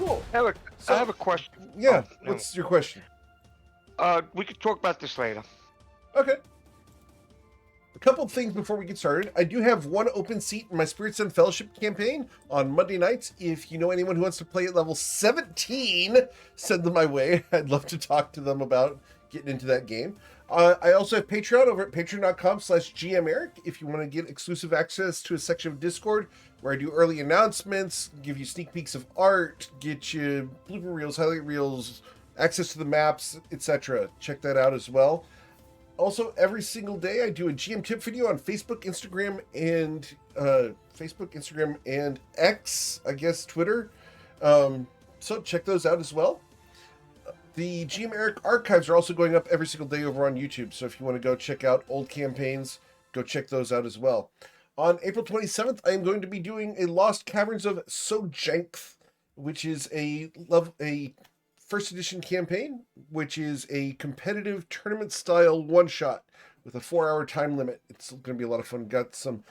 Cool. I So, have a question. yeah, Oh, what's your question? we could talk about this later. Okay. A couple of things before we get started. I do have one open seat in my Spirits and Fellowship campaign on Monday nights. If you know anyone who wants to play at level 17, send them my way. I'd love to talk to them about getting into that game. I also have Patreon over at patreon.com/GMEric if you want to get exclusive access to a section of Discord where I do early announcements, give you sneak peeks of art, get you blooper reels, highlight reels, access to the maps, etc. Check that out as well. Also, every single day I do a GM tip video on Facebook, Instagram, and X, I guess Twitter. So check those out as well. The GM Eric archives are also going up every single day over on YouTube. So if you want to go check out old campaigns, go check those out as well. On April 27th, I am going to be doing a Lost Caverns of Sojank, which is a first edition campaign, which is a competitive tournament style one shot with a 4-hour time limit. It's going to be a lot of fun. Got some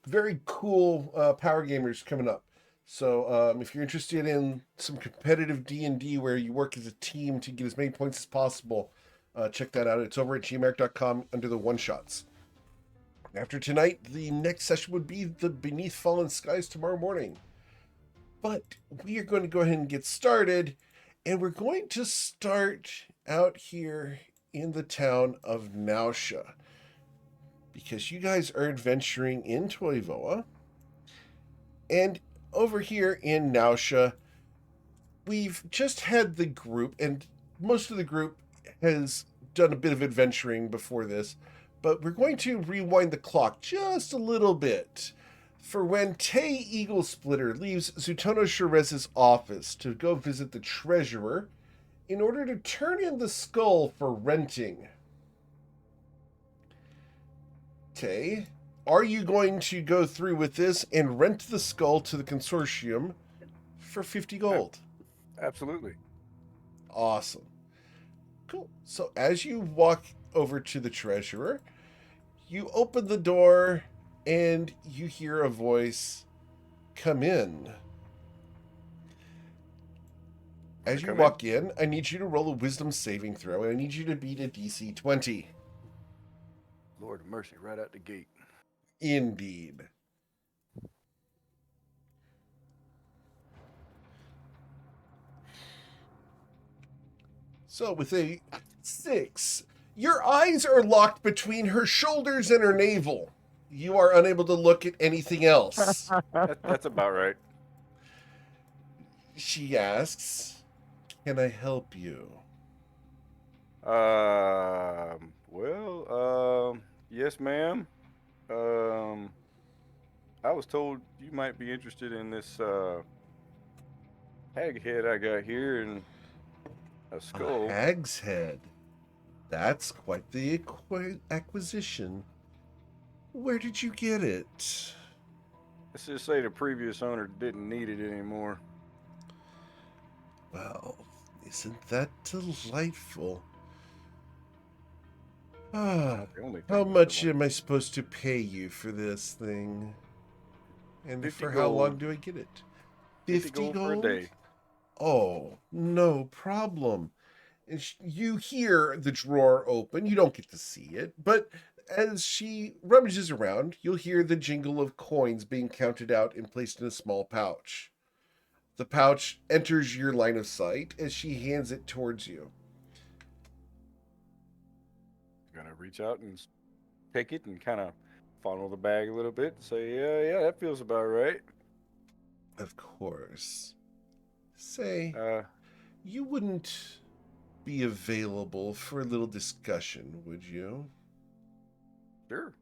very cool power gamers coming up. So if you're interested in some competitive D&D where you work as a team to get as many points as possible, check that out. It's over at gmeric.com under the one shots. After tonight, the next session would be the Beneath Fallen Skies tomorrow morning. But we are going to go ahead and get started. And we're going to start out here in the town of Nausea, because you guys are adventuring in Toivoa. And over here in Nausea, we've just had the group, and most of the group has done a bit of adventuring before this, but we're going to rewind the clock just a little bit for when Tay Eagle Splitter leaves Zutono Sherez's office to go visit the treasurer in order to turn in the skull for renting. Tay, are you going to go through with this and rent the skull to the consortium for 50 gold? Absolutely. Awesome. Cool. So as you walk over to the treasurer, you open the door and you hear a voice, "Come in." As you walk in, I need you to roll a wisdom saving throw, and I need you to beat a DC 20. Lord of mercy, right out the gate. Indeed. So with a 6, your eyes are locked between her shoulders and her navel. You are unable to look at anything else. That's about right. She asks, "Can I help you?" Yes, ma'am. I was told you might be interested in this hag head I got here and a skull. A hag's head. That's quite the acquisition. Where did you get it? Let's just say the previous owner didn't need it anymore. Well, isn't that delightful? How much am I supposed to pay you for this thing? And for how long do I get it? 50 gold? For a day. Oh, no problem. And you hear the drawer open. You don't get to see it, but as she rummages around, you'll hear the jingle of coins being counted out and placed in a small pouch. The pouch enters your line of sight as she hands it towards you. I'm gonna reach out and take it and kind of funnel the bag a little bit and say, yeah, that feels about right. Of course. Say, you wouldn't be available for a little discussion, would you? Sure.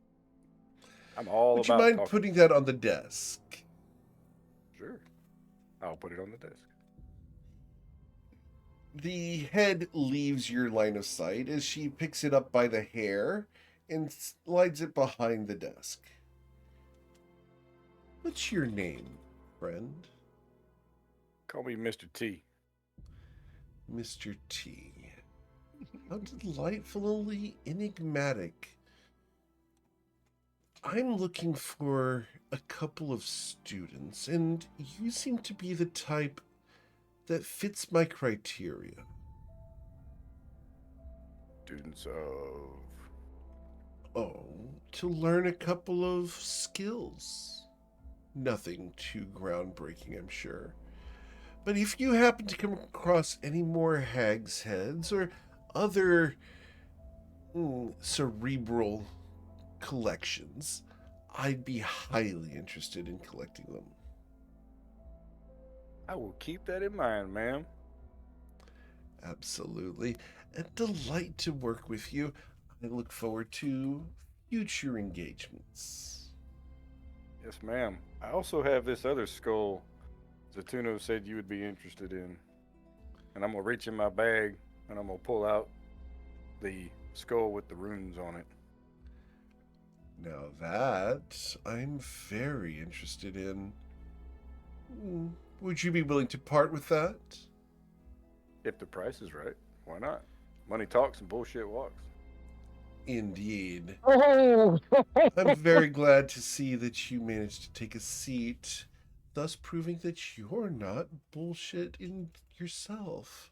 I'm all Would about you mind putting that on the desk? Sure. I'll put it on the desk. The head leaves your line of sight as she picks it up by the hair and slides it behind the desk. What's your name, friend? Call me Mr. T. Mr. T. How delightfully enigmatic. I'm looking for a couple of students, and you seem to be the type that fits my criteria. Students of... Oh, to learn a couple of skills. Nothing too groundbreaking, I'm sure. But if you happen to come across any more hag's heads or other cerebral collections, I'd be highly interested in collecting them. I will keep that in mind, ma'am. Absolutely. A delight to work with you. I look forward to future engagements. Yes, ma'am. I also have this other skull Zatuno said you would be interested in. And I'm going to reach in my bag and I'm going to pull out the skull with the runes on it. Now that I'm very interested in. Would you be willing to part with that? If the price is right, why not? Money talks and bullshit walks. Indeed. Oh! I'm very glad to see that you managed to take a seat, thus proving that you're not bullshit in yourself.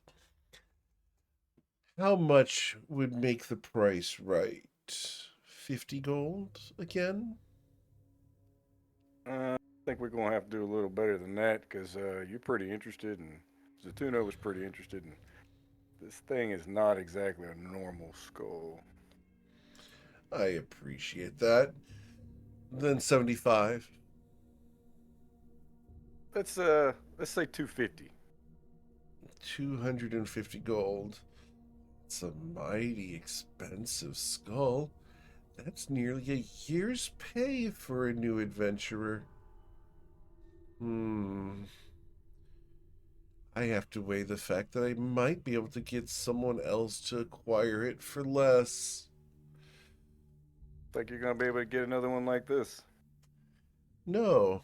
How much would make the price right? 50 gold again? I think we're going to have to do a little better than that because you're pretty interested and Zatuno was pretty interested in. This thing is not exactly a normal skull. I appreciate that. Then 75. Let's say 250. 250 gold. It's a mighty expensive skull. That's nearly a year's pay for a new adventurer. I have to weigh the fact that I might be able to get someone else to acquire it for less. Think you're going to be able to get another one like this? No.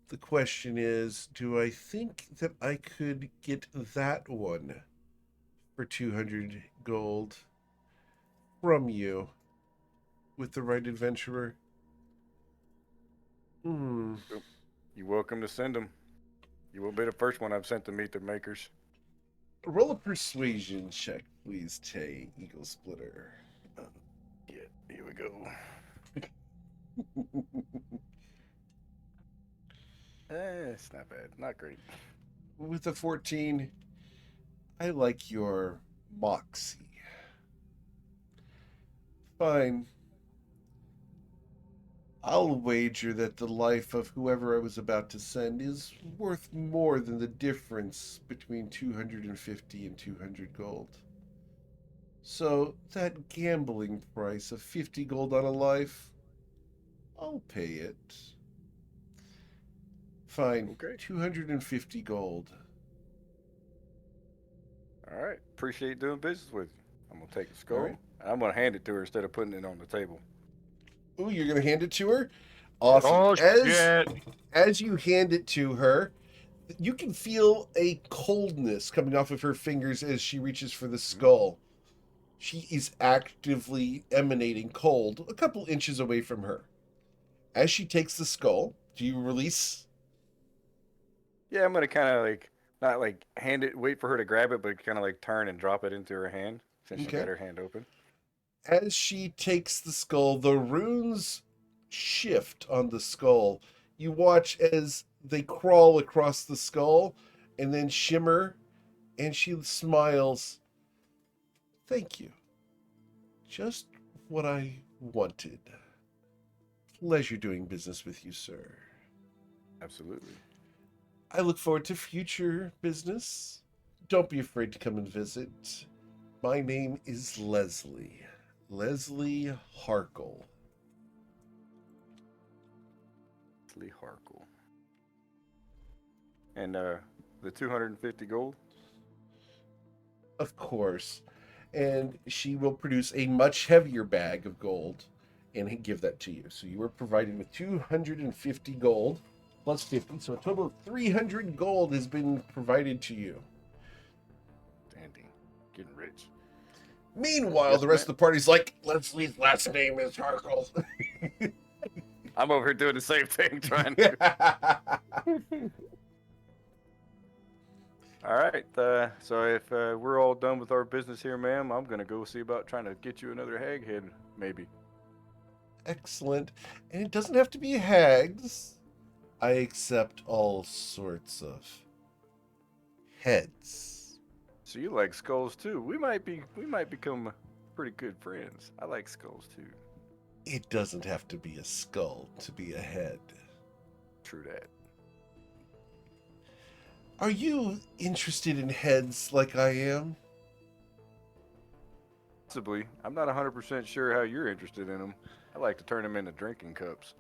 The question is, do I think that I could get that one for 200 gold from you with the right adventurer? You're welcome to send them. You will be the first one I've sent to meet the makers. Roll a persuasion check, please, Tay Eagle Splitter. Yeah, here we go. It's not bad. Not great. With a 14, I like your moxie. Fine. I'll wager that the life of whoever I was about to send is worth more than the difference between 250 and 200 gold. So that gambling price of 50 gold on a life, I'll pay it. Fine. Okay. 250 gold. All right. Appreciate doing business with you. I'm going to take the skull. All right. I'm going to hand it to her instead of putting it on the table. Ooh, you're going to hand it to her? Awesome. Oh, shit. As you hand it to her, you can feel a coldness coming off of her fingers as she reaches for the skull. She is actively emanating cold a couple inches away from her. As she takes the skull, do you release? Yeah, I'm going to kind of like, not like hand it, wait for her to grab it, but kind of like turn and drop it into her hand since she got her hand open. As she takes the skull, the runes shift on the skull. You watch as they crawl across the skull and then shimmer, and she smiles. Thank you. Just what I wanted. Pleasure doing business with you, sir. Absolutely. I look forward to future business. Don't be afraid to come and visit. My name is Leslie. Leslie Harkle. Leslie Harkle. And the 250 gold? Of course. And she will produce a much heavier bag of gold and give that to you. So you were provided with 250 gold plus 50. So a total of 300 gold has been provided to you. Dandy. Getting rich. Meanwhile, Yes, the rest ma'am. of the party's like, Leslie's last name is Harkle. I'm over here doing the same thing, trying to. All right. So if we're all done with our business here, ma'am, I'm gonna go see about trying to get you another hag head, maybe. Excellent. And it doesn't have to be hags. I accept all sorts of heads. So you like skulls too? We might become pretty good friends. I like skulls too. It doesn't have to be a skull to be a head. True that. Are you interested in heads like I am? Possibly. I'm not 100% sure how you're interested in them. I like to turn them into drinking cups.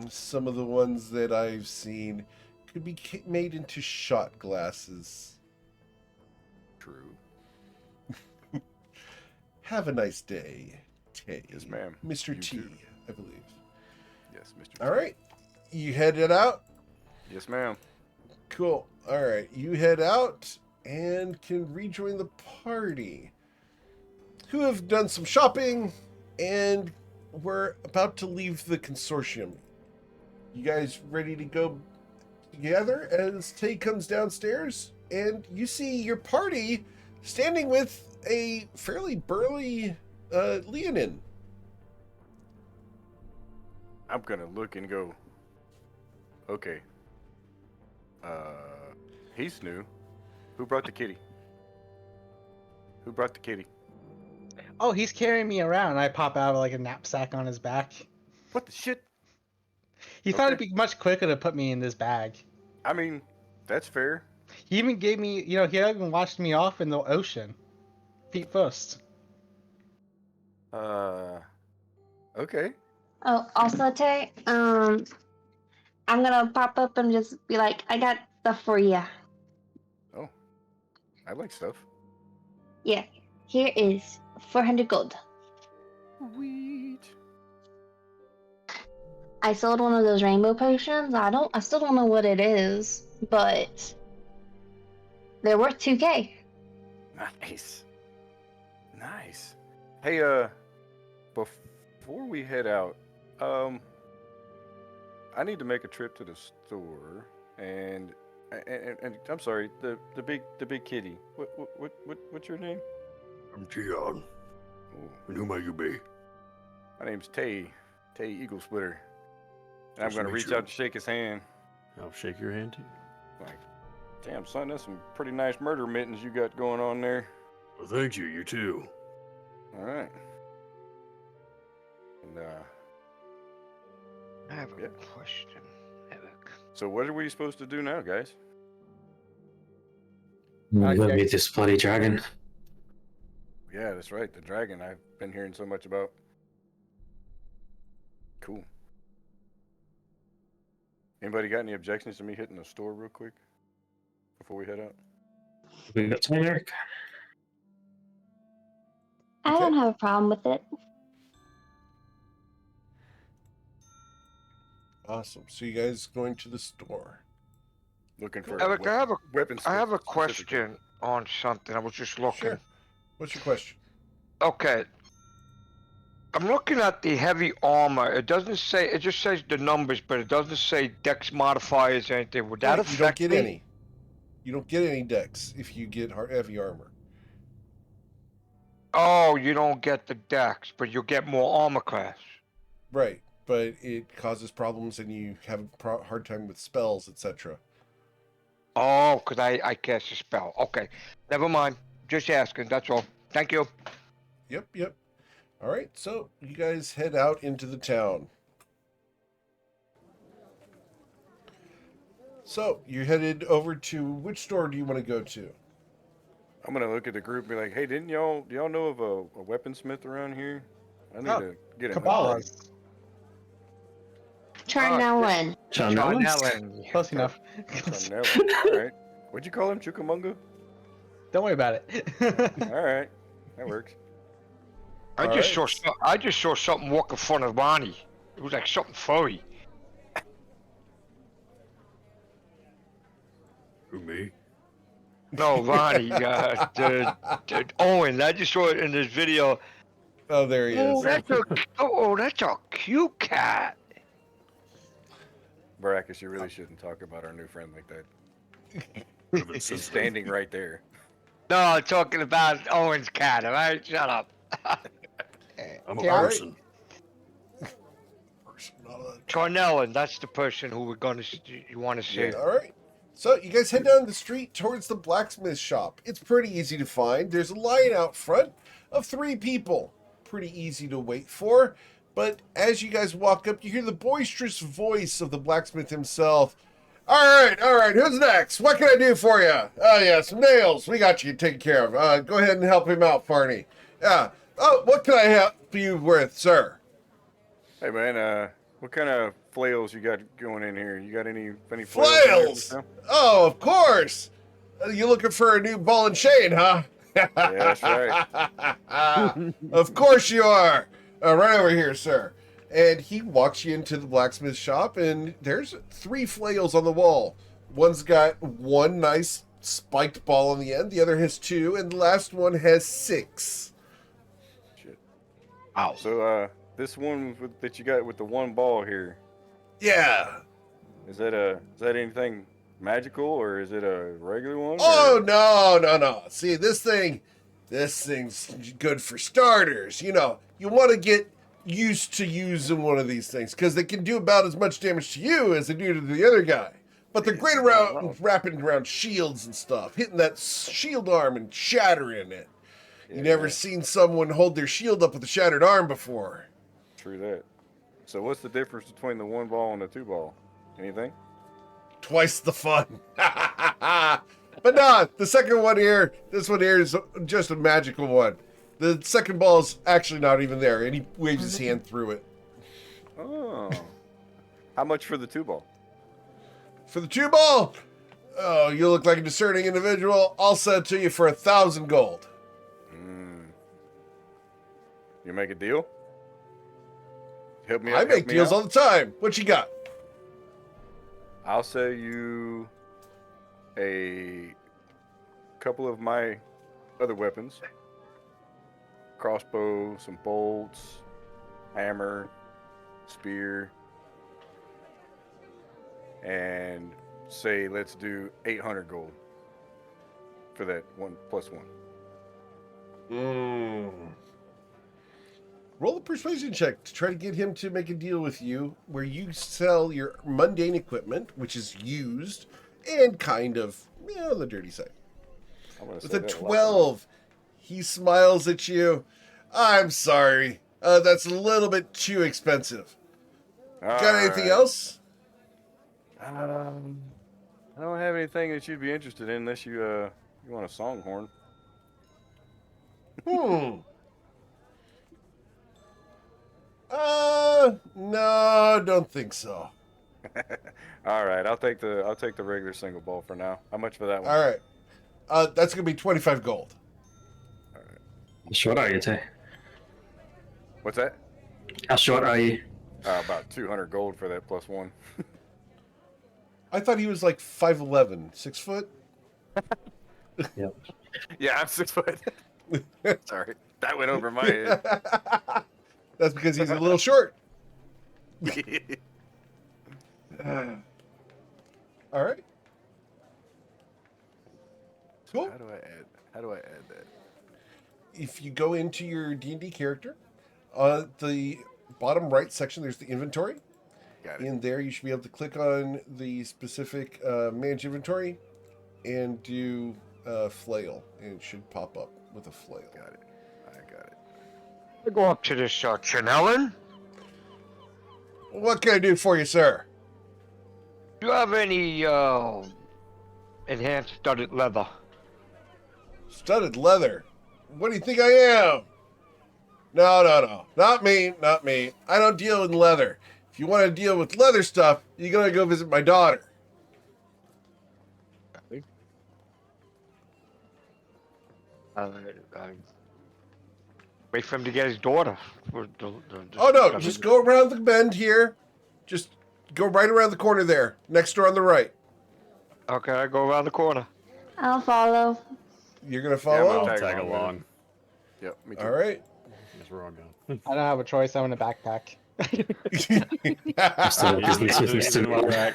Some of the ones that I've seen could be made into shot glasses. True. Have a nice day, Tay. Yes, ma'am. Mr. You T, too. I believe. Yes, Mr. All right. You headed out? Yes, ma'am. Cool. All right. You head out and can rejoin the party, who have done some shopping and we're about to leave the consortium. You guys ready to go together as Tay comes downstairs and you see your party standing with a fairly burly Leonin. I'm gonna look and go, okay. He's new. Who brought the kitty? Who brought the kitty? Oh, he's carrying me around. I pop out of like a knapsack on his back. What the shit? He thought it'd Okay. be much quicker to put me in this bag. I mean, that's fair. He even gave me, he even washed me off in the ocean, feet first. Okay. Oh, also, Tay, I'm gonna pop up and just be like, I got stuff for you. Oh, I like stuff. Yeah, here is 400 gold. Sweet. I sold one of those rainbow potions. I still don't know what it is, but they're worth 2K. Nice. Nice. Hey, before we head out, I need to make a trip to the store, and I'm sorry, the big kitty. What's your name? I'm Tion. Oh, And who might you be? my name's Tay Eagle Splitter. And I'm Nice to gonna meet reach you. out to shake his hand. I'll shake your hand too. Like, damn son, that's some pretty nice murder mittens you got going on there. Well, thank you. You too. All right. And I have a Yeah. question, Eric. so what are we supposed to do now, guys? We go yeah. meet this bloody dragon. Yeah, that's right. The dragon I've been hearing so much about. Cool. Anybody got any objections to me hitting the store real quick before we head out? We got time, Eric. I don't have a problem with it. Awesome. So you guys going to the store? Looking for Eric, weapons. I have a specifically. question on something. I was just looking. Sure. What's your question? Okay. I'm looking at the heavy armor. It doesn't say. It just says the numbers, but it doesn't say dex modifiers or anything. Would that Right, affect you don't get me? any. You don't get any dex if you get heavy armor. Oh, you don't get the dex, but you'll get more armor class. Right, but it causes problems and you have a hard time with spells, etc. Oh, because I cast a spell. Okay. Never mind. Just asking. That's all. Thank you. Yep. All right, so you guys head out into the town. So you're headed over to which store do you want to go to? I'm gonna look at the group and be like, "Hey, do y'all know of a weaponsmith around here? I need to get a Cabela's. Charnelin. John John Owens? Allen. Close enough. All right. What'd you call him, Chukamunga? Don't worry about it. All right, that works. I All just right. I just saw something walk in front of Ronnie. It was like something furry. Who, me? No, Ronnie, Owen. I just saw it in this video. Oh, there he Oh, is. that's a cute cat. Baracus, you really shouldn't talk about our new friend like that. Haven't He's since standing right there. No, I'm talking about Owen's cat, alright? Shut up. I'm a Yeah, all right. person. Not a- Cornellen, that's the person who we're gonna you want to see. Yeah. All right. So you guys head down the street towards the blacksmith shop. It's pretty easy to find. There's a line out front of 3 people. Pretty easy to wait for. But as you guys walk up, you hear the boisterous voice of the blacksmith himself. All right. Who's next? What can I do for you? Oh, yeah, some nails. We got you taken care of. Go ahead and help him out, Farney. Yeah. Oh, what can I help you with, sir? Hey man, what kind of flails you got going in here? You got any flails? Flails! Oh, of course. You looking for a new ball and chain, huh? Yeah, that's right. Of course you are. Right over here, sir. And he walks you into the blacksmith shop, and there's 3 flails on the wall. One's got 1 nice spiked ball on the end, the other has 2, and the last one has 6. Shit. Wow. So this one that you got with the 1 ball here, Yeah. is that anything magical or is it a regular one? Oh, or- no. See, this thing's good for starters. You know, you want to get used to using one of these things because they can do about as much damage to you as they do to the other guy. But they're great around wrapping around shields and stuff, hitting that shield arm and shattering it. You Yeah, never seen someone hold their shield up with a shattered arm before. True that. So what's the difference between the 1 ball and the 2 ball? Anything? Twice the fun. But no, the second one here, this one here is just a magical one. The second ball is actually not even there, and he waves his hand through it. Oh. How much for the 2 ball? For the 2 ball, oh, you look like a discerning individual. I'll sell it to you for 1,000 gold. You make a deal? Help me. I make deals all the time. What you got? I'll sell you a couple of my other weapons. Crossbow, some bolts, hammer, spear, and say let's do 800 gold for that 1+1. Roll a persuasion check to try to get him to make a deal with you where you sell your mundane equipment, which is used, and kind of, on the dirty side. With a 12, he smiles at you. I'm sorry. That's a little bit too expensive. Got anything else? I don't have anything that you'd be interested in unless you you want a songhorn. No, don't think so. All right, I'll take the regular single ball for now. How much for that one? All right. That's going to be 25 gold. How short are you, Tay? What's that? How short are you? About 200 gold for that +1. I thought he was like 5'11", 6 foot. Yep. Yeah, I'm 6 foot. Sorry, that went over my head. That's because he's a little short. All right. Cool. How do I add that? If you go into your D&D character, on the bottom right section, there's the inventory. Got it. In there, you should be able to click on the specific manage inventory and do flail, and it should pop up with a flail. Got it. I got it. I go up to this Chanelin. What can I do for you, sir? Do you have any enhanced studded leather? Studded leather? What do you think I am? No. Not me. I don't deal in leather. If you want to deal with leather stuff, you gotta go visit my daughter. Wait for him to get his daughter. Oh no, just go around the bend here. Just go right around the corner there. Next door on the right. Okay, I go around the corner. I'll follow. You're gonna Yeah, follow? I'm I'll tag tag along. along. Yep. Me too. All right. Guess we're all gone. I don't have a choice. I'm in a backpack. Still a business with Mr. Miller.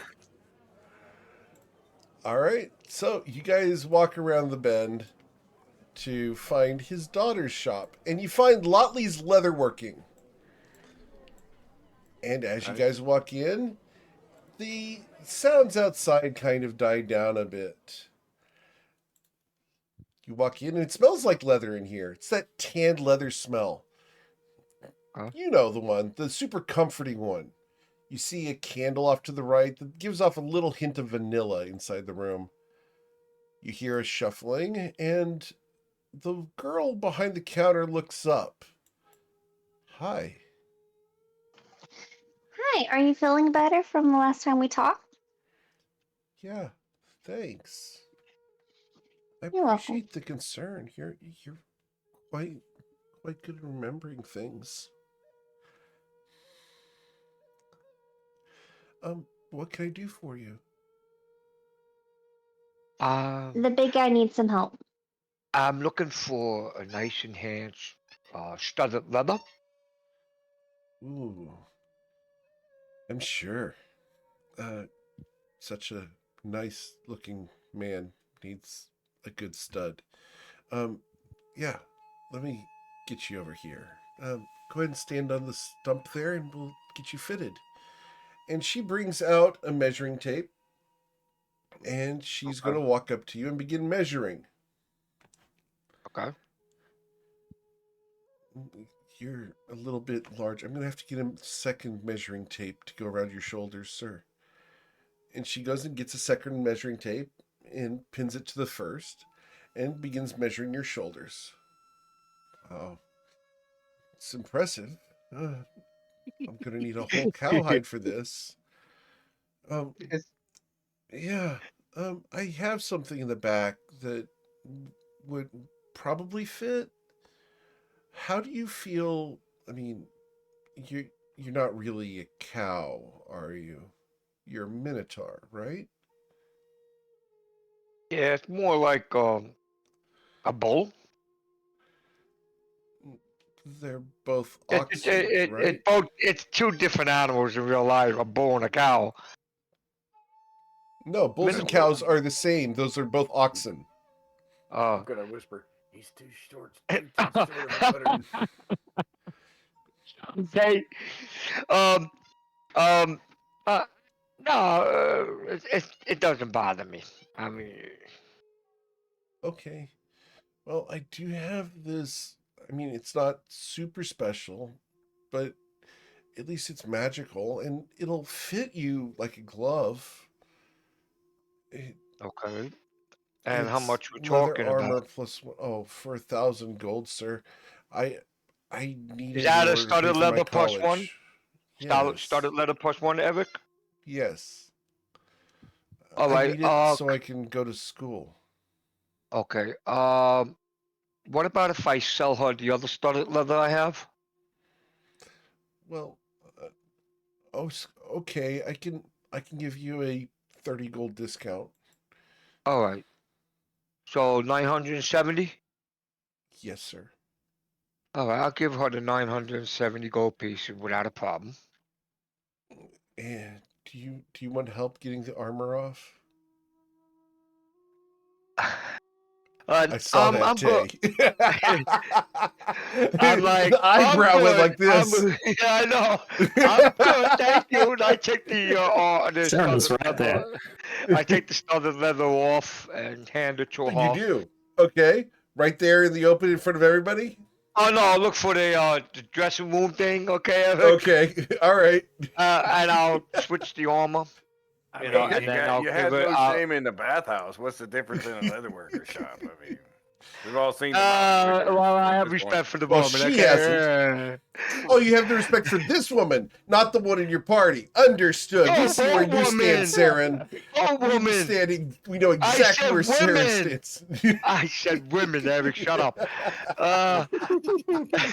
All right. So you guys walk around the bend to find his daughter's shop, and you find Lotley's Leatherworking. And as you guys walk in, the sounds outside kind of die down a bit. You walk in, and it smells like leather in here. It's that tanned leather smell. Huh? You know the one, the super comforting one. You see a candle off to the right that gives off a little hint of vanilla inside the room. You hear a shuffling, and the girl behind the counter looks up. Hi. Hi, are you feeling better from the last time we talked? Yeah, thanks. I You're welcome. appreciate the concern. You're quite good at remembering things. What can I do for you? The big guy needs some help. I'm looking for a nice enhanced studded leather. Ooh, I'm sure. Such a nice looking man needs a good stud. Yeah, let me get you over here. Go ahead and stand on the stump there and we'll get you fitted. And she brings out a measuring tape and she's going to walk up to you and begin measuring. Okay. You're a little bit large. I'm going to have to get a second measuring tape to go around your shoulders, sir. And she goes and gets a second measuring tape and pins it to the first and begins measuring your shoulders. Oh, it's impressive. I'm going to need a whole cowhide for this. Yeah, I have something in the back that would probably fit. How do you feel? I mean, you're not really a cow, are you? You're a minotaur, right? Yeah, it's more like a bull. They're both oxen, right? It's two different animals in real life, a bull and a cow. No, bulls and cows are the same. Those are both oxen. I'm gonna whisper. He's too short. Too short of a butter. Okay. Um. Um. No. It doesn't bother me. I mean, Okay. Well, I do have this. I mean, it's not super special, but at least it's magical and it'll fit you like a glove. okay. And how It's much we leather talking armor about? plus for 1,000 gold, sir. I need Is it in that a order to pay studded for my leather plus one? college. Yes. Studded leather plus one, Eric? Yes. All I right. need it so I can go to school. Okay. What about if I sell her the other studded leather I have? Well, okay. I can give you a 30 gold discount. All right. So 970. Yes, sir. All right. I'll give her the 970 gold piece without a problem. And do you want help getting the armor off? I saw that, I'm good. Tay. I'm like, The I'm eyebrow went good. like this. Yeah, I know. I'm good, thank you. And I take the Sarah's studded right there. leather. I take the studded leather off and hand it to her. You do? Okay. Right there in the open in front of everybody? Oh no! Look for the dressing room thing, okay, Eric? Okay. All right. And I'll switch the armor. I You mean, know, and then I'll you give had it. no shame in the bathhouse. What's the difference in a leatherworker shop? I mean, we've all seen the Well, I at have this point. respect for the Well, woman. she Okay. hasn't. Oh, you have the respect for this woman, not the one in your party. Understood. We Oh, see where you stand, Saren. Oh, woman! We know exactly where Saren women. stands. I said women, Eric. Shut up.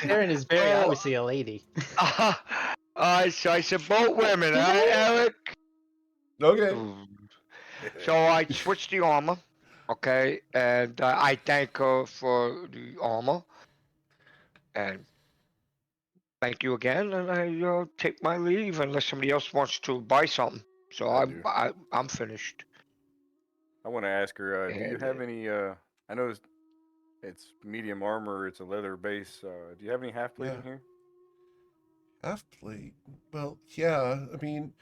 Erin is very obviously a lady. So I said both women, Eric. Okay. So I switched the armor, okay, and I thank her for the armor, and thank you again, and I take my leave unless somebody else wants to buy something. So I do. I'm finished. I want to ask her. Do you And, have any? I know it's medium armor. It's a leather base. Do you have any half plate in Yeah. here? Half plate. Well, yeah. I mean,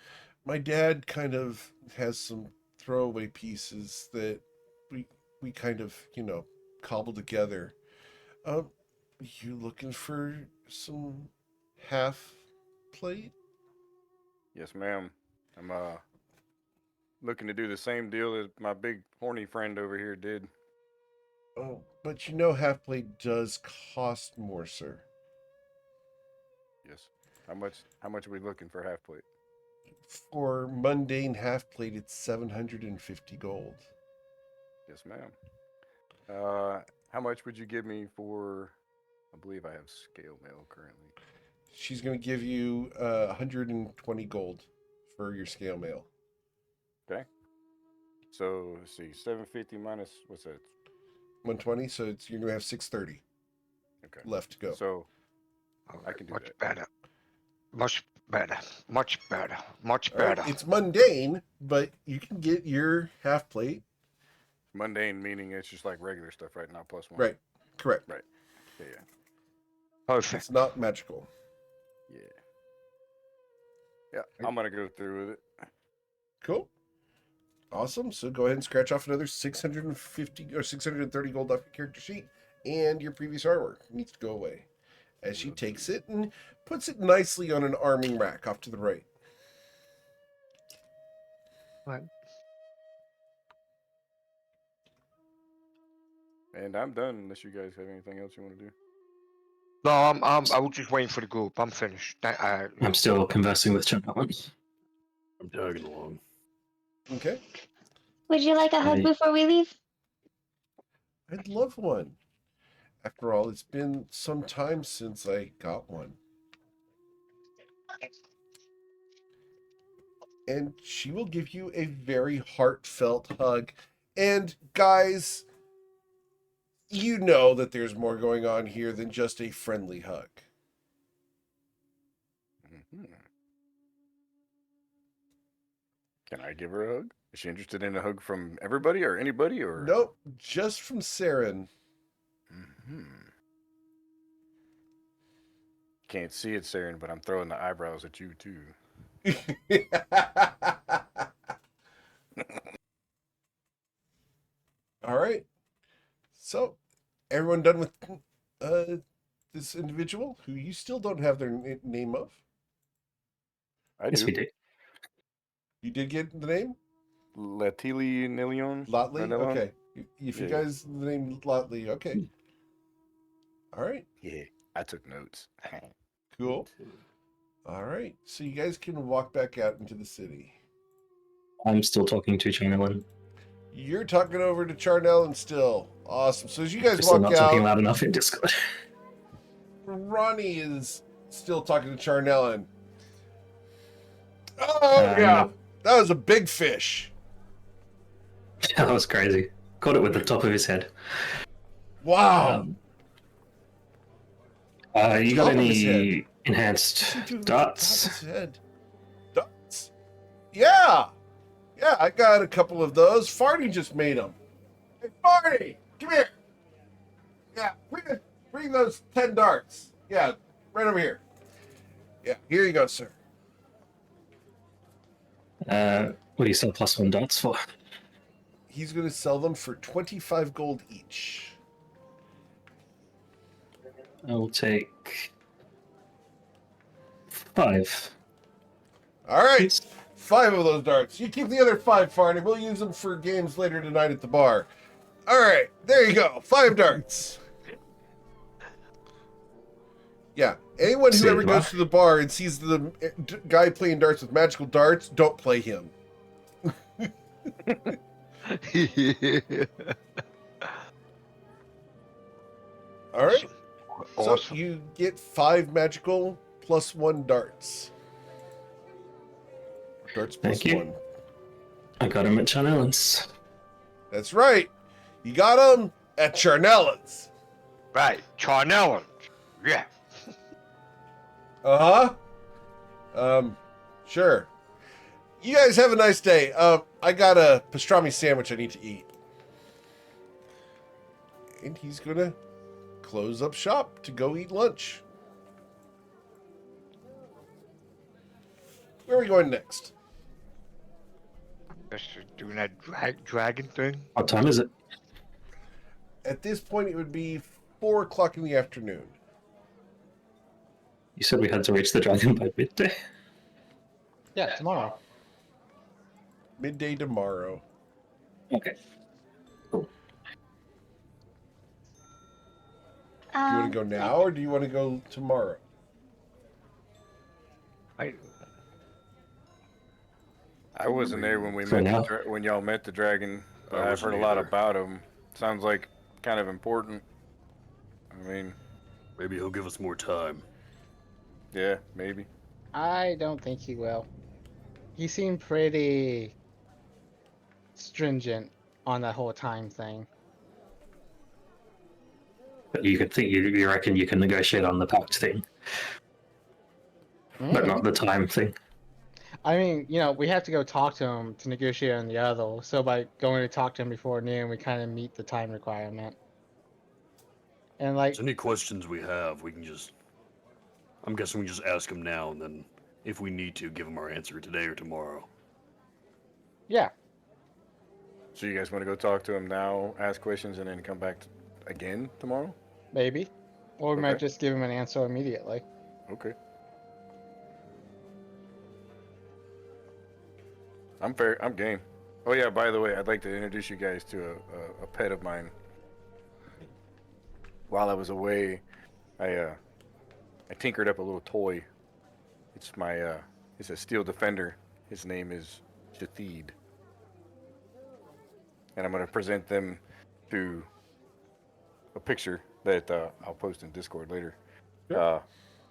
my dad kind of has some throwaway pieces that we kind of, cobbled together. You looking for some half plate? Yes, ma'am. I'm looking to do the same deal that my big horny friend over here did. Oh, but half plate does cost more, sir. Yes. How much? How much are we looking for half plate? For mundane half plate, it's 750 gold. Yes, ma'am. How much would you give me for? I believe I have scale mail currently. She's going to give you 120 gold for your scale mail. Okay. So let's see, 750 minus what's that? 120, so you're going to have 630 Okay. left to go. So all I can do much that. better. Much better. Much better. Much All right, better. it's mundane, but you can get your half plate. Mundane meaning it's just like regular stuff, right? Not plus one. Right, correct. Right. Yeah. Perfect. It's not magical. Yeah. Yeah. I'm gonna go through with it. Cool. Awesome. So go ahead and scratch off another 650 or 630 gold off your character sheet, and your previous artwork needs to go away. As she takes it and puts it nicely on an arming rack off to the right. Right. And I'm done unless you guys have anything else you want to do. No, I was just waiting for the group. I'm finished. I'm still conversing with John. I'm tagging along. Okay. Would you like a hug Right. before we leave? I'd love one. After all, it's been some time since I got one. And she will give you a very heartfelt hug. And guys, you know that there's more going on here than just a friendly hug. Mm-hmm. Can I give her a hug? Is she interested in a hug from everybody or anybody or? Nope, just from Saren. Mm-hmm. Can't see it, Saren, but I'm throwing the eyebrows at you too. All right. So, everyone done with this individual who you still don't have their name of? I Yes, do. we do. You did get the name? Latili Nilion. Lotley? Okay. If you Yeah. guys, the name Lotley, okay. All right. Yeah, I took notes. Cool. All right. So you guys can walk back out into the city. I'm still talking to China. You're talking over to Charnel still. Awesome. So as you guys Still walk not talking out, loud enough in Discord. Ronnie is still talking to Charnel. Oh, yeah. That was a big fish. That was crazy. Caught it with the top of his head. Wow. You got Top of his any enhanced darts? Top of his head. Darts. Yeah. Yeah, I got a couple of those. Farty just made them. Hey, Farty, come here. Yeah, bring those 10 darts. Yeah, right over here. Yeah, here you go, sir. What do you sell +1 darts for? He's going to sell them for 25 gold each. I will take 5. All right, 5 of those darts. You keep the other 5, Farty. We'll use them for games later tonight at the bar. All right, there you go. 5 darts. Yeah, anyone who ever goes to the bar and sees the guy playing darts with magical darts, don't play him. All right. Awesome. So you get 5 magical +1 darts. Darts Thank you. +1. I got him at Charnellan's. That's right. You got them at Charnellan's. Right, Charnellan. Yeah. Uh-huh. Sure. You guys have a nice day. I got a pastrami sandwich I need to eat. And he's gonna close up shop to go eat lunch. Where are we going next? Just doing that dragon thing. What time is it? At this point, it would be 4 o'clock in the afternoon. You said we had to reach the dragon by midday. Yeah, tomorrow. Midday tomorrow. Okay. Do you want to go now, or do you want to go tomorrow? I wasn't there when we For met now. when y'all met the dragon, but I've heard wasn't a lot either. about him. Sounds like kind of important. I mean, Maybe he'll give us more time. yeah, maybe. I don't think he will. He seemed pretty stringent on that whole time thing. But you could think you reckon you can negotiate on the pact thing, but not the time thing. I mean, we have to go talk to him to negotiate on the other. So by going to talk to him before noon, we kind of meet the time requirement. And like, So any questions we have, we can just. I'm guessing we just ask him now, and then if we need to, give him our answer today or tomorrow. yeah, So you guys want to go talk to him now, ask questions, and then come back again tomorrow? maybe. Or we might Okay. just give him an answer immediately. Okay. I'm fair. I'm game. Oh yeah, by the way, I'd like to introduce you guys to a pet of mine. While I was away, I tinkered up a little toy. It's it's a steel defender. His name is Shathid. And I'm gonna present them to a picture that I'll post in Discord later. Sure.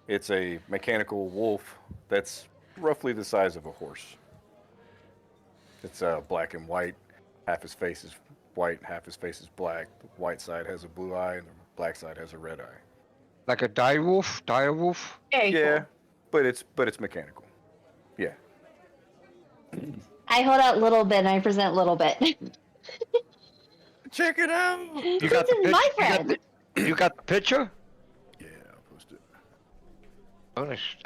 It's a mechanical wolf that's roughly the size of a horse. It's black and white. Half his face is white, half his face is black. The white side has a blue eye, and the black side has a red eye. Like a direwolf? Direwolf? Very Yeah, cool. but it's mechanical. Yeah. I hold out little bit and I present little bit. Check it out. You This got the is my pic- friend. You got the picture? Yeah, I'll post it.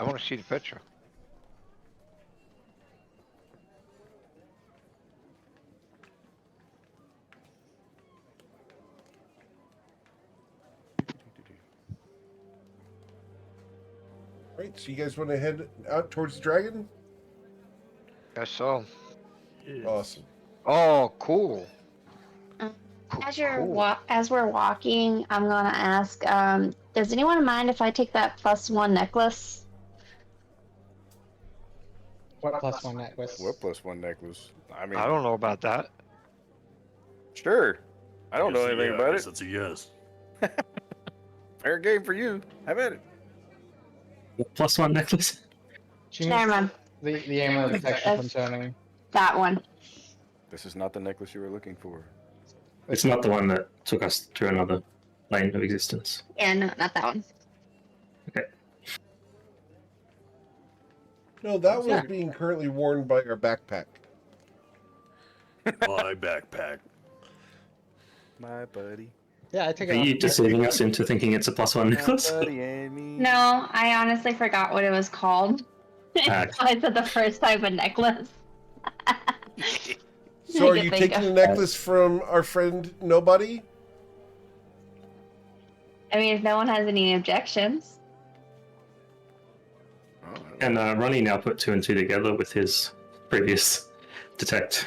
I wanna see the picture. Right, so you guys want to head out towards the dragon? Guess so. Awesome. Oh, cool. As we're walking, I'm gonna ask, does anyone mind if I take that +1 necklace? What +1 necklace? What +1 necklace? I mean, I don't know about that. Sure. I don't know Guess- anything yeah, about I guess it. That's a yes. Fair game for you. Have at it. +1 necklace. She Never needs mind. the amulet protection from turning. That one. This is not the necklace you were looking for. It's not the one that took us to another plane of existence. Yeah, no, not that one. No, that was Yeah. being currently worn by our backpack. My backpack. My buddy. Yeah, I take Are it off. you deceiving us into thinking it's a +1 necklace? buddy and me. No, I honestly forgot what it was called. Ah. I said the first type of necklace. So are I you could think taking the of- necklace from our friend Nobody? I mean, if no one has any objections. And Ronnie now put 2 and 2 together with his previous detect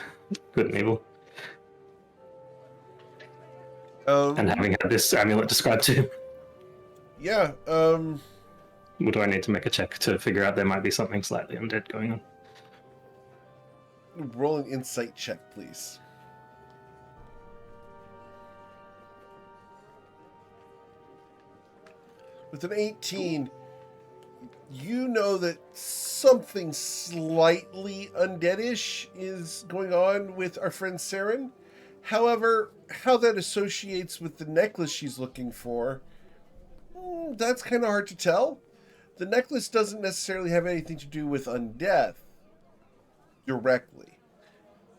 good and evil, and having had this amulet described to him. Yeah, Or do I need to make a check to figure out there might be something slightly undead going on? roll an insight check, please. With an 18, you know that something slightly undeadish is going on with our friend Saren. However, how that associates with the necklace she's looking for, that's kind of hard to tell. The necklace doesn't necessarily have anything to do with undeath. directly.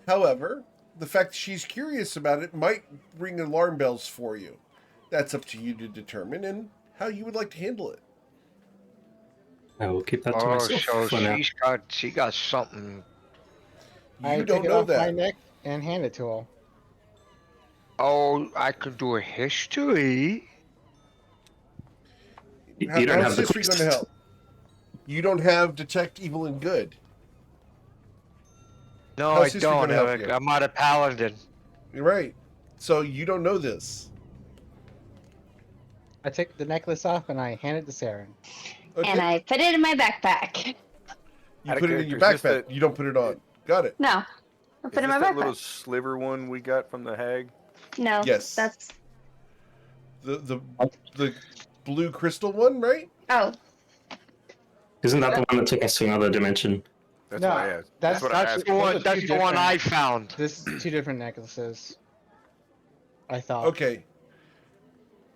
However, the fact that she's curious about it might ring alarm bells for you. That's up to you to determine and how you would like to handle it. I will keep that to Oh, myself so for now. she got something. You I take don't it know off my that. neck and hand it to her. Oh, I could do a history. You don't How's have the history going to quest. help? You don't have detect evil and good. No, How's I history don't, gonna help Eric. you? I'm not a paladin. You're right. So you don't know this. I take the necklace off and I hand it to Saren. Okay. And I put it in my backpack. You Out of put it in your character, is this backpack. You don't put it on. Got it. No, I Is put it in this my that backpack. little sliver one we got from the hag? No, Yes. that's The blue crystal one, right? oh. Isn't that the one that took us to another dimension? That's No, what I asked. that's That's what I actually- asked. The Those one, are that's two the one I different- found. This is two different necklaces. I thought. Okay.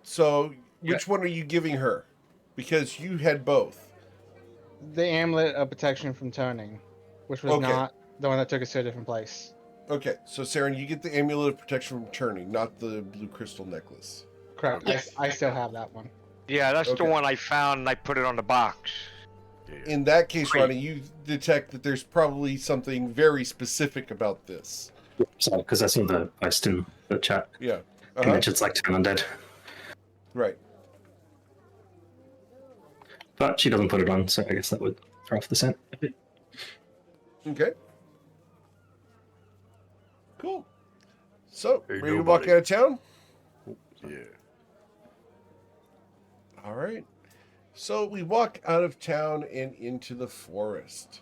So which one are you giving her? Because you had both. The amulet of protection from turning, which was Okay. not the one that took us to a different place. Okay, so Saren, you get the amulet of protection from turning, not the blue crystal necklace. Correct. Yes. I still have that one. Yeah, that's Okay. the one I found and I put it on the box. Yeah. In that case, Great. Ronnie, you detect that there's probably something very specific about this. So, because I saw the post in the chat. Yeah. It mentions like turn undead. Right. But she doesn't put it on, so I guess that would throw off the scent a bit. Okay. Cool. So, Hey, ready to walk nobody. out of town? Yeah. All right. So we walk out of town and into the forest.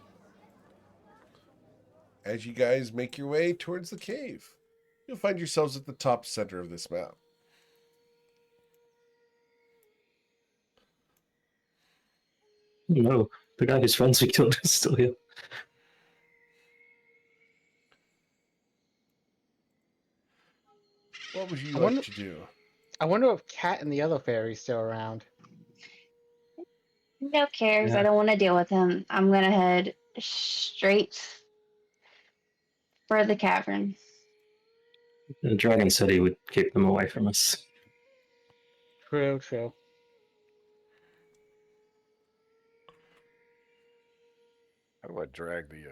As you guys make your way towards the cave, you'll find yourselves at the top center of this map. No, the guy whose friends we killed is still here. What would you I like wonder- to do? I wonder if Cat and the other fairy's still around. No cares. Yeah. I don't want to deal with him. I'm gonna head straight for the cavern. The dragon said he would keep them away from us. True, true. How do I drag the?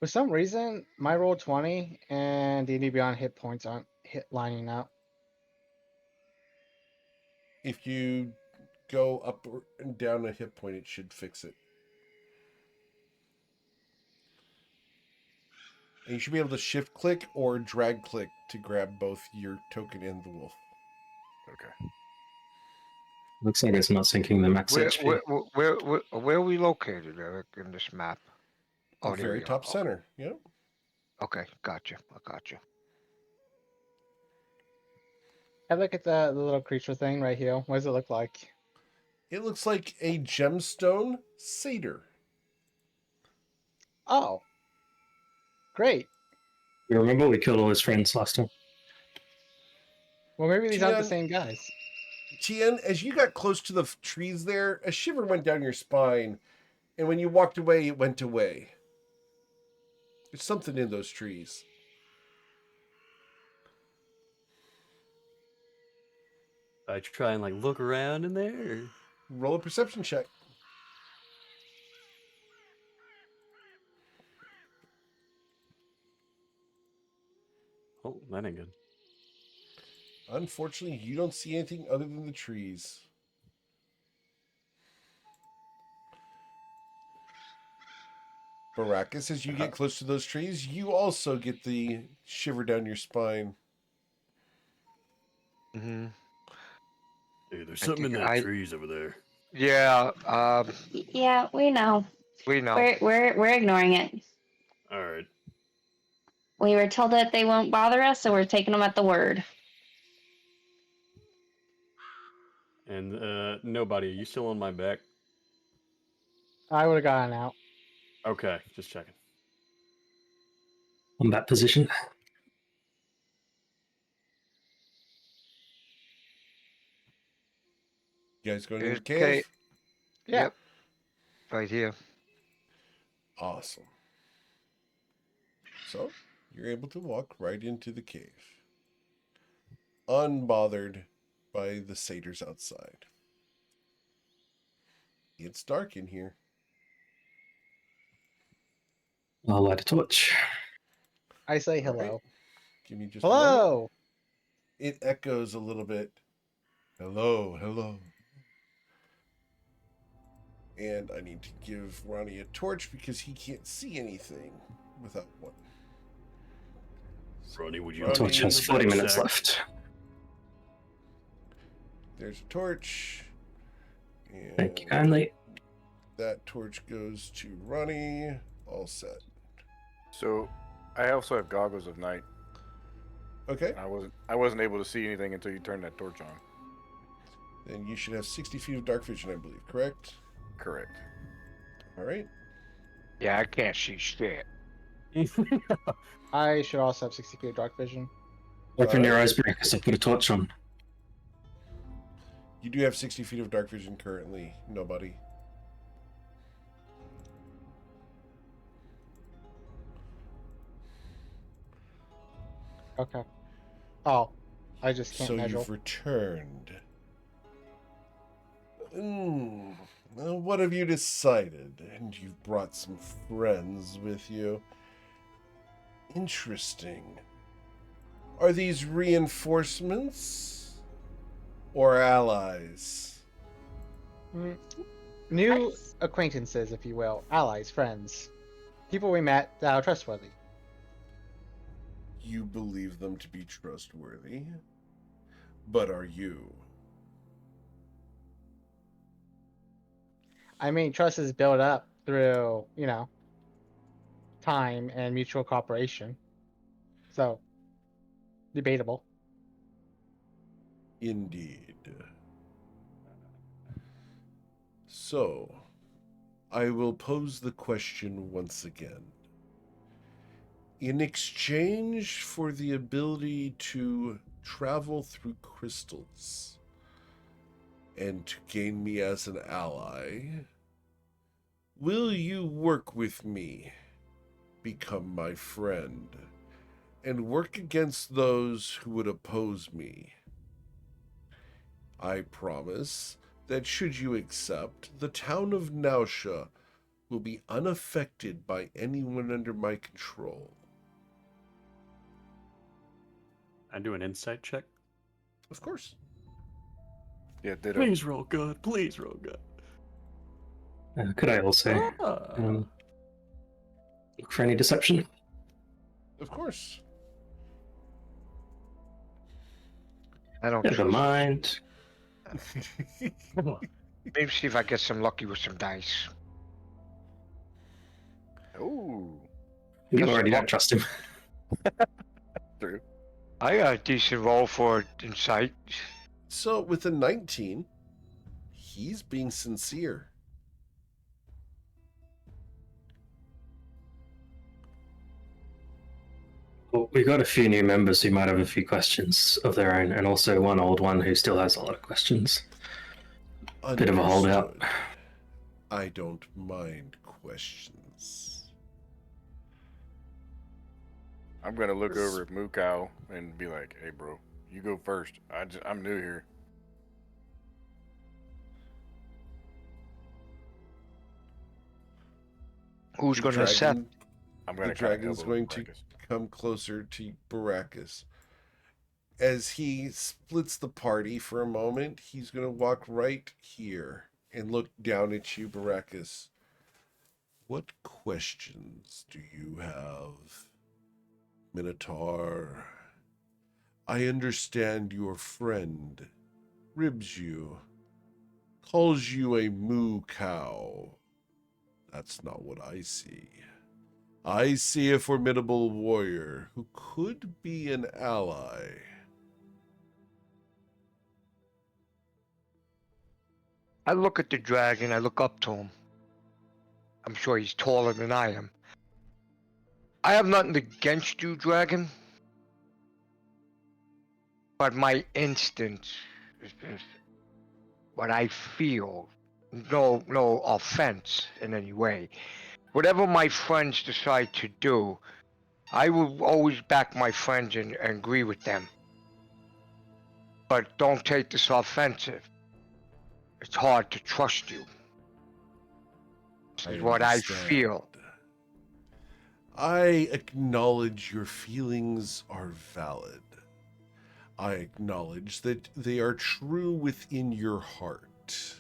For some reason, my roll 20 and D&D Beyond hit points aren't lining up. If you go up and down a hit point, it should fix it. And you should be able to shift click or drag click to grab both your token and the wolf. Okay. Looks like it's not syncing the max Where, HP. where are we located, Eric, in this map? The there very we are. top Okay. center. Yep. Okay, gotcha. I got you. Have a look at the little creature thing right here. What does it look like? It looks like a gemstone satyr. Oh. Great. You remember we killed all his friends last time? Well, maybe these aren't the Tian- same guys. Tien, as you got close to the trees there, a shiver went down your spine, and when you walked away, it went away. There's something in those trees. I try and like look around in there. Or... Roll a perception check. Oh, that ain't good. Unfortunately, you don't see anything other than the trees. Baracus, as you get close to those trees, you also get the shiver down your spine. Mm-hmm. Hey, there's I something in think that I- trees over there. Yeah, Yeah, we know. we know. We're ignoring it. All right. We were told that they won't bother us, so we're taking them at the word. And nobody, are you still on my back? I would have gotten out. Okay, just checking. On that position. You guys going in the Here's cave? Kate. Yeah. Yep. Right here. Awesome. So, you're able to walk right into the cave, unbothered by the satyrs outside. It's dark in here. I'll light a torch. I say All right. hello. Give me just a moment. Hello. It echoes a little bit. Hello, hello. And I need to give Ronnie a torch because he can't see anything without one. Ronnie, would you Ronnie, The torch has 40 minutes sack? left. There's a torch. And Thank you kindly. that torch goes to Ronnie. All set. So, I also have goggles of night. Okay. I wasn't able to see anything until you turned that torch on. Then you should have 60 feet of dark vision, I believe, correct? Correct. All right. Yeah, I can't see shit. I should also have 60 feet of dark vision. Open your eyes, Marcus. I'll put a torch on. You do have 60 feet of dark vision currently. Nobody. Okay. Oh, I just can't So measure. you've returned. Well, what have you decided? And you've brought some friends with you. Interesting. Are these reinforcements or allies? New acquaintances, if you will, allies, friends, people we met that are trustworthy. You believe them to be trustworthy, but are you? I mean, trust is built up through, time and mutual cooperation. So, debatable. Indeed. So, I will pose the question once again. In exchange for the ability to travel through crystals and to gain me as an ally, will you work with me, become my friend, and work against those who would oppose me? I promise that should you accept, the town of Nausea will be unaffected by anyone under my control. I do an insight check. Of course. Yeah, ditto. Please roll good. Please roll good. Could I also look for any deception? Of course. I don't Never trust. mind. Come on. Maybe see if I get some lucky with some dice. Ooh, You That's already a don't lot. trust him. true. I got a decent roll for insight. So, with a 19, he's being sincere. Well, we've got a few new members who might have a few questions of their own, and also one old one who still has a lot of questions. Bit of a holdout. Understood. I don't mind questions. I'm gonna look over at Mukau and be like, "Hey, bro, you go first. I'm new here." Who's The going to accept? dragon- I'm The gonna dragon's going to come closer to Baracus. As he splits the party for a moment, he's going to walk right here and look down at you, Baracus. What questions do you have, Minotaur? I understand your friend ribs you, calls you a moo cow. That's not what I see. I see a formidable warrior who could be an ally. I look at the dragon. I look up to him. I'm sure he's taller than I am. I have nothing against you, dragon. But my instinct is what I feel. No offense in any way. Whatever my friends decide to do, I will always back my friends and agree with them. But don't take this offensive. It's hard to trust you. This is what I understand. feel. I acknowledge your feelings are valid. I acknowledge that they are true within your heart.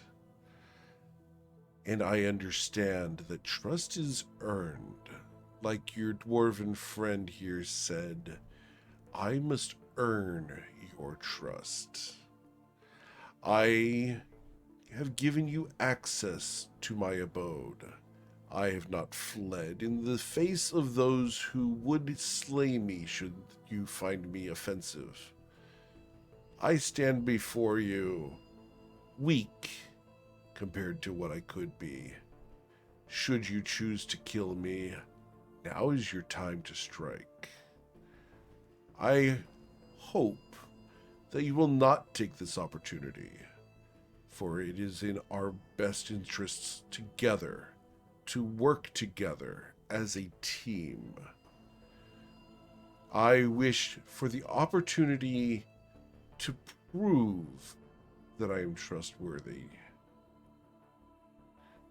And I understand that trust is earned. Like your dwarven friend here said, I must earn your trust. I have given you access to my abode. I have not fled in the face of those who would slay me should you find me offensive. I stand before you, weak compared to what I could be. Should you choose to kill me, now is your time to strike. I hope that you will not take this opportunity, for it is in our best interests together to work together as a team. I wish for the opportunity to prove that I am trustworthy.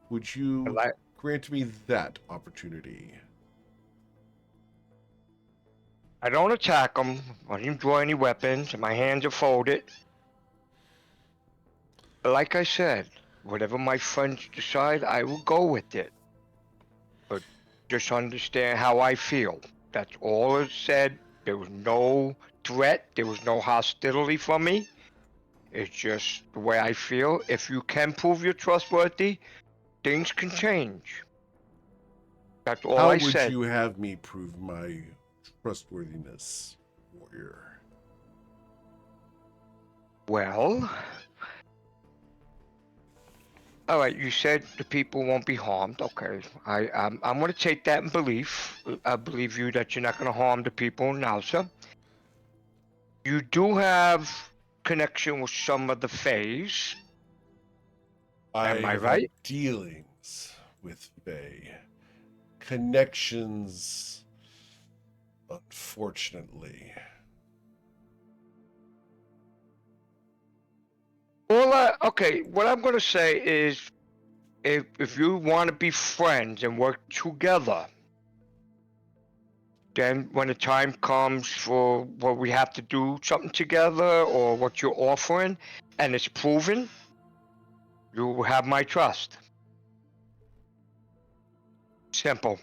Would you grant me that opportunity? I don't attack them. I didn't draw any weapons, and my hands are folded. But like I said, whatever my friends decide, I will go with it. But just understand how I feel. That's all it said. There was no threat. There was no hostility from me. It's just the way I feel. If you can prove you're trustworthy, things can change. That's all How I would said. you have me prove my trustworthiness, warrior? Well, all right. You said the people won't be harmed. Okay, I'm going to take that in belief. I believe you that you're not going to harm the people in Nausa. You do have connection with some of the Fays. Am I have right? had dealings with Faye. Connections, unfortunately. Well, okay. What I'm going to say is, if you want to be friends and work together, then when the time comes for what we have to do something together or what you're offering, and it's proven, you have my trust. Simple.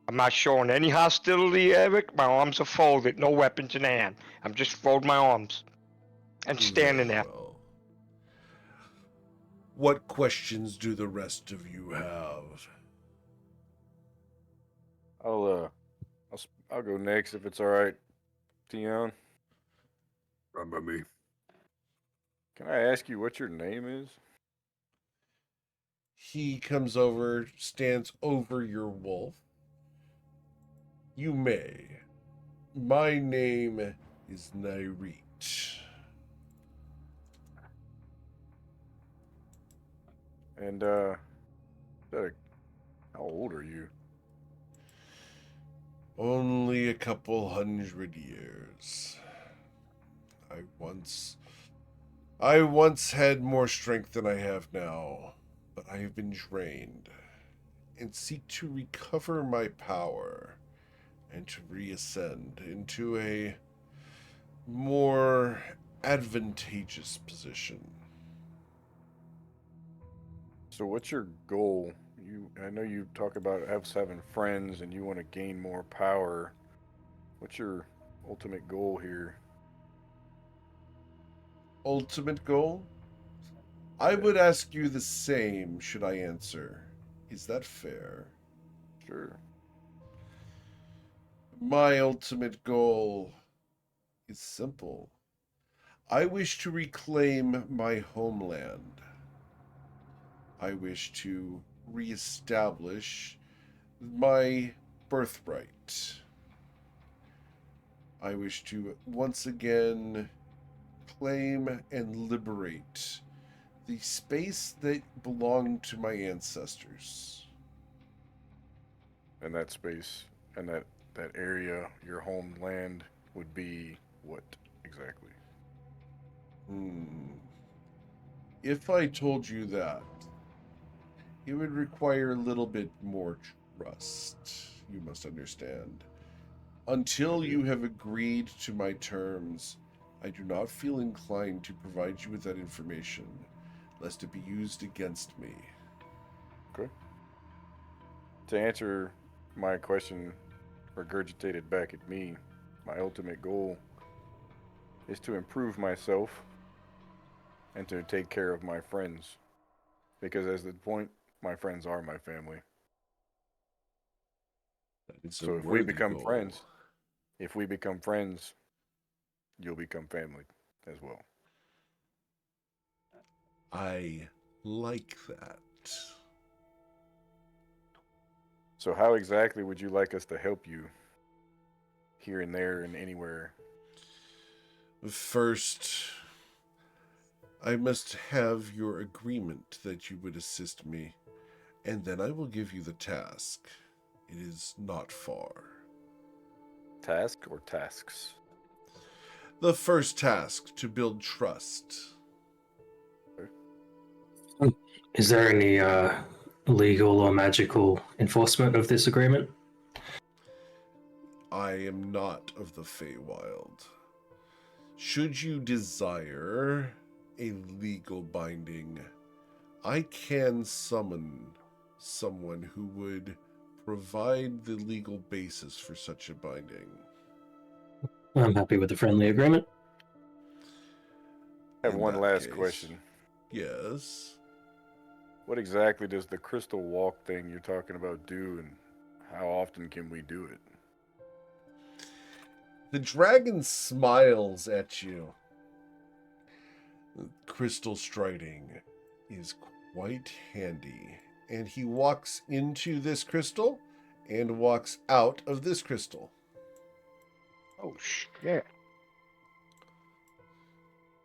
I'm not showing any hostility, Eric. My arms are folded, no weapons in hand. I'm just folding my arms and standing Very there. well. What questions do the rest of you have? I'll go next if it's all right, Tion. Right by me. Can I ask you what your name is? He comes over, stands over your wolf. You may. My name is Nairit. And how old are you? Only a couple 100 years. I once had more strength than I have now, but I have been drained and seek to recover my power and to reascend into a more advantageous position. So what's your goal? I know you talk about us having friends and you want to gain more power. What's your ultimate goal here? Ultimate goal? I would ask you the same should I answer. Is that fair? Sure. My ultimate goal is simple. I wish to reclaim my homeland. I wish to reestablish my birthright. I wish to once again claim and liberate the space that belonged to my ancestors. And that space and that area, your homeland, would be what exactly? If I told you that, it would require a little bit more trust. You must understand. Until you have agreed to my terms, I do not feel inclined to provide you with that information, lest it be used against me. Okay. To answer my question regurgitated back at me, my ultimate goal is to improve myself and to take care of my friends. Because as the point, my friends are my family. It's a So if we worthy become goal. friends, you'll become family as well. I like that. So how exactly would you like us to help you here and there and anywhere? First, I must have your agreement that you would assist me, and then I will give you the task. It is not far. Task or tasks? The first task, to build trust. Is there any legal or magical enforcement of this agreement? I am not of the Feywild. Should you desire a legal binding, I can summon someone who would provide the legal basis for such a binding. I'm happy with the friendly agreement. I have In one that last case, question. Yes. What exactly does the crystal walk thing you're talking about do, and how often can we do it? The dragon smiles at you. Crystal striding is quite handy. And he walks into this crystal and walks out of this crystal. Oh shit!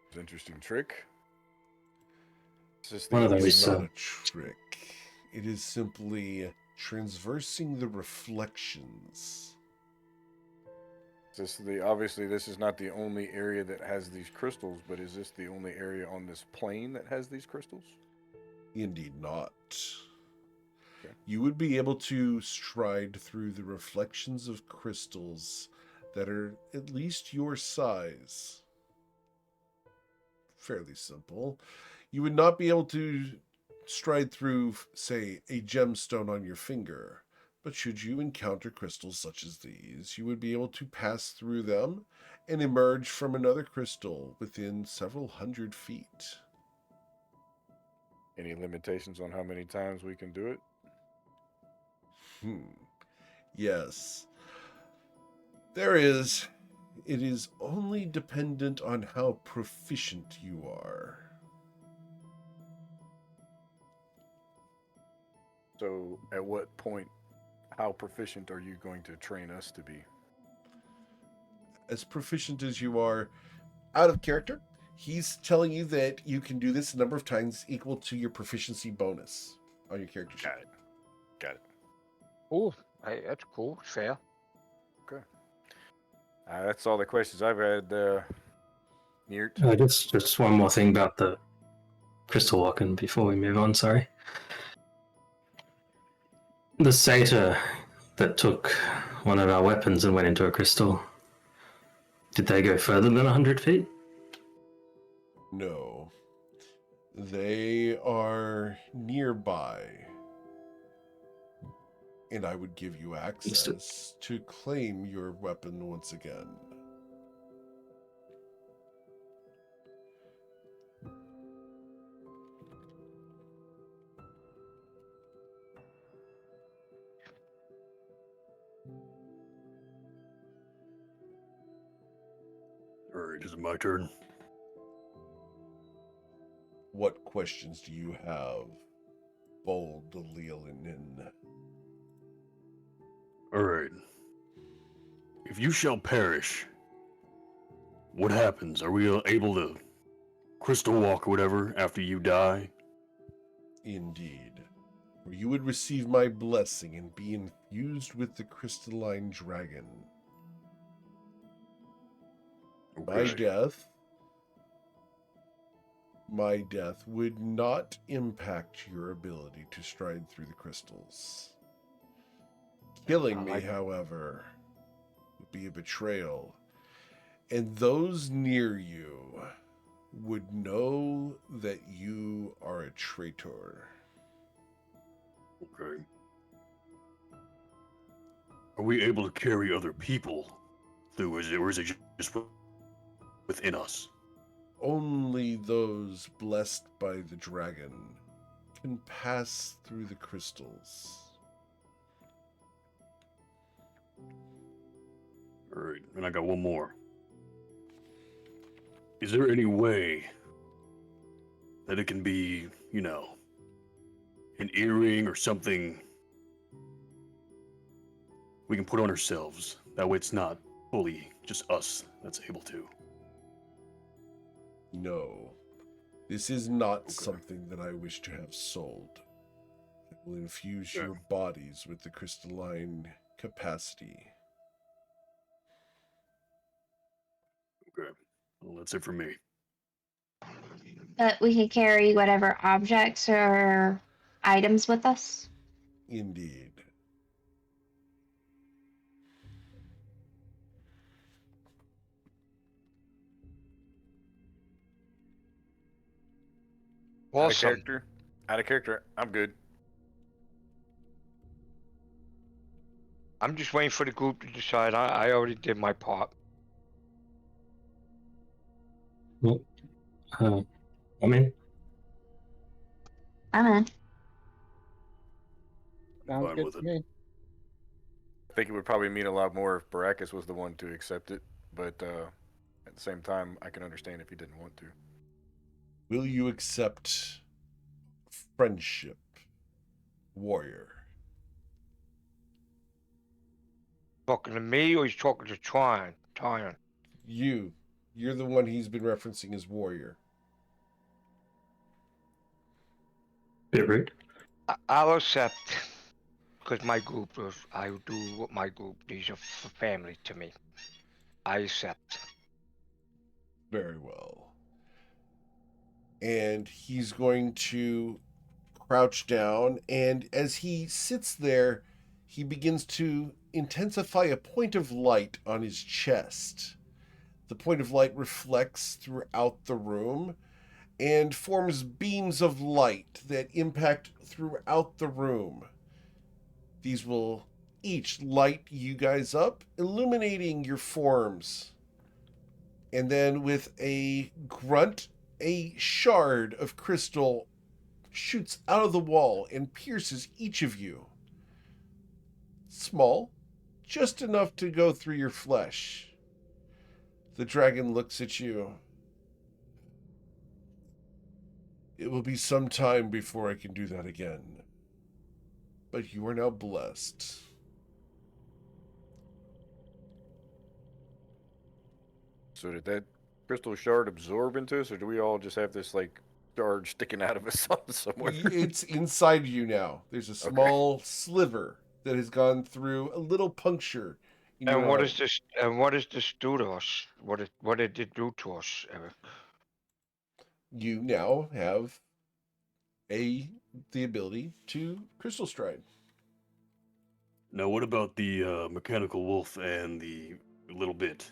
It's an interesting trick. It's just One of It those. is not a trick. It is simply transversing the reflections. Obviously this is not the only area that has these crystals, but is this the only area on this plane that has these crystals? Indeed not. Okay. You would be able to stride through the reflections of crystals that are at least your size. Fairly simple. You would not be able to stride through, say, a gemstone on your finger. But should you encounter crystals such as these, you would be able to pass through them and emerge from another crystal within several hundred feet. Any limitations on how many times we can do it? Yes. There is. It is only dependent on how proficient you are. So at what point, how proficient are you going to train us to be? As proficient as you are out of character, he's telling you that you can do this a number of times equal to your proficiency bonus on your character sheet. Got it. Oh, hey, that's cool. Fair. Okay. That's all the questions I've had, Neert. Just one more thing about the crystal walking before we move on, sorry. The satyr that took one of our weapons and went into a crystal, did they go further than 100 feet? No. They are nearby. And I would give you access to claim your weapon once again. Alright, is it my turn? What questions do you have, bold Leolinin? Alright. If you shall perish, what happens? Are we able to crystal walk or whatever after you die? Indeed. where you would receive my blessing and be infused with the crystalline dragon. Okay. My death would not impact your ability to stride through the crystals. Killing me, however, would be a betrayal, and those near you would know that you are a traitor. Okay. Are we able to carry other people through, or is it just within us? Only those blessed by the dragon can pass through the crystals. All right, and I got one more. Is there any way that it can be, an earring or something we can put on ourselves? That way it's not fully just us that's able to. No, this is not Okay. something that I wish to have sold. I will infuse Yeah. your bodies with the crystalline capacity. Okay. Well, that's it for me. But we could carry whatever objects or items with us. Indeed. Out of Awesome. character. Out of character. I'm good. I'm just waiting for the group to decide. I already did my part. Well, I'm in. I'm in. Sounds Fine good with to it. me. I think it would probably mean a lot more if Baracus was the one to accept it, but at the same time, I can understand if he didn't want to. Will you accept friendship, warrior? Talking to me or he's talking to Tryon? You're the one he's been referencing as warrior. Bit rude. I'll accept. Because my group, I do what my group. These are family to me. I accept. Very well. And he's going to crouch down, and as he sits there, he begins to intensify a point of light on his chest. The point of light reflects throughout the room and forms beams of light that impact throughout the room. These will each light you guys up, illuminating your forms. And then with a grunt, a shard of crystal shoots out of the wall and pierces each of you. Small, just enough to go through your flesh. The dragon looks at you. It will be some time before I can do that again. But you are now blessed. So did that crystal shard absorb into us, or do we all just have this like shard sticking out of us somewhere? It's inside you now. There's a small sliver that has gone through a little puncture in your And what arm. is this? And what does this do to us? What did it do to us, Eric? You now have the ability to crystal stride. Now, what about the mechanical wolf and the little bit?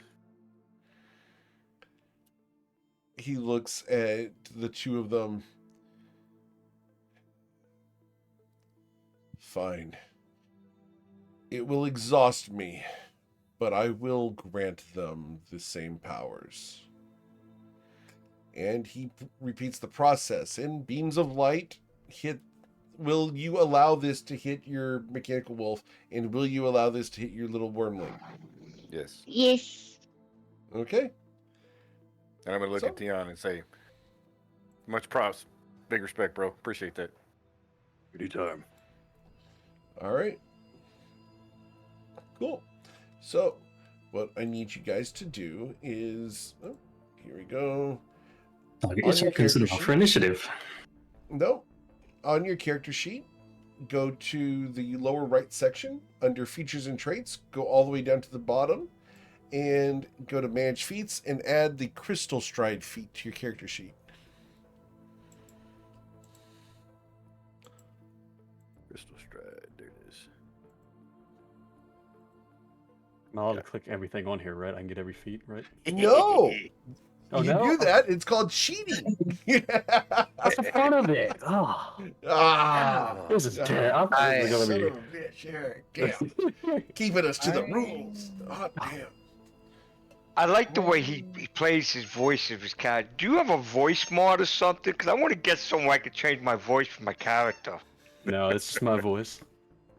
He looks at the two of them. Fine. It will exhaust me, but I will grant them the same powers. And he repeats the process, and beams of light hit. Will you allow this to hit your mechanical wolf, and will you allow this to hit your little wormling? Yes. Yes. Okay. And I'm gonna look at Tion and say, much props, big respect, bro. Appreciate that. Anytime. All right. Cool. So, what I need you guys to do is, here we go. Target On your your tokens and character roll for initiative. No, on your character sheet, go to the lower right section under features and traits, go all the way down to the bottom, and go to manage feats and add the crystal stride feat to your character sheet. Crystal stride. There it is. I'm allowed to click everything on here, right? I can get every feat, right? No! Oh, you no? do that, it's called cheating. What's the fun of it? Oh, this is dead. I'm I- gonna Son be. of a bitch, yeah, damn. Keeping us to the rules. Oh, damn. I like the way he plays his voice of his character. Do you have a voice mod or something? Because I want to get somewhere I can change my voice for my character. No, it's just my voice.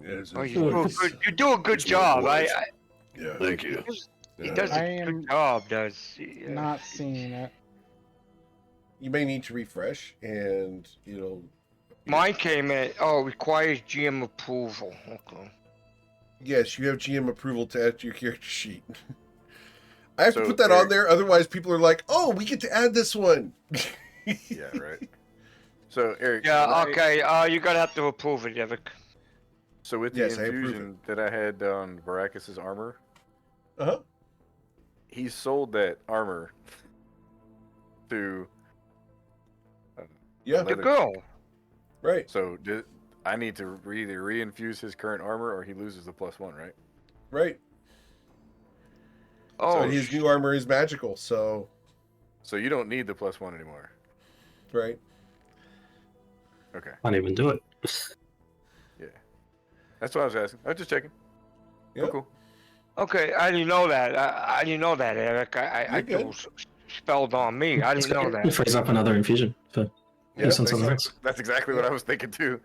Yes, Oh, it's you do a voice. good, you do a good It's my job. voice. Yeah. Thank you. He does I a am good job, does he? Not seeing it. You may need to refresh, and Mine came in. Oh, requires GM approval. Okay. yes, you have GM approval to add to your character sheet. I have to So, put that on Eric- there, otherwise people are like, "Oh, we get to add this one." Yeah, right. So Eric. Yeah. when I- Okay. You're gonna have to approve it, Evic. So with the Yes, I approve infusion that I had on Baracus's armor, Uh huh. he sold that armor to. Yeah. The leather- girl. Right. So I need to either reinfuse his current armor or he loses the +1, right? Right. Oh, So his new armor is magical. So So you don't need the +1 anymore. right. Okay. Can't even do it. Yeah. That's what I was asking. I was just checking. Yep. Cool. Okay, I didn't know that. I didn't know that, Eric. I You're good. it was spelled on me. I didn't know It that. frees up another infusion for Yeah, use on something else. That's exactly what I was thinking too.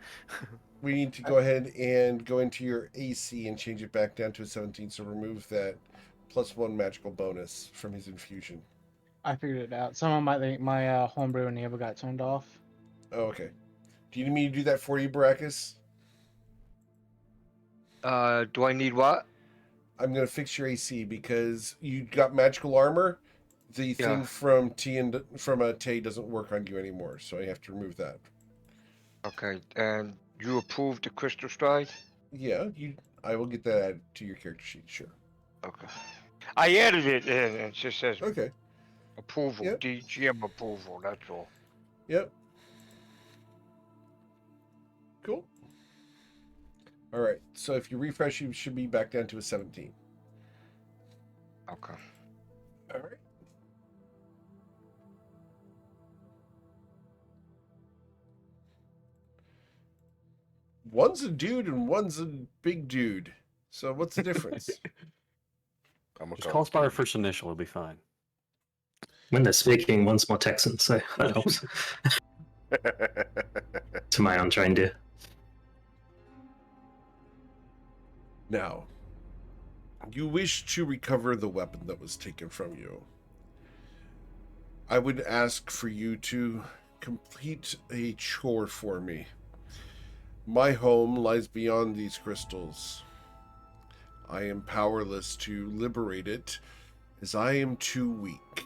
We need to go ahead and go into your AC and change it back down to a 17. So remove that +1 magical bonus from his infusion. I figured it out. Someone might think my homebrew enable got turned off. Oh, okay. Do you need me to do that for you, Baracus? Do I need what? I'm gonna fix your AC because you got magical armor. The thing Yeah. from Tay doesn't work on you anymore, so I have to remove that. Okay, and you approved the crystal stride? Yeah, I will get that added to your character sheet. Sure. Okay. I added it in. It just says Okay. approval, Yep. DGM approval. That's all. Yep. Cool. All right. So if you refresh, you should be back down to a 17. Okay. All right. One's a dude and one's a big dude. So what's the difference? I'm gonna Just call call it us by our Kennedy. first initial. It'll be fine. When they're speaking, one's more Texan, so that helps. To my untrained ear. Now, you wish to recover the weapon that was taken from you. I would ask for you to complete a chore for me. My home lies beyond these crystals. I am powerless to liberate it, as I am too weak.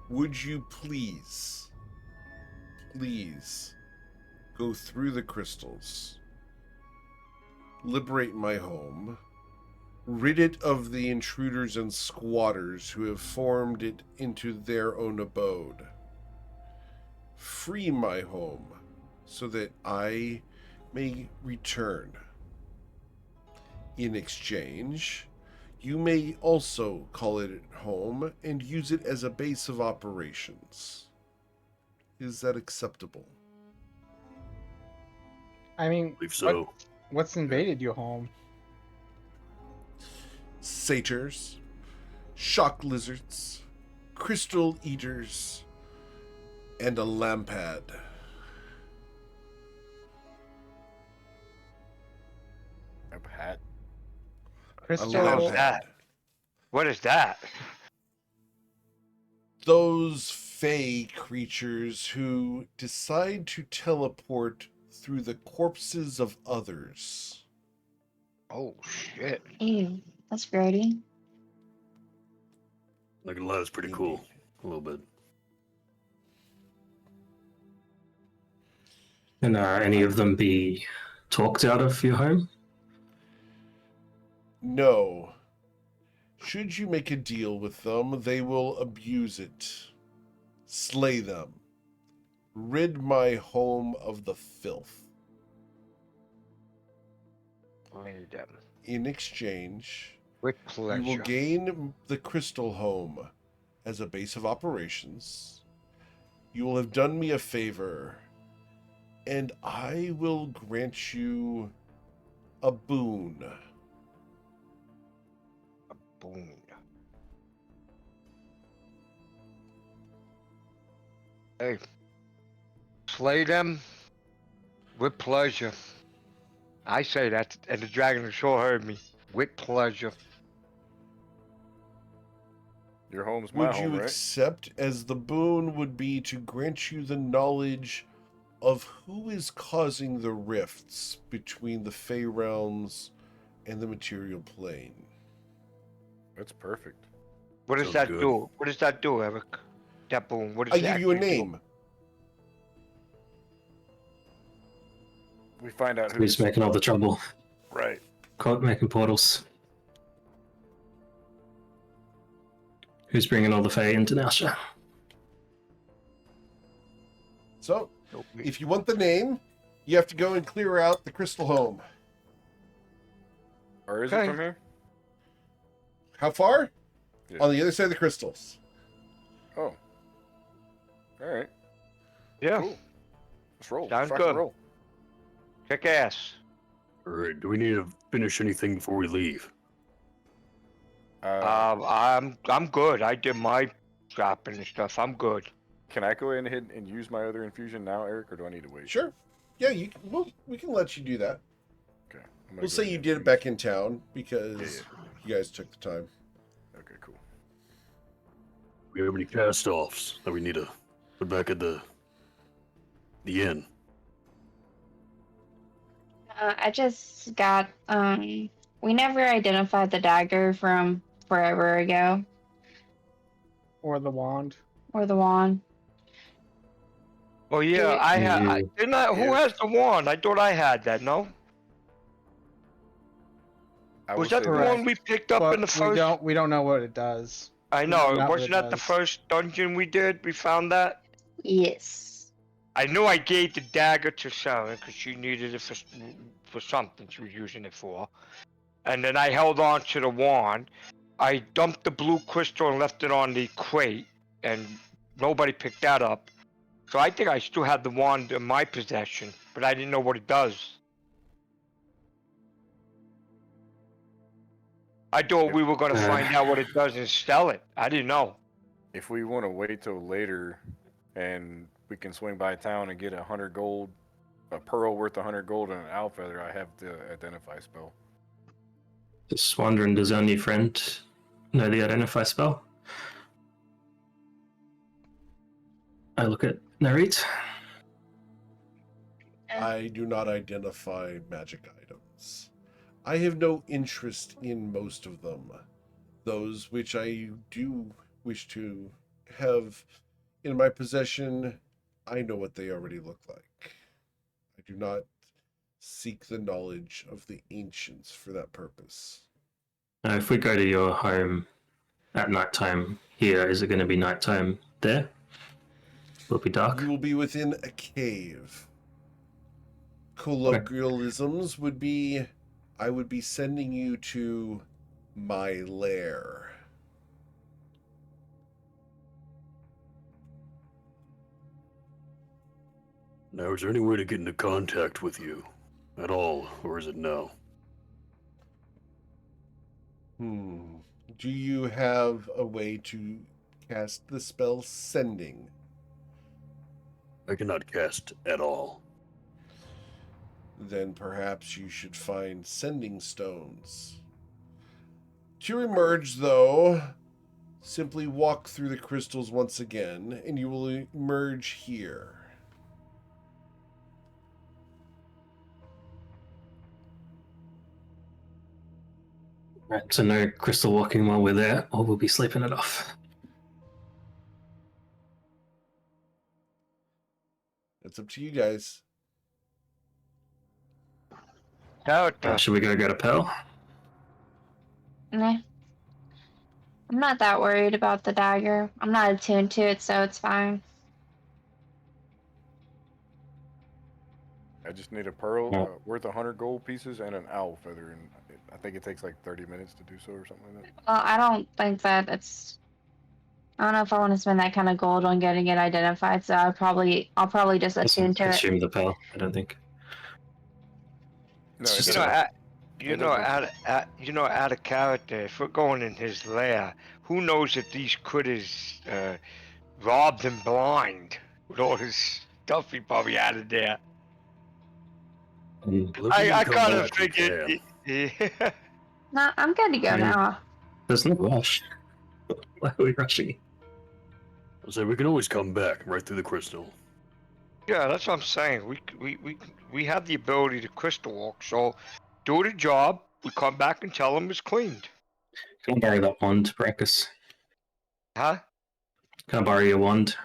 Would you please go through the crystals, liberate my home, rid it of the intruders and squatters who have formed it into their own abode, free my home so that I may return. In exchange, you may also call it home and use it as a base of operations. Is that acceptable? I mean, I believe so. what's invaded your home? Satyrs, shock lizards, crystal eaters, and a lampad. A hat. Crystal. How's that? What is that? Those fey creatures who decide to teleport through the corpses of others. Oh shit! Ew, that's grody. Not gonna lie, it's pretty cool. A little bit. And any of them be talked out of your home? No. Should you make a deal with them, they will abuse it, slay them, rid my home of the filth. Slay them. In exchange, With you will pleasure. gain the crystal home as a base of operations. You will have done me a favor, and I will grant you a boon. Boom. Hey. Slay them with pleasure. I say that, and the dragon sure heard me. With pleasure. Your home's my Would you home, right? accept as the boon would be to grant you the knowledge of who is causing the rifts between the Fey realms and the material plane? That's perfect. What does Sounds that good. do? What does that do, Eric? That boom. What does I it give you a actually do? name. We find out Who's who's making all the trouble? right. Making portals. Who's bringing all the Fae into Nausea? So, Nope. if you want the name, you have to go and clear out the crystal home. Or is Okay. it from here? How far? Yeah. On the other side of the crystals. Oh. All right. Yeah. Cool. Let's roll. Sounds Let's rock and good. roll. Kick ass. All right. Do we need to finish anything before we leave? I'm good. I did my shopping and stuff. I'm good. Can I go ahead and use my other infusion now, Eric, or do I need to wait? Sure. Yeah, you can, we can let you do that. Okay. I'm gonna We'll go say ahead you and did it infuse. back in town because you guys took the time. Okay, cool. Do we have any cast-offs that we need to put back at the inn? I just got we never identified the dagger from forever ago, Or the wand. or the wand. Oh yeah, Yeah. I had. Didn't I? Who If- has the wand? I thought I had that. No. I Was will that say the this. one we picked up But in the first? we don't know what it does. I we know. don't know what Wasn't it that the does. first dungeon we did? We found that. Yes. I knew I gave the dagger to Sharon because she needed it for something she was using it for. And then I held on to the wand. I dumped the blue crystal and left it on the crate, and nobody picked that up. So I think I still had the wand in my possession, but I didn't know what it does. I thought we were going to find out what it does and sell it. I didn't know. If we want to wait till later, and we can swing by town and get 100 gold, a pearl worth 100 gold, and an owl feather, I have the identify spell. Just wondering, does our new friend know the identify spell? I look at Narit. I do not identify magic items. I have no interest in most of them. Those which I do wish to have in my possession, I know what they already look like. I do not seek the knowledge of the ancients for that purpose. If we go to your home at nighttime here, is it going to be nighttime there? Will it be dark? You will be within a cave. Colloquialisms would be, I would be sending you to my lair. Now, is there any way to get into contact with you at all, or is it no? Do you have a way to cast the spell Sending? I cannot cast at all. Then perhaps you should find Sending Stones. To emerge, though, simply walk through the crystals once again, and you will emerge here. Right, so no crystal walking while we're there, or we'll be sleeping it off. That's up to you guys. Character. Should we go get a pearl? Nah. I'm not that worried about the dagger. I'm not attuned to it, so it's fine. I just need a pearl Oh. worth 100 gold pieces and an owl feather, and I think it takes like 30 minutes to do so or something like that. Well, I don't think that it's. I don't know if I want to spend that kind of gold on getting it identified, so I'll probably just attune Doesn't to it. consume the pearl, I don't think. No, It's it just doesn't. Out of character. If we're going in his lair, who knows if these critters robbed him blind with all this stuff he probably had in there. Mm, Well, if we I can come kind of back, we figured. can. No, I'm good to go Mm. now. There's no rush. Why are we rushing? I say we can always come back right through the crystal. Yeah, that's what I'm saying. We have the ability to crystal walk, so do the job. We come back and tell him it's cleaned. Can I borrow that wand to practice? Huh? Can I borrow your wand?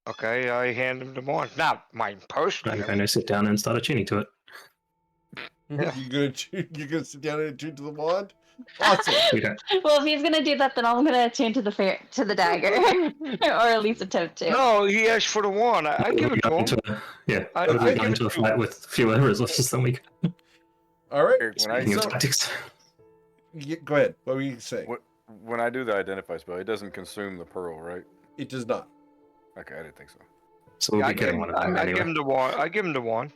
Okay, I hand him the wand. Not mine personally. I'm going to sit down and start attuning to it. Yeah. You're gonna sit down and attune to the wand? Awesome. We don't. Well, if he's gonna do that, then I'm gonna attune to the dagger, or at least attempt to. No, he asked for the wand. I give it to him. Yeah, I we're give going it to a to fight with fewer resources than we can. All right. Eric, Speaking of So- tactics. Go ahead. What were you saying? when I do the identify spell, it doesn't consume the pearl, right? It does not. Okay, I didn't think so. So we'll I be give getting him- one of them I give anyway. him the wand. I give him the wand.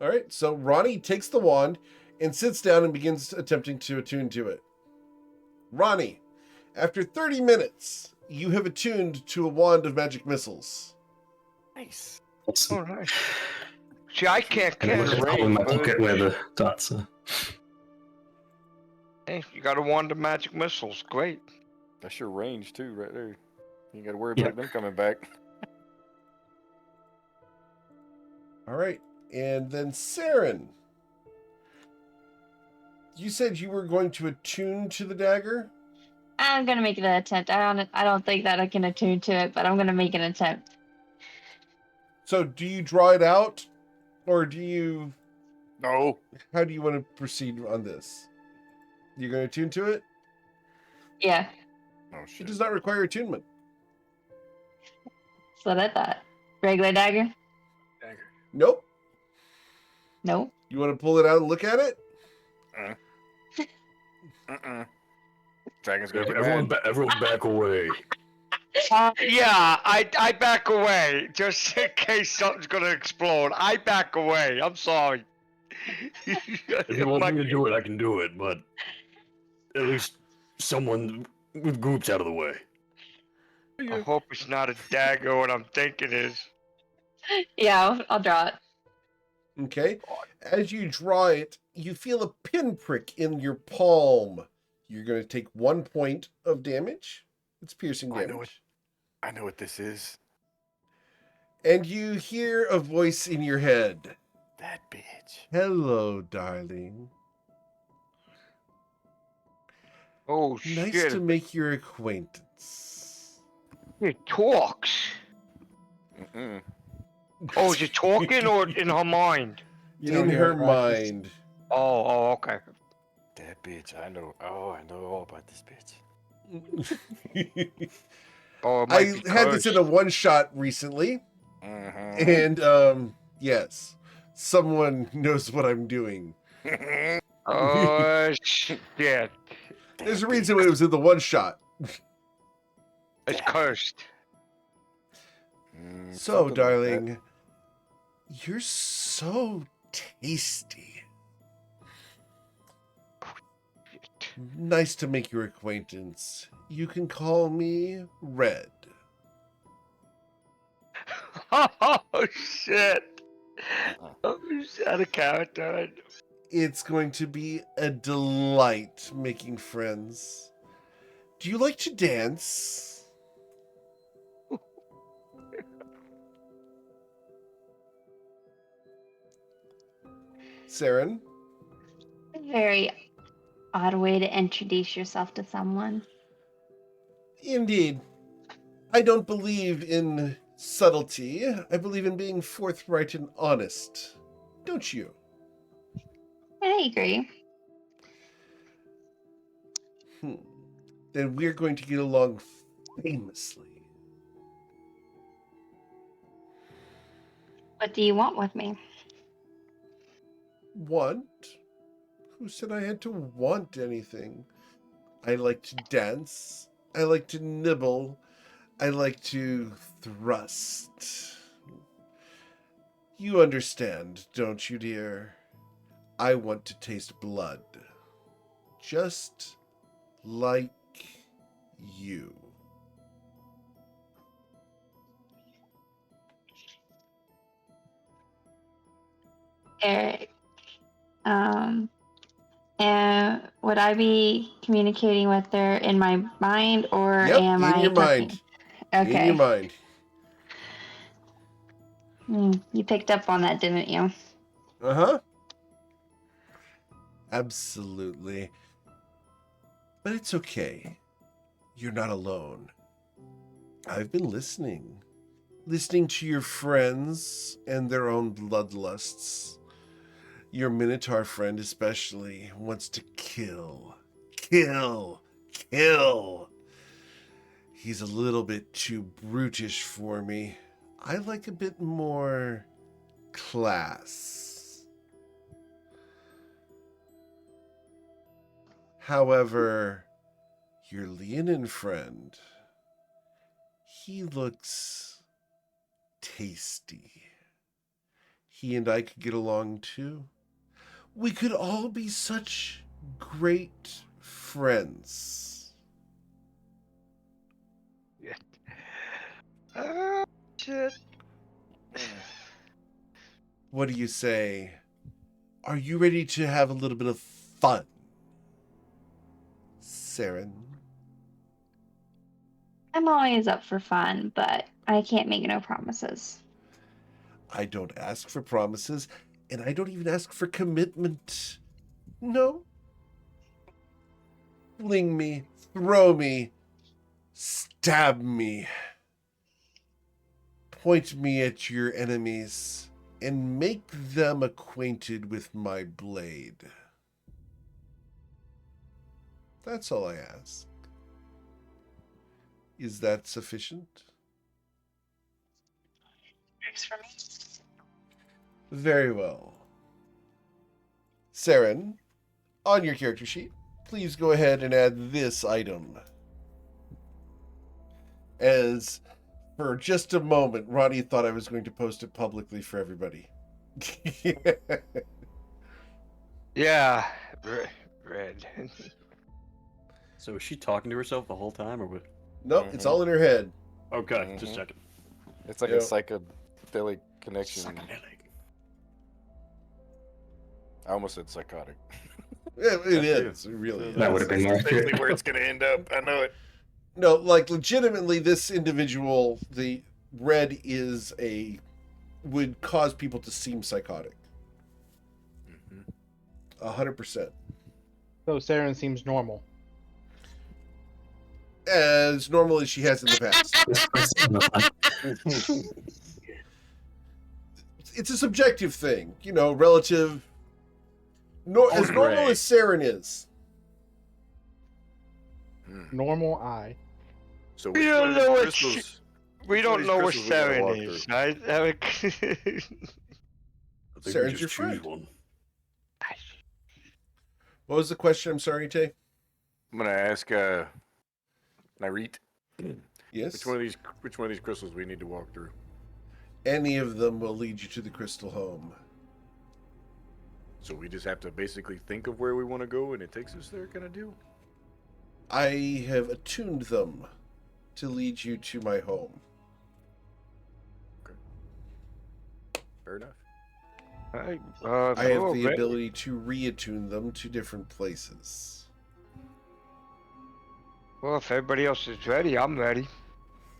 All right. So Ronnie takes the wand and sits down and begins attempting to attune to it. Ronnie, after 30 minutes, you have attuned to a wand of magic missiles. Nice. Awesome. Oh, nice. See, I can't And I cast. put it in my pocket where the darts are. Hey, you got a wand of magic missiles. Great. That's your range too, right there. You got to worry Yeah. about them coming back. All right. And then Saren, you said you were going to attune to the dagger? I'm gonna make an attempt. I don't think that I can attune to it, but I'm gonna make an attempt. So do you draw it out, or do you... No. How do you want to proceed on this? You're going to attune to it? Yeah, Oh It shit. does not require attunement. that's what I thought. Regular dagger? Nope. No. You want to pull it out and look at it? Dragon's gonna get Everyone, mad. everyone back away. Yeah, I back away just in case something's gonna explode. I back away. I'm sorry. If you want me to do it, I can do it, but at least someone with groups out of the way. I hope it's not a dagger. What I'm thinking is. Yeah, I'll draw it. Okay. As you draw it, you feel a pinprick in your palm. You're going to take 1 point of damage. It's piercing I know damage. I know what this is. And you hear a voice in your head. That bitch. Hello, darling. Oh Nice shit! to make your acquaintance. It talks. Mm-mm. Oh, is it talking or in her mind? You don't In hear her it practice. mind. Oh, okay. That bitch. I know. Oh, I know all about this bitch. Oh, it I might be had this in a cursed. one-shot recently. Mm-hmm. And, yes. Someone knows what I'm doing. Oh shit! There's a reason it was in the one-shot. It's cursed. So, darling, you're so tasty. Nice to make your acquaintance. You can call me Red. Oh shit! Oh, shit, out of character. It's going to be a delight making friends. Do you like to dance? Saren? Very odd way to introduce yourself to someone. Indeed. I don't believe in subtlety. I believe in being forthright and honest. Don't you? I agree. Then we're going to get along famously. What do you want with me? Want? Who said I had to want anything? I like to dance. I like to nibble. I like to thrust. You understand, don't you, dear? I want to taste blood. Just like you. Eric. And would I be communicating with her in my mind, or Yep, am in I your talking? mind. Okay. In your mind. You picked up on that, didn't you? Uh-huh. Absolutely. But it's okay. You're not alone. I've been listening. Listening to your friends and their own bloodlusts. Your Minotaur friend especially wants to kill. Kill. Kill. He's a little bit too brutish for me. I like a bit more class. However, your Leonin friend, he looks tasty. He and I could get along too. We could all be such great friends. Shit. What do you say? Are you ready to have a little bit of fun, Saren? I'm always up for fun, but I can't make no promises. I don't ask for promises, and I don't even ask for commitment. No. Fling me, throw me, stab me. Point me at your enemies, and make them acquainted with my blade. That's all I ask. Is that sufficient? Works for me. Very well. Saren, on your character sheet, please go ahead and add this item. As for just a moment, Ronnie thought I was going to post it publicly for everybody. Yeah, red. So is she talking to herself the whole time, or what? Nope, it's all in her head. Okay, just checking. It's like Yeah. a psychedelic connection. Psychedelic. I almost said psychotic. It is. It really is. That would have been more Basically accurate. where it's going to end up. I know it. No, like legitimately, this individual, the red would cause people to seem psychotic. 100%. So Saren seems normal. As normal as she has in the past. It's a subjective thing, relative. As normal as Saren is. Normal eye. So We don't know what crystals? We don't know what crystals we gotta walk Saren is, through? right, Eric? I think we Saren's just your choose friend. one. What was the question? I'm sorry, Tay. I'm going to ask Nairit. Yes. Which one of these crystals we need to walk through? Any of them will lead you to the crystal home. So we just have to basically think of where we want to go, and it takes us there, kind of deal. I have attuned them to lead you to my home. Fair enough. Alright, I have cool, the man. ability to reattune them to different places. Well, if everybody else is ready, I'm ready.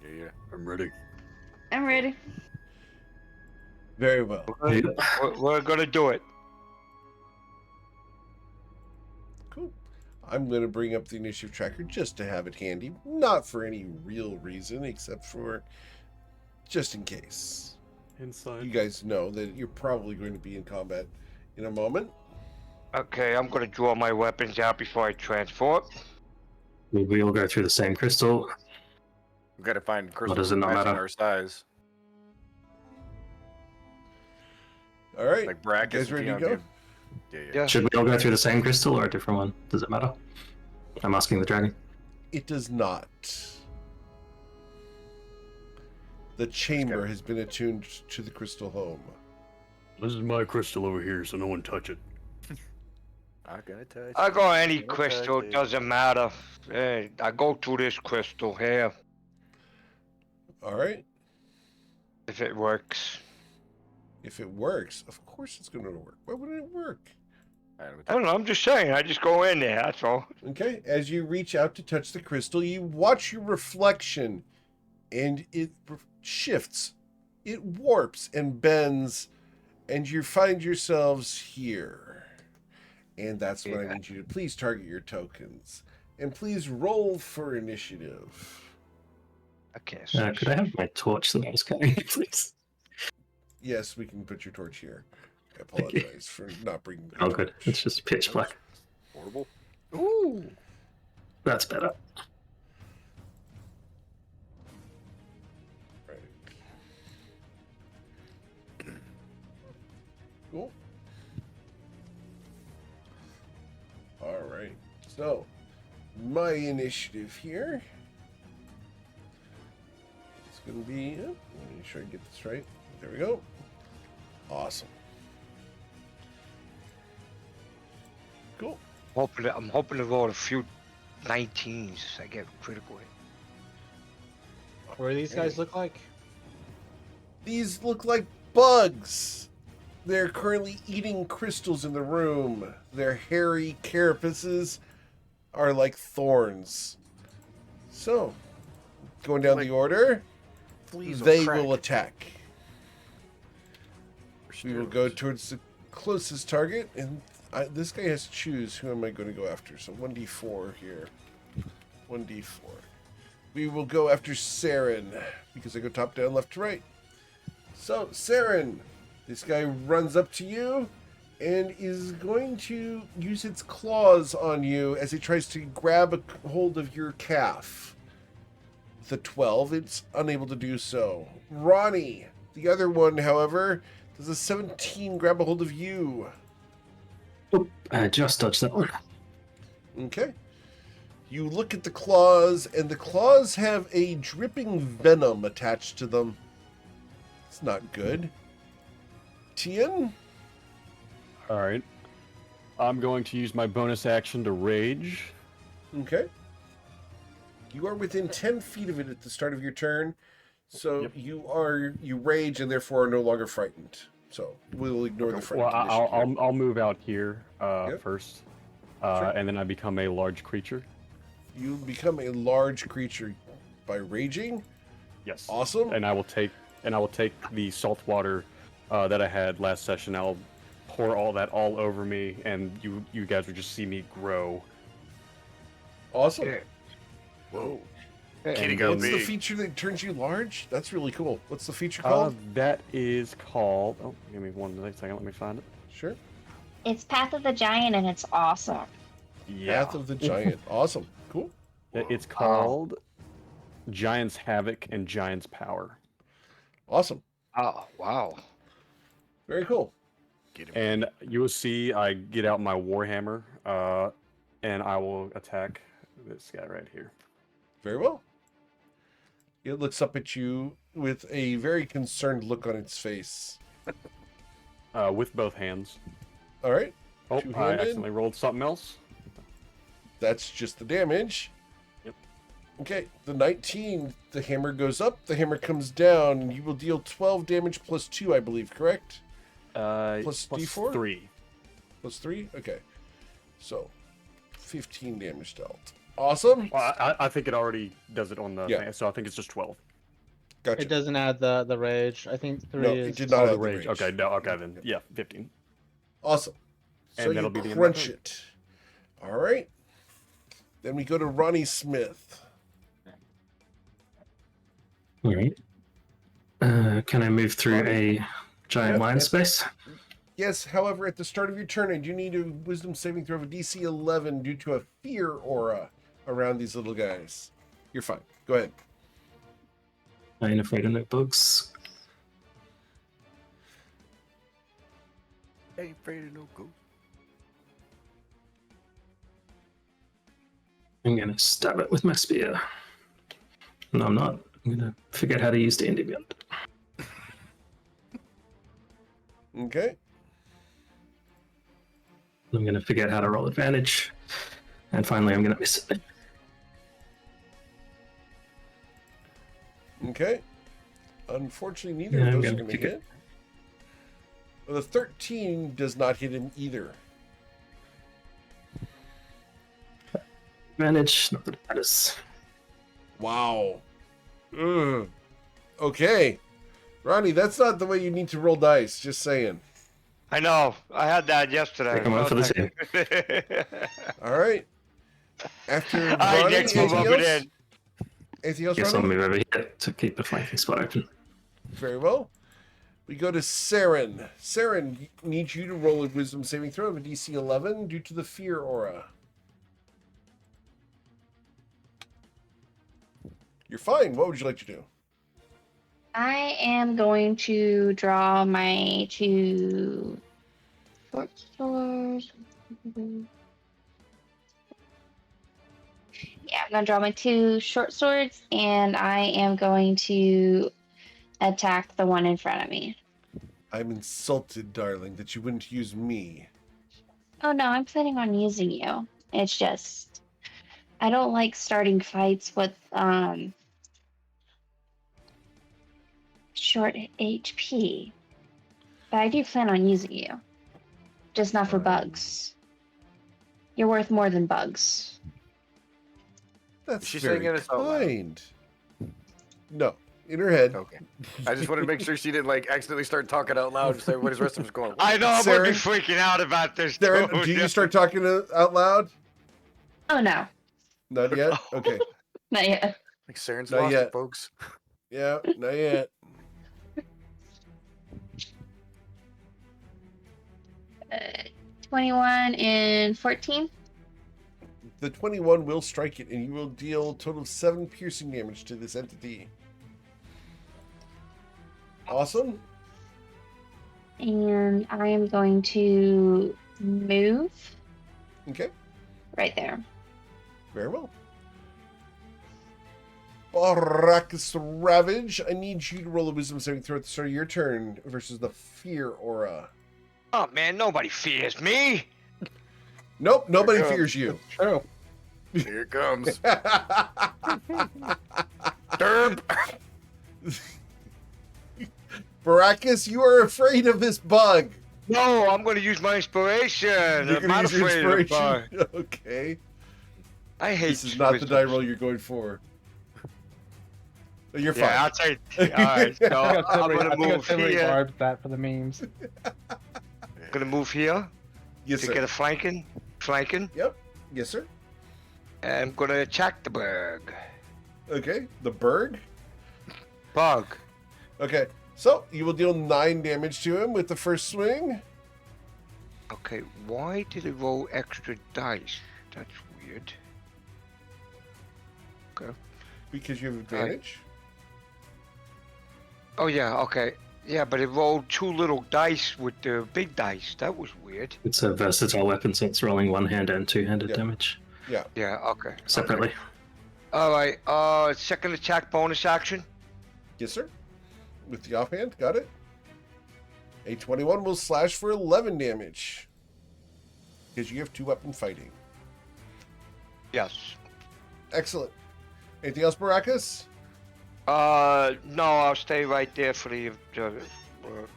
Yeah. I'm ready. I'm ready. Very well. We're gonna do it. Cool. I'm going to bring up the initiative tracker just to have it handy. Not for any real reason, except for just in case. Inside. You guys know that you're probably going to be in combat in a moment. Okay, I'm gonna draw my weapons out before I transport. We all go through the same crystal. We've got to find crystals does it not matching matter? our size. All right. Like brackets. You guys ready to and go? Keon did. Yeah. Yeah. Should we all go through the same crystal or a different one? Does it matter? I'm asking the dragon. It does not. The chamber has been attuned to the crystal home. This is my crystal over here, so no one touch it. I'm gonna touch. I go any Gonna crystal, touch it it. doesn't matter. Hey, I go to this crystal here, All right. if it works. If it works, of course it's going to work. Why wouldn't it work? I don't know, I'm just saying, I just go in there, that's all. Okay. As you reach out to touch the crystal, you watch your reflection, and it shifts, it warps and bends, and you find yourselves here. And that's when I need you to please target your tokens. And please roll for initiative. I can't see. Could I have my torch that I was carrying, please? Yes, we can put your torch here. I Thank you. apologize for not bringing the Oh, good. torch. It's just pitch black. Horrible. Ooh. That's better. Right. Cool. All right. So, my initiative here is going to be. Let me make sure I get this right. There we go. Awesome. Cool. I'm hoping to roll a few 19s. I get critical hit. What do these guys look like? These look like bugs. They're currently eating crystals in the room. Their hairy carapaces are like thorns. So, going down the order, they will attack. We will go towards the closest target, and this guy has to choose who am I going to go after. So 1d4 here. 1d4. We will go after Saren, because I go top down, left to right. So, Saren, this guy runs up to you and is going to use its claws on you as it tries to grab a hold of your calf. The 12, it's unable to do so. Ronnie, the other one, however, does a 17 grab a hold of you. Oh, I just dodged that one. Okay. You look at the claws, and the claws have a dripping venom attached to them. It's not good. Tien? Alright. I'm going to use my bonus action to rage. Okay. You are within 10 feet of it at the start of your turn, so Yep. you rage and therefore are no longer frightened. So we'll ignore the frightened Well, condition here. I'll move out here Yep. first, Sure. and then I become a large creature. You become a large creature by raging. Yes. Awesome. And I will take the salt water that I had last session. I'll pour all that all over me, and you guys will just see me grow. Awesome. Yeah. Whoa. And go What's the big. feature that turns you large? That's really cool. What's the feature called? That is called. Oh, give me one second. Let me find it. Sure. It's Path of the Giant, and it's awesome. Yeah. Path of the Giant. Awesome. Cool. It's called Giant's Havoc and Giant's Power. Awesome. Oh, wow. Very cool. Get him. And you will see I get out my Warhammer, and I will attack this guy right here. Very well. It looks up at you with a very concerned look on its face. With both hands. All right. Oh, I Two-handed? accidentally rolled something else. That's just the damage. Yep. Okay, the 19, the hammer goes up, the hammer comes down, and you will deal 12 damage plus 2, I believe, correct? Plus D4? 3. Plus 3? Okay. So, 15 damage dealt. Awesome. Well, I think it already does it on the Yeah. thing, so I think it's just 12. Gotcha. It doesn't add the rage. I think 3 No, is. it did not Oh, have the the rage. rage. Okay, no, okay then. Yeah, 15. Awesome. So And that'll you be the end of crunch my it. All right. Then we go to Ronnie Smith. All right. Can I move through a giant Yeah, lion space? Yes, however, at the start of your turn, I do need a wisdom saving throw of a DC 11 due to a fear aura around these little guys. You're fine. Go ahead. I ain't afraid of no bugs. Ain't afraid of no ghost. I'm gonna stab it with my spear. No, I'm not. I'm gonna forget how to use D&D Beyond. Okay. I'm gonna forget how to roll advantage. And finally, I'm gonna miss it. Okay. Unfortunately, neither Yeah, of I'm those are gonna going to kick it. hit. Well, the 13 does not hit him either. Advantage, not that it matters. Wow. Ugh. Okay. Ronnie, that's not the way you need to roll dice. Just saying. I know. I had that yesterday. Come on for the team. All right. After All right, Ronnie, Nick, move anything over else? there. Anything else, Guess I'll Ronnie? move over here to keep the flanking spot open. Very well. We go to Saren. Saren needs you to roll a wisdom saving throw of a DC 11 due to the fear aura. You're fine. What would you like to do? I am going to draw my 2 short swords. Yeah, I'm gonna draw my 2 short swords, and I am going to attack the one in front of me. I'm insulted, darling, that you wouldn't use me. Oh no, I'm planning on using you. It's just I don't like starting fights with short HP. But I do plan on using you. Just not for bugs. You're worth more than bugs. That's She's very saying it out loud. kind. No, in her head. Okay. I just wanted to make sure she didn't like accidentally start talking out loud so everybody's rest of us going. I know I'm gonna be Saren? freaking out about this. Darren, too. do you start talking out loud? Oh no, Not yet? Okay. not yet. Like Saren's Not lost yet. it, folks. Yeah, not yet. 21 and 14. The 21 will strike it, and you will deal a total of 7 piercing damage to this entity. Awesome. And I am going to move Okay, right there. very well. Baracus Ravage, I need you to roll a wisdom saving throw at the start of your turn versus the fear aura. Oh man, nobody fears me. Nope, nobody Here it fears you. True. Here it comes. Derp. Baracus, you are afraid of this bug. No, I'm gonna use my inspiration. You're I'm gonna not use your afraid of the inspiration. bug. Okay. I hate This is not the die wisdom. roll you're going for. You're fine. Yeah, I'll take. Alright, so I'm gonna move here. Barbed that for the memes. Gonna move here Yes, to sir. get a flanking. Yep. Yes, sir. And I'm gonna attack the bug. Okay. The berg. Bug. Okay. So you will deal 9 damage to him with the first swing. Okay, why did it roll extra dice? That's weird. Okay. Because you have advantage. Oh yeah, okay. Yeah, but it rolled 2 little dice with the big dice. That was weird. It's a versatile weapon, so it's rolling one-handed and two-handed Yep. damage Yeah, okay. separately. Okay. Alright, second attack bonus action. Yes, sir. With the offhand. Got it. A 21 will slash for 11 damage. Because you have 2-weapon fighting. Yes. Excellent. Anything else, Baracus? No, I'll stay right there for the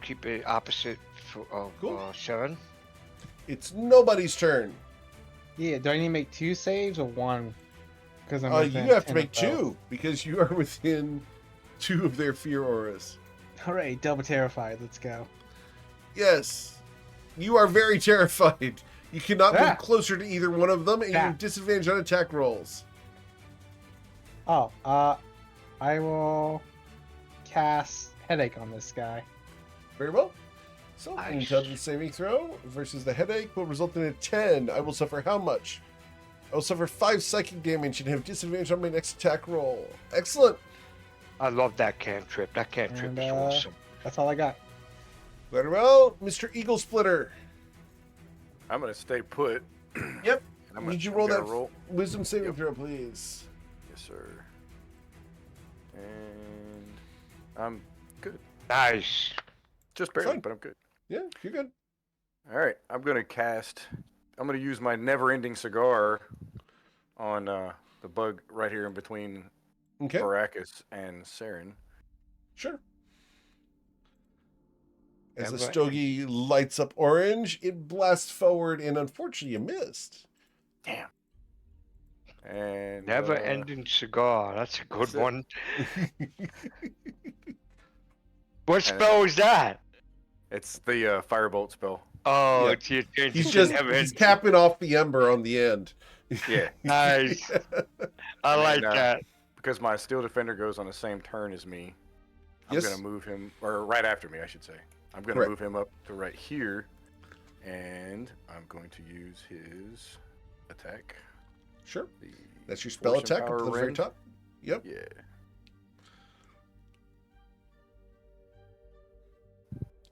keep it opposite of Cool. 7. It's nobody's turn. Yeah, do I need to make 2 saves or 1? Because I'm You within have to 10 make of both. 2 because you are within 2 of their fear auras. Hooray, double terrified. Let's go. Yes. You are very terrified. You cannot Yeah. move closer to either one of them, and you Yeah. have disadvantage on attack rolls. Oh, I will cast Headache on this guy. Very well. So, Nice. intelligence saving throw versus the headache will result in a 10. I will suffer how much? I will suffer 5 psychic damage and have disadvantage on my next attack roll. Excellent. I love that cantrip. That cantrip And, is awesome. That's all I got. Very well, Mr. Eagle Splitter. I'm gonna stay put. Yep. I'm Need you I'm roll gonna that wisdom saving throw, please? Yes, sir. And I'm good. Nice. Just barely, Fine. but I'm good. Yeah, you're good. All right, I'm gonna use my never-ending cigar on the bug right here in between Okay, Baracus and Saren. sure. As the Never stogie lights up orange, it blasts forward, and unfortunately, you missed. Damn. And Never ending cigar. That's a good that's it. one. What spell is that? It's the firebolt spell. Oh, Yeah. it's your turn. He's to just never he's end. capping off the ember on the end. Yeah, Nice. I And, like that. because my steel defender goes on the same turn as me. I'm Yes. gonna move him, or right after me, I should say. I'm gonna Correct. move him up to right here, and I'm going to use his attack. Sure. The That's your spell Force and attack up Power to the very Ring. top. Yep. Yeah.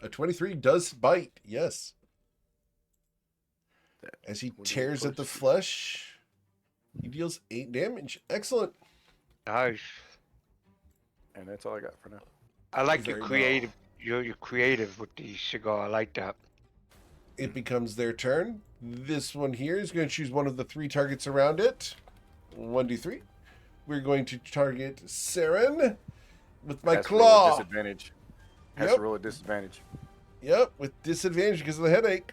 A 23 does bite. Yes. That As he would be tears at the plus two. flesh, he deals 8 damage. Excellent. Nice. And that's all I got for now. I like your Very well. creative. You're creative with the cigar. I like that. It becomes their turn. This one here is going to choose one of the 3 targets around it. 1d3. We're going to target Saren with my Has to roll at claw. disadvantage. Has Yep. to roll at disadvantage. Yep, with disadvantage because of the headache.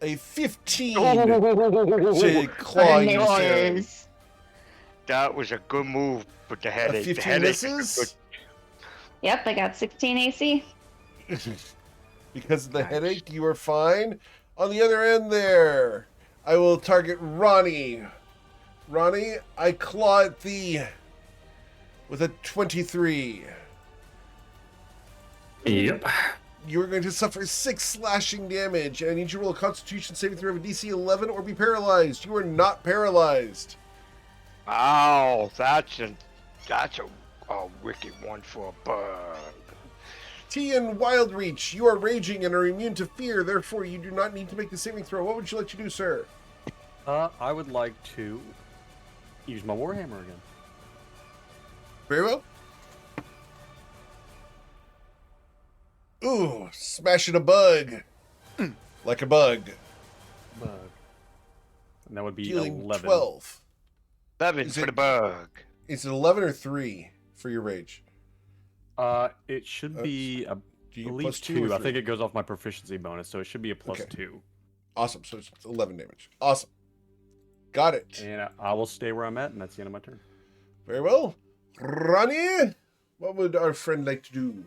A 15 to claw you, Saren. Nice. That was a good move with the A headache. The 15 headache was a misses. Yep, I got 16 AC. Because of the Nice. headache, you are fine. On the other end there, I will target Ronnie. Ronnie, I claw at thee with a 23. Yep. You are going to suffer 6 slashing damage. I need you to roll a Constitution saving throw of a DC 11 or be paralyzed. You are not paralyzed. Wow, that's a wicked one for a bug. T and Wild Reach, you are raging and are immune to fear. Therefore, you do not need to make the saving throw. What would you like to do, sir? I would like to use my Warhammer again. Very well. Ooh, smashing a bug. Like a bug. Bug. And that would be Dealing 11. 12. 11 Is for it- the bug. Is it 11 or 3 for your rage? It should Uh, be, I Do you believe, plus 2 2. or I think 3? it goes off my proficiency bonus, so it should be a plus Okay. 2. Awesome. So it's 11 damage. Awesome. Got it. And I will stay where I'm at, and that's the end of my turn. Very well. Ronnie, what would our friend like to do?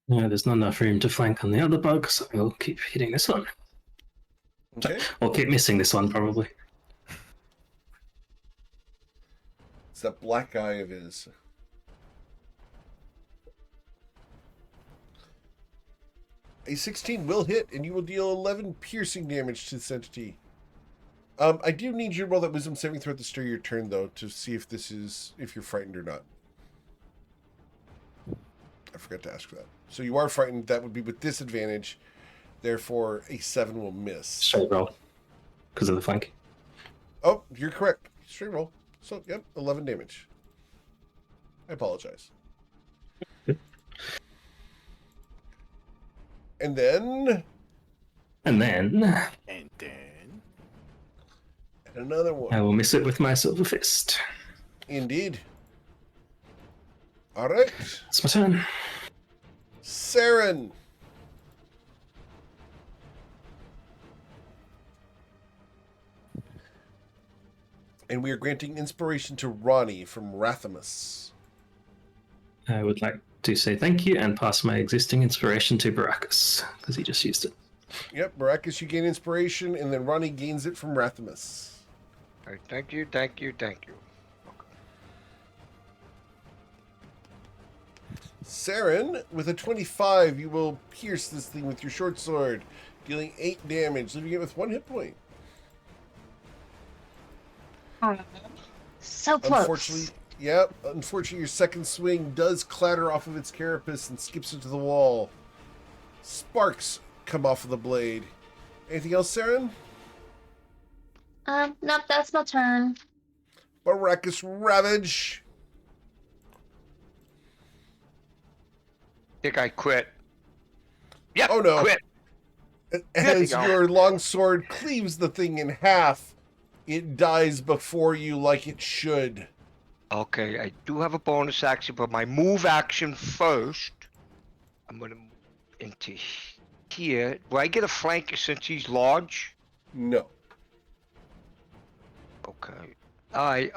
Yeah, there's not enough room to flank on the other bug, so I'll keep hitting this one. Okay. Or keep missing this one, probably. It's that black eye of his. A 16 will hit, and you will deal 11 piercing damage to this entity. I do need you to roll that wisdom saving throw at the start of your turn, though, to see if if you're frightened or not. I forgot to ask for that. So you are frightened. That would be with disadvantage. Therefore, a 7 will miss. Straight roll. Because of the flank. Oh, you're correct. Straight roll. So, yep, 11 damage. I apologize. And then... And then And then another one. I will miss it with my silver fist. Indeed. All right. It's my turn. Saren. And we are granting inspiration to Ronnie from Rathamus. I would like to say thank you and pass my existing inspiration to Baracus, because he just used it. Yep, Baracus, you gain inspiration, and then Ronnie gains it from Rathamus. All right, thank you, thank you, thank you. Saren, with a 25, you will pierce this thing with your short sword, dealing 8 damage, leaving it with 1 hit point. So close. Unfortunately, your second swing does clatter off of its carapace and skips into the wall. Sparks come off of the blade. Anything else, Saren? Nope, that's my turn. Baracus Ravage. Think I quit. Yep. Oh no. Quit. As go. your longsword cleaves the thing in half, it dies before you like it should. Okay, I do have a bonus action, but my move action first. I'm gonna move into here. Will I get a flank since he's large? No. Okay. Alright,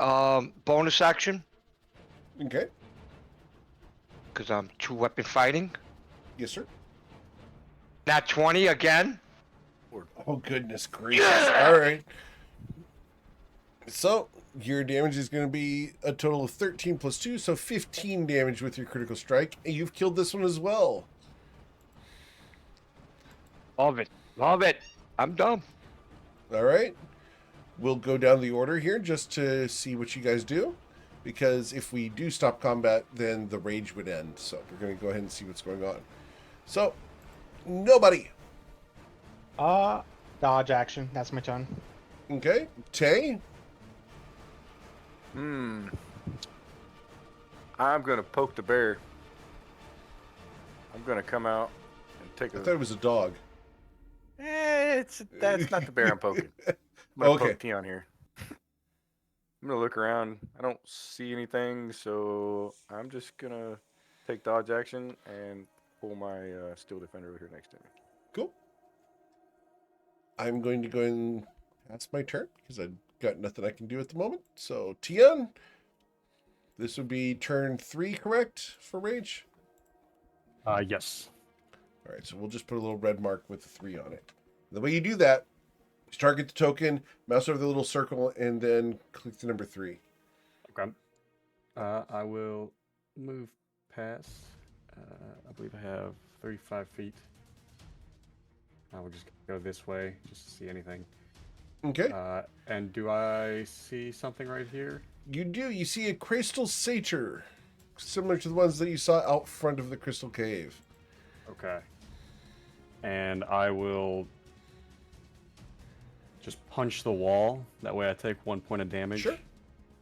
bonus action, Okay. because I'm 2-weapon fighting. Yes, sir. Nat 20 again. Oh, goodness gracious. All right. So, your damage is going to be a total of 13 plus 2, so 15 damage with your critical strike. And you've killed this one as well. Love it. Love it. I'm done. All right. We'll go down the order here just to see what you guys do. Because if we do stop combat, then the rage would end. So, we're going to go ahead and see what's going on. So, nobody. Dodge action. That's my turn. Okay. Tay. I'm gonna poke the bear. I'm gonna come out and take I a. thought it was a dog. That's not the bear I'm poking. I'm gonna Okay. poke Tion here. I'm gonna look around. I don't see anything, so I'm just gonna take dodge action and pull my steel defender over here next to me. Cool. I'm going to go and pass my turn because I've got nothing I can do at the moment. So, Tian, this would be turn 3, correct, for rage? Yes. All right, so we'll just put a little red mark with the 3 on it. The way you do that is target the token, mouse over the little circle, and then click the number 3. Okay. I will move past. I believe I have 35 feet. I will just go this way just to see anything. Okay. And do I see something right here? You do. You see a crystal satyr, similar to the ones that you saw out front of the crystal cave. Okay. And I will just punch the wall. That way I take 1 point of damage. Sure.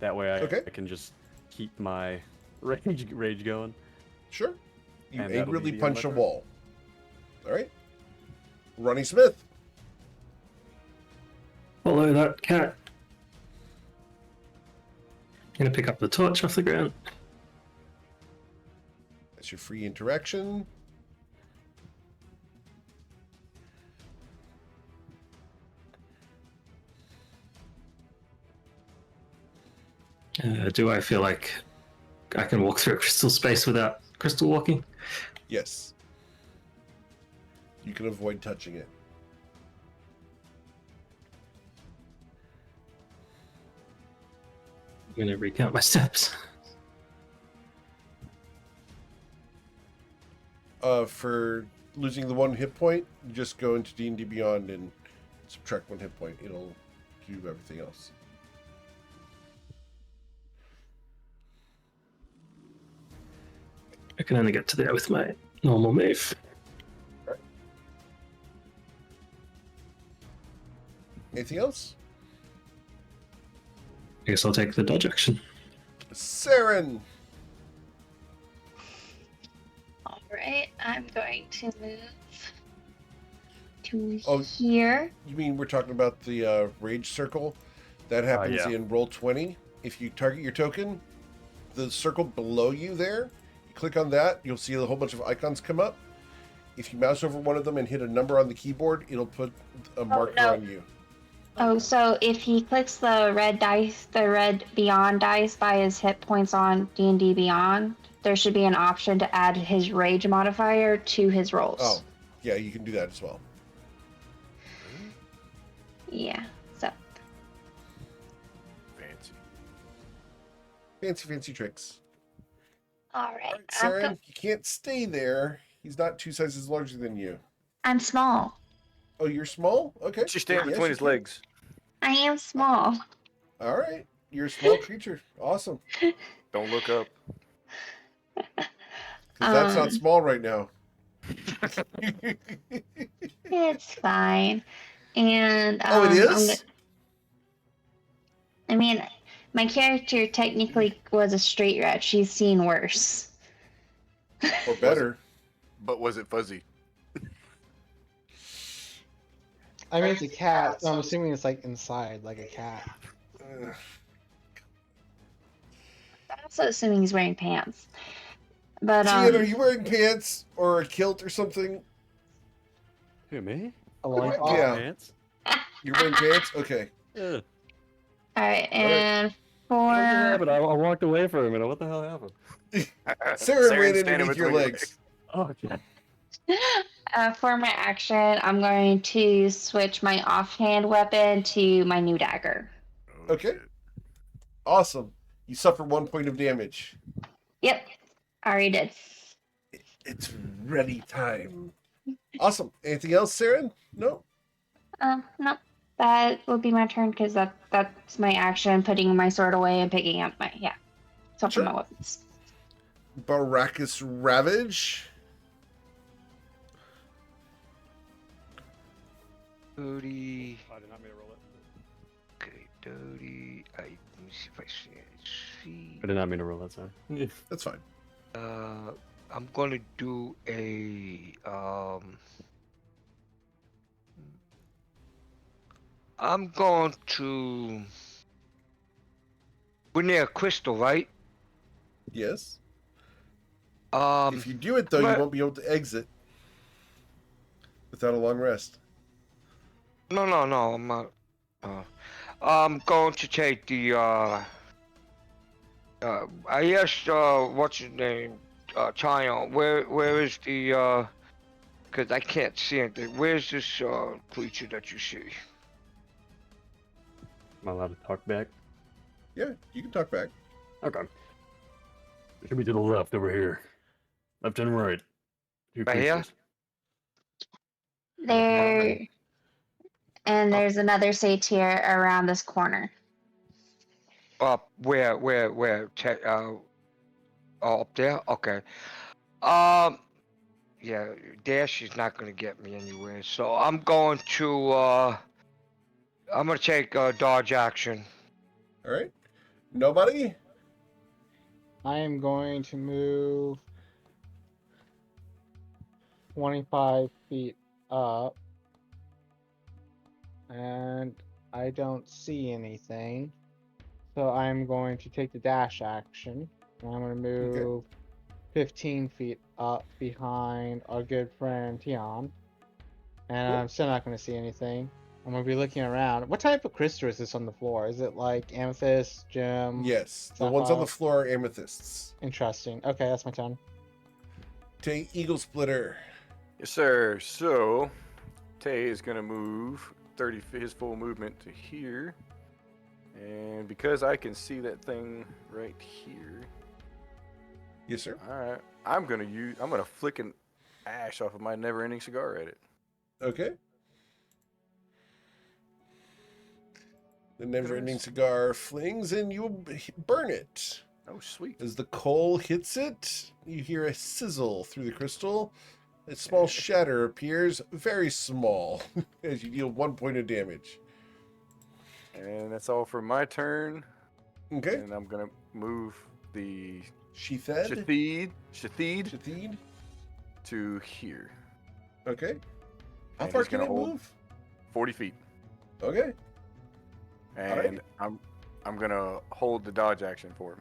That way I Okay. can just keep my rage going. Sure. You And that'll angrily be the end punch of a my turn. wall. All right. Ronnie Smith. Follow that cat. Gonna pick up the torch off the ground. That's your free interaction. Do I feel like I can walk through a crystal space without crystal walking? Yes. You can avoid touching it. I'm gonna recount my steps. For losing the 1 hit point, you just go into D&D Beyond and subtract 1 hit point. It'll do everything else. I can only get to there with my normal move. Anything else? I guess I'll take the dodge action. Saren. All right, I'm going to move to Oh. here. You mean we're talking about the rage circle? That happens yeah. in roll 20. If you target your token, the circle below you there, you click on that, you'll see a whole bunch of icons come up. If you mouse over one of them and hit a number on the keyboard, it'll put a marker no. on you. Oh, so if he clicks the red dice, the red Beyond dice by his hit points on D&D Beyond, there should be an option to add his rage modifier to his rolls. Oh, yeah, you can do that as well. Yeah, so. Fancy. Fancy, fancy tricks. All All right. right, Saren, you can't stay there. He's not 2 sizes larger than you. I'm small. Oh, you're small? Okay. She stand Yes, between you his can. legs. I am small. All right. You're a small creature. Awesome. Don't look up. Because that's not Um, small right now. it's fine. And Oh, it is? I mean, my character technically was a straight rat. She's seen worse. Or better. But was it fuzzy? I mean, it's a cat, so I'm assuming it's like inside, like a cat. Ugh. I'm also assuming he's wearing pants. But Tian, are you wearing pants or a kilt or something? Who, me? A loincloth? Yeah. Pants? You're wearing pants? Okay. Yeah. all right, and What for happened? I walked away for a minute. What the hell happened? Saren ran standing underneath your between legs. Oh, okay. for my action, I'm going to switch my offhand weapon to my new dagger. Oh, Okay. shit. Awesome. You suffer 1 point of damage. Yep, already did. It's ready time. Awesome. Anything else, Saren? No? No, that would be my turn because that's my action. Putting my sword away and picking up my swapping Sure. my weapons. Baracus Ravage. Dirty. I did not mean to roll it. Okay, dirty. Let me see if I see. I did not mean to roll that, sorry. That's fine. I'm gonna do a I'm going to. We're near a crystal, right? Yes. Um, If you do it, though, you but- won't be able to exit without a long rest. no, I'm not. I'm going to take the. I asked. What's his name? Chion. Where is the? Because I can't see anything. Where's this creature that you see? Am I allowed to talk back? Yeah, you can talk back. Okay. It should be to the left over here. Left and right. Two Right here? creatures. There, and there's another satyr around this corner. Where? Up there? Okay. Yeah, Dash is not gonna get me anywhere. So I'm going to, I'm gonna take dodge action. All right. Nobody? I am going to move 25 feet up. And I don't see anything. So I'm going to take the dash action. And I'm going to move 15 feet up behind our good friend Tian. And Cool. I'm still not going to see anything. I'm going to be looking around. What type of crystal is this on the floor? Is it like amethyst, gem? Yes. The ones on the sapphire? floor are amethysts. Interesting. Okay, that's my turn. Take Eagle Splitter. Yes, sir. So, Tay is going to move 30 feet, his full movement to here. And because I can see that thing right here, Yes, sir. all right, I'm going to flick an ash off of my never-ending cigar at it. Okay. The never-ending cigar flings, and you burn it. Oh, sweet. As the coal hits it, you hear a sizzle through the crystal. A small shatter appears, very small, as you deal 1 point of damage. And that's all for my turn. Okay. And I'm going to move the Sheathed. Shathid to here. Okay. How And far he's can gonna it hold- move? 40 feet. Okay. And Alright. I'm going to hold the dodge action for him.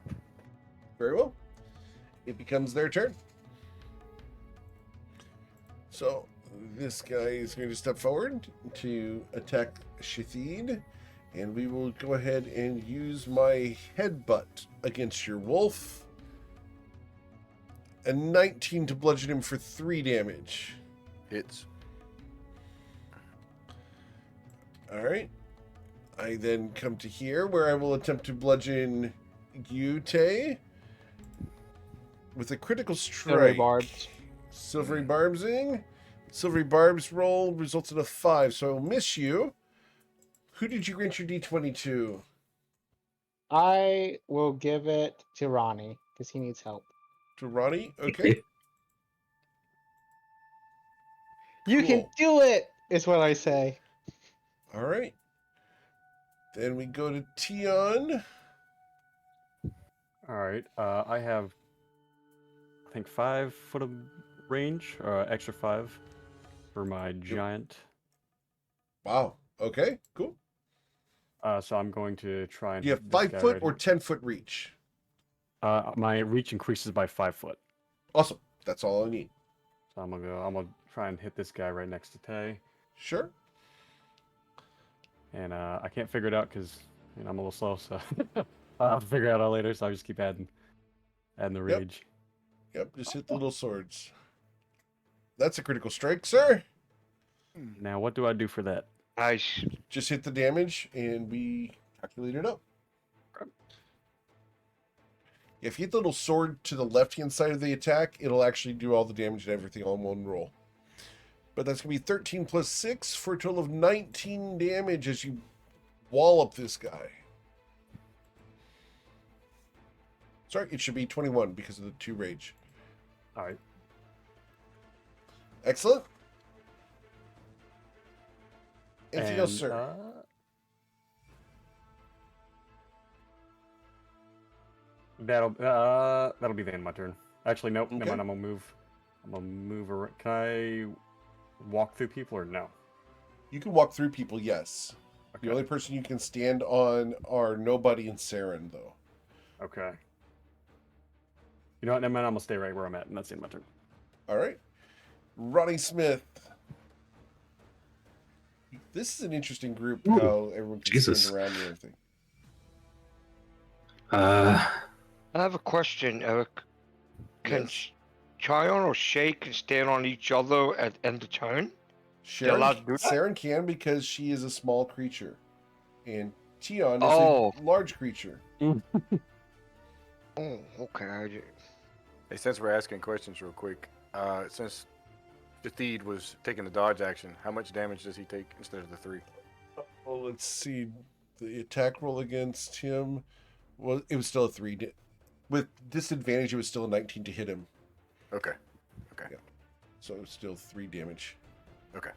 Very well. It becomes their turn. So this guy is going to step forward to attack Shathid, and we will go ahead and use my headbutt against your wolf. A 19 to bludgeon him for 3 damage. Hits. All right. I then come to here where I will attempt to bludgeon you, Tay, with a critical Silvery strike. barbs. Silvery barbsing. Silvery barbs roll results in a 5, so I will miss you. Who did you grant your D20 to? I will give it to Ronnie because he needs help. To Ronnie? Okay. You can Cool. do it, is what I say. All right. Then we go to Tion. All right. I have, I think, 5 foot of range, extra 5 for my giant. Wow. Okay, cool. So I'm going to try and. You have hit this 5 guy foot right or here. 10 foot reach. My reach increases by 5 foot. Awesome. That's all I need. So I'm gonna try and hit this guy right next to Tay. Sure. And I can't figure it out because I'm a little slow, so I'll have to figure it out later. So I just keep adding the rage. Yep, just hit the little swords. That's a critical strike, sir. Now what do I do for that? Nice. Just hit the damage and we calculate it up. If you hit the little sword to the left-hand side of the attack, it'll actually do all the damage and everything all in one roll. But that's going to be 13 plus 6 for a total of 19 damage as you wallop this guy. Sorry, it should be 21 because of the 2 rage. All right. Excellent. Anything else, sir? That'll be the end of my turn. Actually, nope. Okay. Never mind. I'm gonna move around. Can I walk through people or no? You can walk through people, yes. Okay. The only person you can stand on are Nobody and Saren, though. Okay. You know what? Never mind. I'm gonna stay right where I'm at, and that's the end of my turn. All right. Ronnie Smith. This is an interesting group, Ooh, how everyone can Jesus. stand around and everything. I have a question, Eric. Can Yes. Chion or Shay can stand on each other at end of turn? allowed to do that? Saren can because she is a small creature. And Tion is Oh. a large creature. Oh, okay. Hey, since we're asking questions real quick, since Shathid was taking the dodge action, how much damage does he take instead of the 3? Well, let's see. The attack roll against him was still a 3. With disadvantage, it was still a 19 to hit him. Okay. So it's still 3 damage. Okay.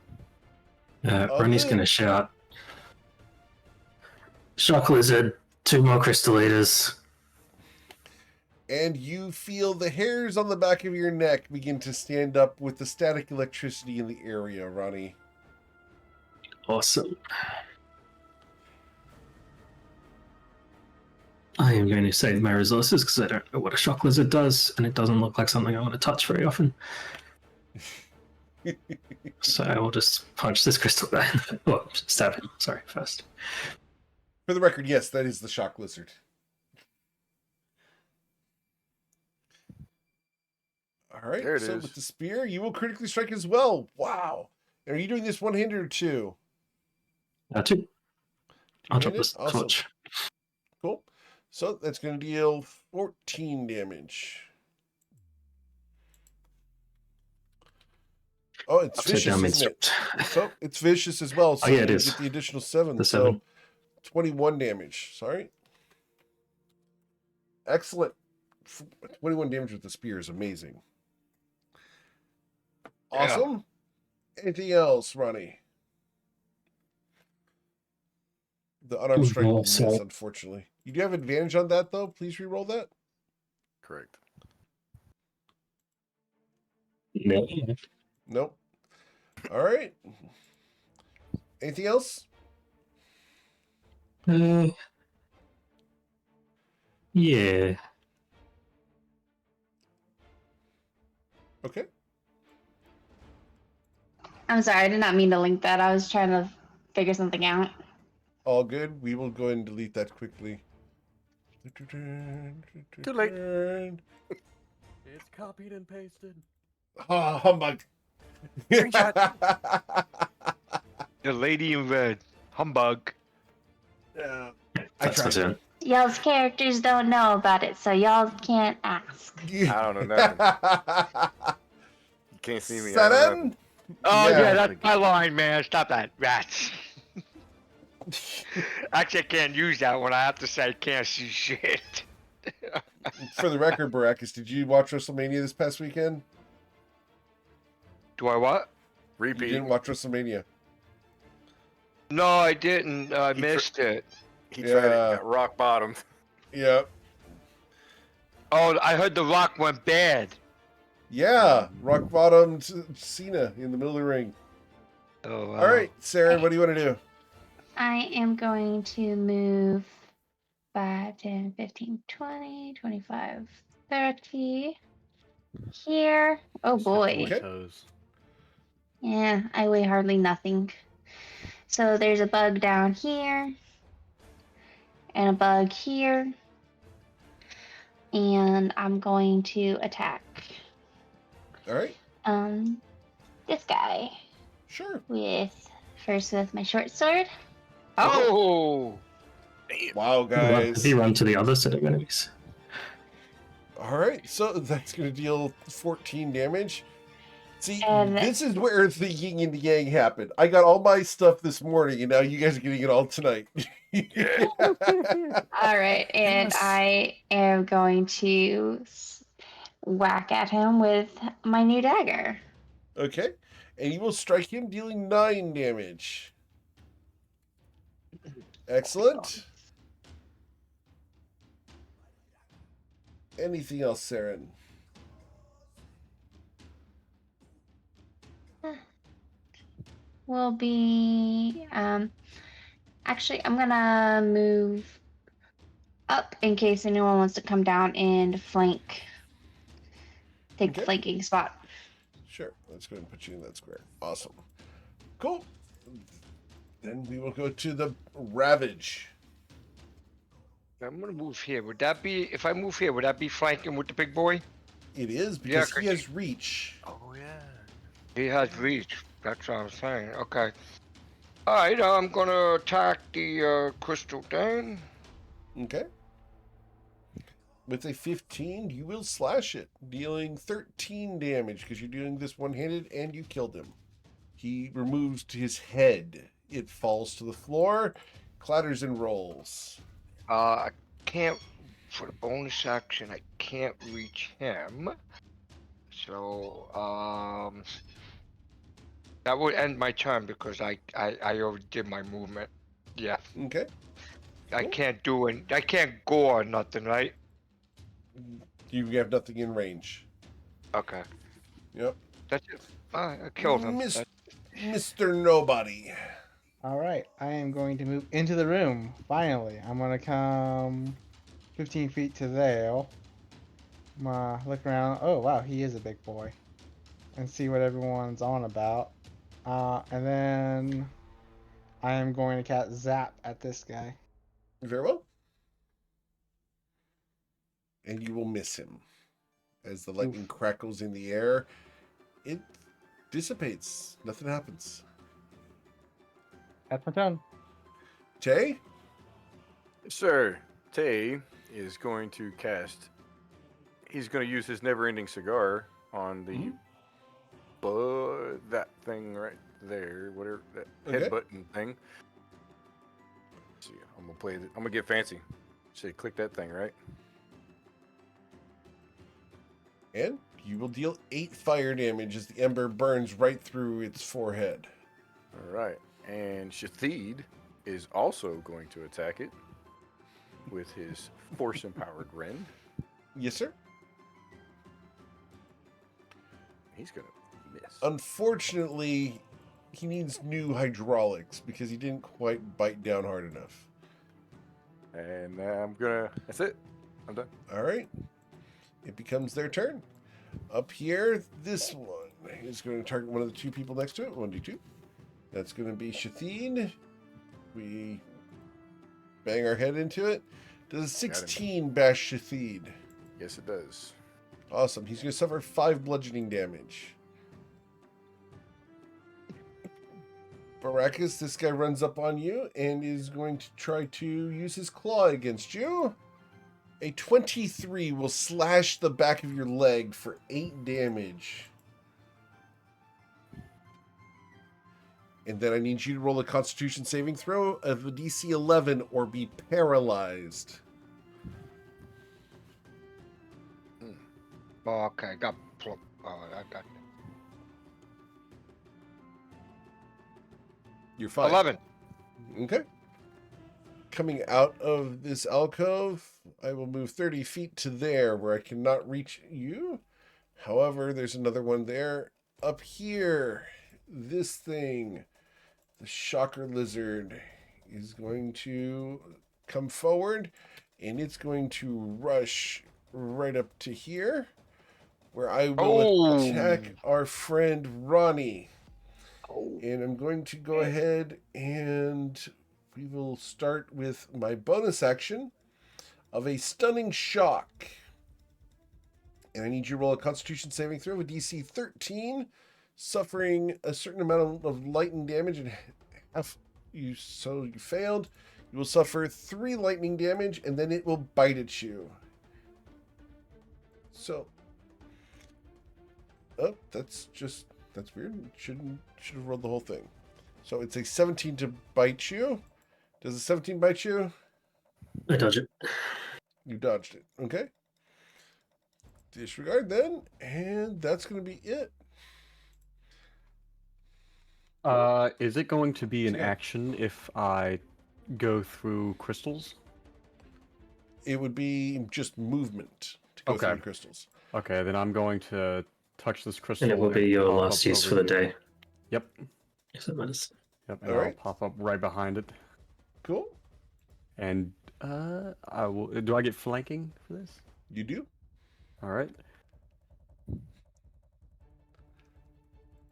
Ronnie's good. gonna shout. Shock lizard, 2 more crystal eaters. And you feel the hairs on the back of your neck begin to stand up with the static electricity in the area, Ronnie. Awesome. I am going to save my resources because I don't know what a shock lizard does, and it doesn't look like something I want to touch very often. So I will just punch this crystal guy. Well, stab him. Sorry, first. For the record, yes, that is the shock lizard. All right, There it so is. with the spear, you will critically strike as well. Wow. Are you doing this one-handed or 2? 2. I'll drop Two-handed? this Awesome. torch. Cool. So that's going to deal 14 damage. Oh, it's Upside vicious, down isn't it? means So it's vicious as well. So yeah, it you is. get the additional 7. The so 7. 21 damage. Sorry. Excellent. 21 damage with the spear is amazing. Yeah. Awesome. Anything else, Ronnie? The unarmed strike will miss, Also- unfortunately. You do have advantage on that, though. Please re-roll that. Correct. No. Nope. All right. Anything else? Yeah. Okay. I'm sorry, I did not mean to link that. I was trying to figure something out. All good. We will go ahead and delete that quickly. Too late. It's copied and pasted. Oh, humbug. The lady in red. Humbug. Yeah. I That's my tried. turn. Y'all's characters don't know about it, so y'all can't ask. I don't know nothing. You can't see me. I don't know nothing. Seren? Oh Yeah. yeah, that's my line, man. Stop that, rats. Actually, I can't use that one. I have to say, can't see shit. For the record, Baracus, did you watch WrestleMania this past weekend? Do I what? You Repeat. didn't watch WrestleMania. No, I didn't. I He missed it. He tried it. Yeah. Got rock bottomed. Yep. Oh, I heard The Rock went bad. Yeah. Rock bottomed Cena in the middle of the ring. Oh, All right, Sarah, what do you want to do? I am going to move 5, 10, 15, 20, 25, 30 here. Oh Step on my boy. Okay. toes. Yeah, I weigh hardly nothing. So there's a bug down here and a bug here. And I'm going to attack All right. this guy Sure. with my short sword. Oh! Wow, If you guys. run to the other set of enemies. All right, so that's going to deal 14 damage. See, And- this is where the yin and the yang happened. I got all my stuff this morning, and now you guys are getting it all tonight. All right, and Yes. I am going to whack at him with my new dagger. Okay, and you will strike him, dealing 9 damage. Excellent. Anything else, Saren? Will be actually I'm gonna move up in case anyone wants to come down and flank. Take the Okay. flanking spot. Sure. Let's go ahead and put you in that square. Awesome. Cool. Then we will go to the Ravage. I'm gonna move here. Would that be, if I move here, would that be flanking with the big boy? It is Yeah, because he has reach. Oh yeah. He has reach. That's what I'm saying. Okay. Alright, I'm gonna attack the crystal thing. Okay. With a 15, you will slash it, dealing 13 damage because you're doing this one-handed and you killed him. He removes his head. It falls to the floor, clatters and rolls. I can't, for the bonus action, I can't reach him. So, that would end my turn because I already did my movement. Yeah. Okay. I Cool. can't do it. I can't go or nothing, right? You have nothing in range. Okay. Yep. That's it. I killed him. Miss- That's- Mr. Nobody. All right, I am going to move into the room. Finally, I'm gonna come 15 feet to there. I'm gonna look around. Oh wow, he is a big boy, and see what everyone's on about. And then I am going to cast Zap at this guy. Very well. And you will miss him. As the lightning crackles in the air, it dissipates. Nothing happens. That's my turn. Tay? Sir, Tay is going to cast. He's going to use his never-ending cigar on the that thing right there, whatever that Okay. headbutton thing. Let's see, I'm gonna play. I'm gonna get fancy. Say, click that thing, right? And you will deal 8 fire damage as the ember burns right through its forehead. All right. And Shathid is also going to attack it with his force-empowered rend. Yes, sir. He's gonna miss. Unfortunately, he needs new hydraulics because he didn't quite bite down hard enough. And I'm gonna. That's it. I'm done. All right. It becomes their turn. Up here, this one is going to target one of the 2 people next to it. 1d2. That's going to be Shatheen. We bang our head into it. Does a 16 bash Shatheen? Yes, it does. Awesome. He's going to suffer 5 bludgeoning damage. Baracus, this guy runs up on you and is going to try to use his claw against you. A 23 will slash the back of your leg for 8 damage. And then I need you to roll a Constitution saving throw of a DC 11 or be paralyzed. Oh, okay, got plucked. Oh, I got You're fine. 11. Okay. Coming out of this alcove, I will move 30 feet to there where I cannot reach you. However, there's another one there. Up here, this thing, the shocker lizard, is going to come forward, and it's going to rush right up to here, where I will attack our friend Ronnie. And I'm going to go ahead and we will start with my bonus action of a stunning shock. And I need you to roll a Constitution saving throw with DC 13, suffering a certain amount of lightning damage, and you failed. You will suffer 3 lightning damage, and then it will bite at you. So, that's weird. Should have rolled the whole thing. So it's a 17 to bite you. Does a 17 bite you? I dodge it. You dodged it. Okay. Disregard then, and that's going to be it. Is it going to be an Yeah. action if I go through crystals? It would be just movement to go Okay. through the crystals. Okay, then I'm going to touch this crystal. And it will be your pop last up use for over the here. day, Yep. if that matters. Yep, and All I'll right. pop up right behind it. Cool. And I will. Do I get flanking for this? You do. All right.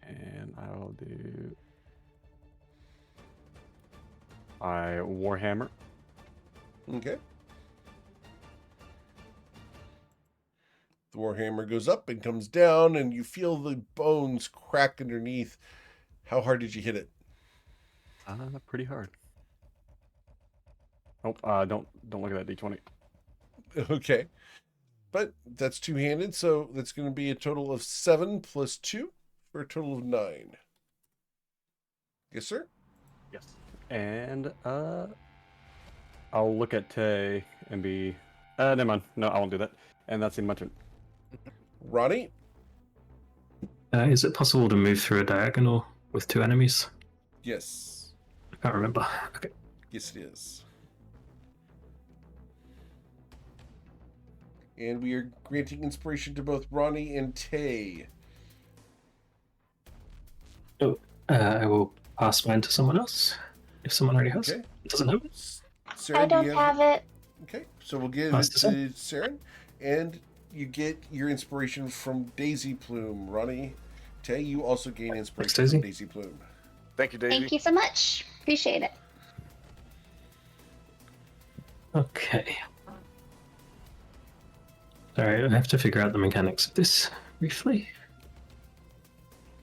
And I will do my Warhammer. Okay. The Warhammer goes up and comes down, and you feel the bones crack underneath. How hard did you hit it? Pretty hard. Oh, don't look at that D20. Okay. But that's two-handed, so that's going to be a total of 7 plus 2 for a total of 9. Yes, sir? Yes. And I'll look at Tay and be never mind. No, I won't do that. And that's in my turn. Ronnie? Is it possible to move through a diagonal with 2 enemies? Yes. I can't remember. Okay. Yes, it is. And we are granting inspiration to both Ronnie and Tay. I will pass mine to someone else if someone already has. Okay. Doesn't have it. Saren, I do you don't have it. Okay, so we'll give Pass it this to on. Saren, and you get your inspiration from Daisy Plume. Ronnie, Tay, you also gain inspiration Daisy. from Daisy Plume. Thank you, Daisy. Thank you so much. Appreciate it. Okay. Sorry, I have to figure out the mechanics of this briefly.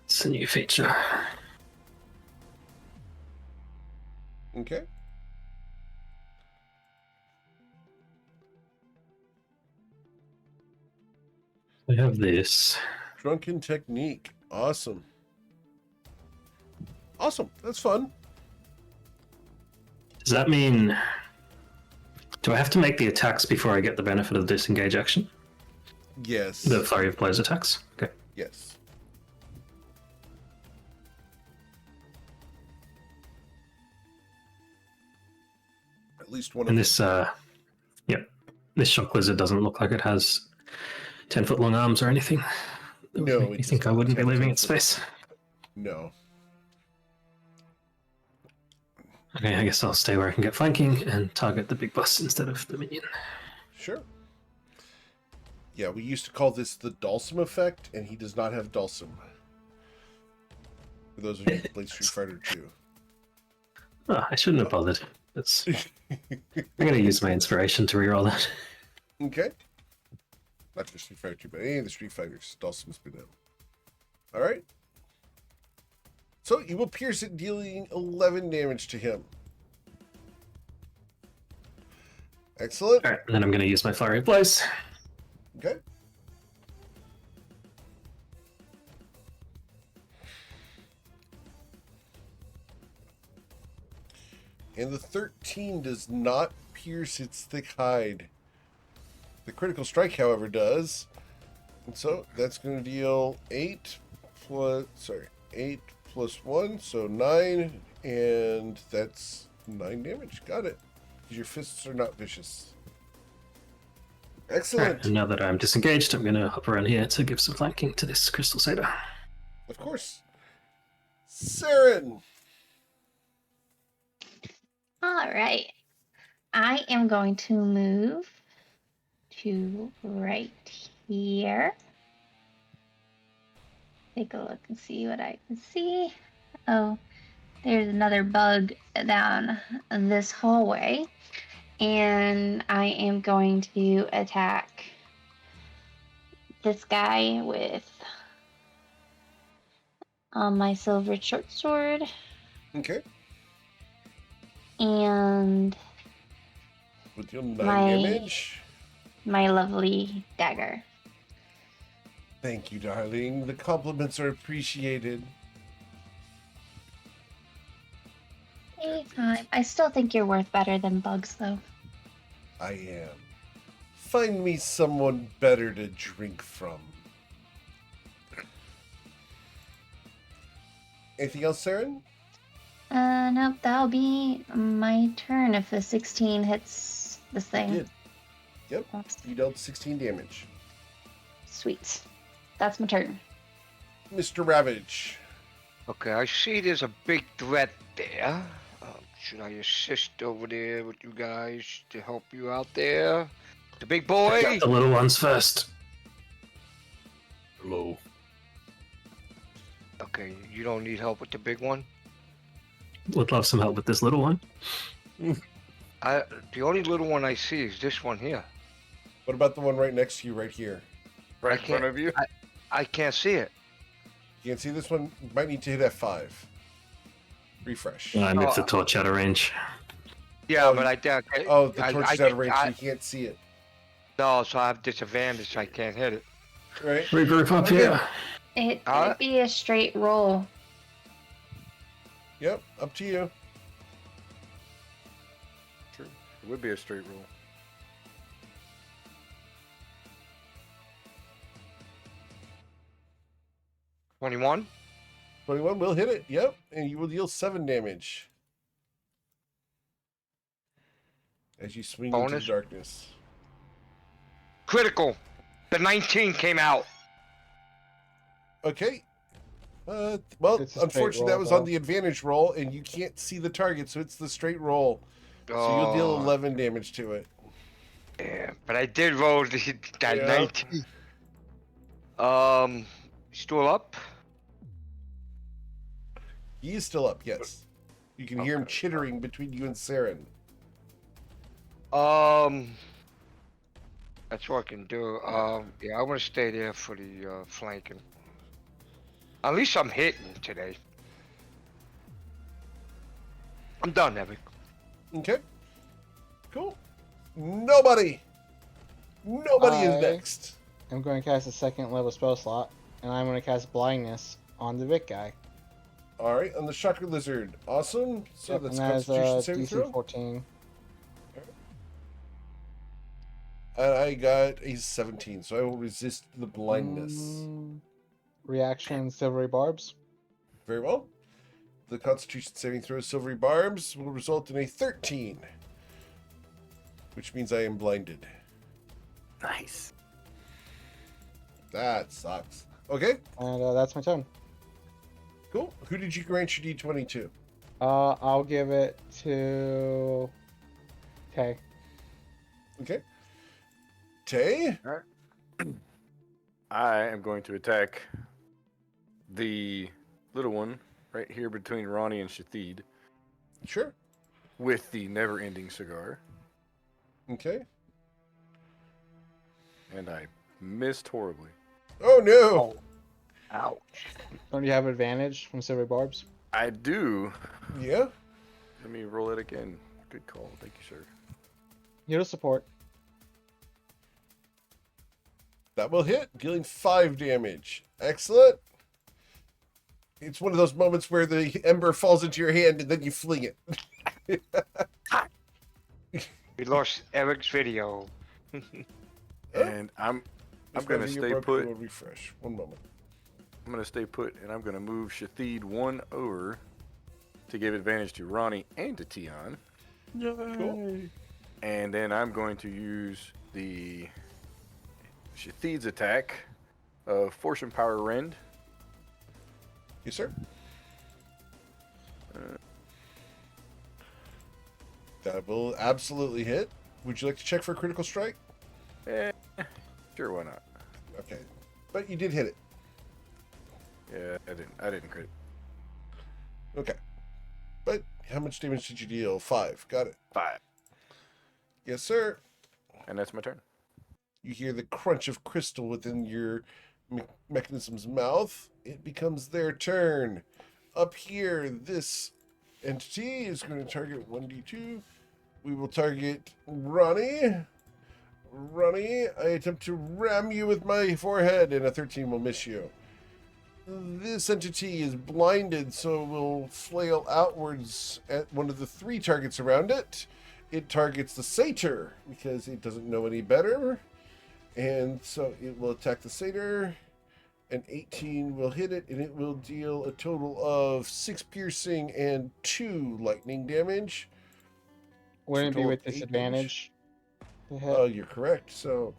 It's a new feature. Okay. I have this. Drunken Technique. Awesome. Awesome. That's fun. Does that mean... Do I have to make the attacks before I get the benefit of the disengage action? Yes. The flurry of blows attacks? Okay. Yes. At least one And of this, this shock lizard doesn't look like it has 10-foot long arms or anything. That would No, make it me does think I not wouldn't be have leaving 10 its space. No. Okay, I guess I'll stay where I can get flanking and target the big boss instead of the minion. Sure. Yeah, we used to call this the Dalsum effect, and he does not have Dalsum. For those of you who played Street Fighter 2. Oh, I shouldn't have bothered. That's... I'm going to use my inspiration to reroll that. Okay. Not just Street Fighter 2, but any of the Street Fighters. Dalsum's been out. Alright. So you will pierce it, dealing 11 damage to him. Excellent. All right, and then I'm going to use my flurry of blows. Okay. And the 13 does not pierce its thick hide. The critical strike, however, does. And so that's going to deal 8 plus 1, so 9, and that's 9 damage. Got it. Because your fists are not vicious. All Excellent. right, and now that I'm disengaged, I'm going to hop around here to give some flanking to this crystal saber. Of course. Saren. All right. I am going to move to right here. Take a look and see what I can see. Oh, there's another bug down this hallway. And I am going to attack this guy with my silver short sword. Okay. And With your 9 My- damage. my lovely dagger. Thank you, darling. The compliments are appreciated. Anytime. I still think you're worth better than bugs, though. I am. Find me someone better to drink from. Anything else, Saren? Nope, that'll be my turn if the 16 hits this thing. You did. Yep. Oops. You dealt 16 damage. Sweet. That's my turn. Mr. Ravage. Okay, I see there's a big threat there. Should I assist over there with you guys to help you out there? The big boy? Got the little ones first. Hello. Okay, you don't need help with the big one? Would love some help with this little one. The only little one I see is this one here. What about the one right next to you right here? Right I in front can't- of you? I can't see it. You can see this one? You might need to hit F5. Refresh. I moved the torch out of range. Yeah, Oh, but Oh, the torch is out of range, so I- you can't see it. No, so I have disadvantage. I can't hit it. Right? Regroup up Okay. here. It Alright. could be a straight roll. Yep, up to you. True. It would be a straight roll. $21? 21 will hit it. Yep, and you will deal 7 damage. As you swing into Bonus? the darkness. Critical. The 19 came out. Okay. Well, It's a straight unfortunately, that roll, was though. on the advantage roll, and you can't see the target, so it's the straight roll. So you'll deal Oh, 11 damage to it. yeah, but I did roll that Yeah. 19. Still up? He is still up, yes. You can hear him Okay. chittering between you and Saren. That's what I can do. Yeah, I want to stay there for the flanking. At least I'm hitting today. I'm done, Evan. Okay. Cool. Nobody is I- next. I'm going to cast a second level spell slot, and I'm going to cast blindness on the Vic guy. All right, on the Shocker Lizard. Awesome. So Yep, that's and that is Constitution saving DC throw. 14. And I got a 17, so I will resist the blindness. Reaction, silvery barbs. Very well. The Constitution saving throw Silvery Barbs will result in a 13, which means I am blinded. Nice. That sucks. Okay, And that's my turn. cool. Who did you grant your D20 to? I'll give it to Tay. Okay. Tay? I am going to attack the little one right here between Ronnie and Shathid Sure. with the never-ending cigar, Okay. and I missed horribly. Oh no! Ouch. Don't you have advantage from silvery barbs? I do. Yeah? Let me roll it again. Good call. Thank you, sir. Hero support. That will hit, dealing 5 damage. Excellent. It's one of those moments where the ember falls into your hand and then you fling it. We lost Eric's video. And I'm If gonna my video stay broke, put. it will refresh. One moment. I'm gonna stay put, and I'm gonna move Shathid 1 over to give advantage to Ronnie and to Tion. Cool. And then I'm going to use the Shathid's attack of Force and Power Rend. Yes, sir. That will absolutely hit. Would you like to check for a critical strike? Sure, why not? Okay. But you did hit it. Yeah, I didn't crit. Okay. But how much damage did you deal? 5. Got it. 5. Yes, sir. And that's my turn. You hear the crunch of crystal within your mechanism's mouth. It becomes their turn. Up here, this entity is going to target 1d2. We will target Ronnie. Ronnie, I attempt to ram you with my forehead, and a 13 will miss you. This entity is blinded, so it will flail outwards at one of the 3 targets around it. It targets the satyr, because it doesn't know any better. And so it will attack the satyr. An 18 will hit it, and it will deal a total of 6 piercing and 2 lightning damage. Wouldn't it be Total with of 8 damage. disadvantage? to hit? Oh, you're correct. So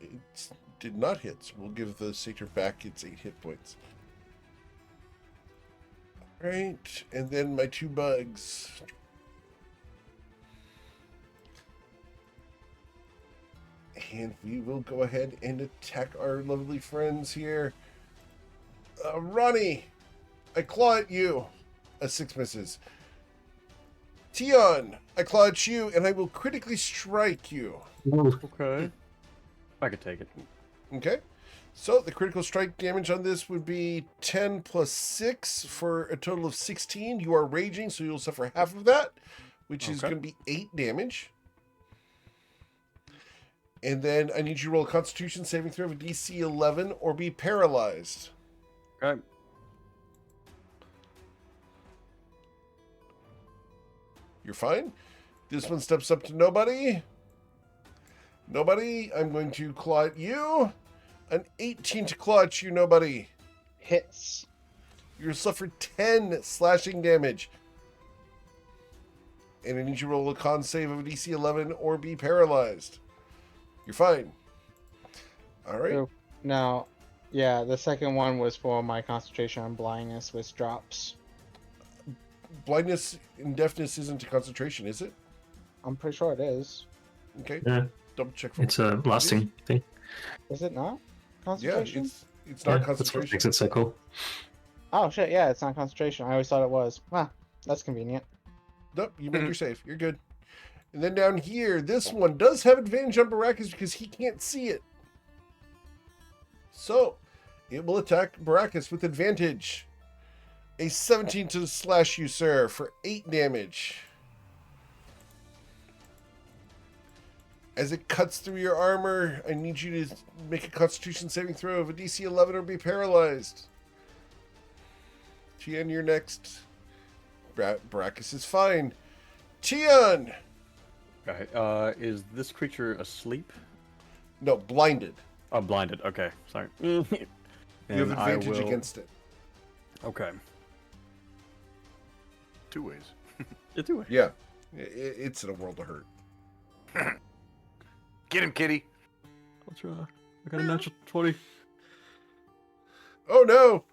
it did not hit. So we'll give the satyr back its 8 hit points. All right, and then my 2 bugs. And we will go ahead and attack our lovely friends here. Ronnie, I claw at you. A 6 misses. Tion, I claw at you, and I will critically strike you. Okay. I could take it. Okay. So the critical strike damage on this would be 10 plus 6 for a total of 16. You are raging, so you'll suffer half of that, which is Okay. going to be 8 damage. And then I need you to roll a Constitution saving throw of a DC 11 or be paralyzed. Okay. You're fine. This one steps up to nobody. Nobody. I'm going to claw at you. An 18 to claw at you, nobody. Hits. You'll suffer 10 slashing damage. And I need you to roll a con save of a DC 11 or be paralyzed. You're fine. All right. So, now, yeah, the second one was for my concentration on blindness, which drops. Blindness and deafness isn't a concentration, is it? I'm pretty sure it is. Okay. Yeah, Double check for it's a lasting thing. Is it not? Yeah, Concentration? it's not Yeah, that's what concentration. makes it so cool. Oh shit, yeah, it's not concentration. I always thought it was. Ah, that's convenient. Nope, you made your save. You're good. And then down here, this one does have advantage on Baracus because he can't see it. So, it will attack Baracus with advantage. A 17 to slash you, sir, for 8 damage. As it cuts through your armor, I need you to make a Constitution saving throw of a DC 11 or be paralyzed. Tian, you're next. Baracus is fine. Tian! Okay. Is this creature asleep? No, blinded. Oh, blinded. Okay. Sorry. You have And I advantage will- against it. Okay. 2 ways. Yeah, do it. Yeah. It's in a world of hurt. Get him, kitty. I'll try. I got a natural 20. Oh, no!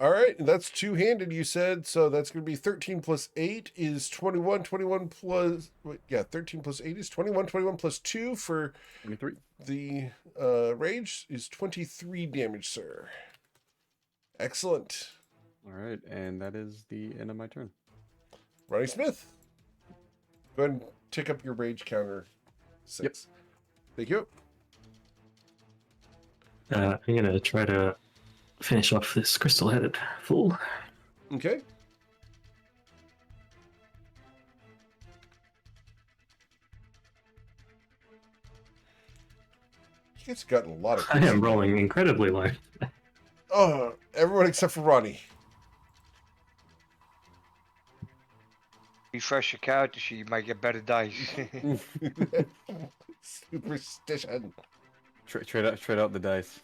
All right, and that's two-handed, you said, so that's going to be 13 plus 8 is 21. 21 plus... Wait, yeah, 13 plus 8 is 21. 21 plus 2 for 23. the rage is 23 damage, sir. Excellent. All right, and that is the end of my turn. Ronnie Smith. Go ahead and tick up your rage counter. 6. Yep. Thank you. I'm gonna try to finish off this crystal-headed fool. Okay. You guys have gotten a lot of. I am rolling incredibly low. Oh, everyone except for Ronnie. Refresh your character sheet, you might get better dice. Superstition. Trade out the dice.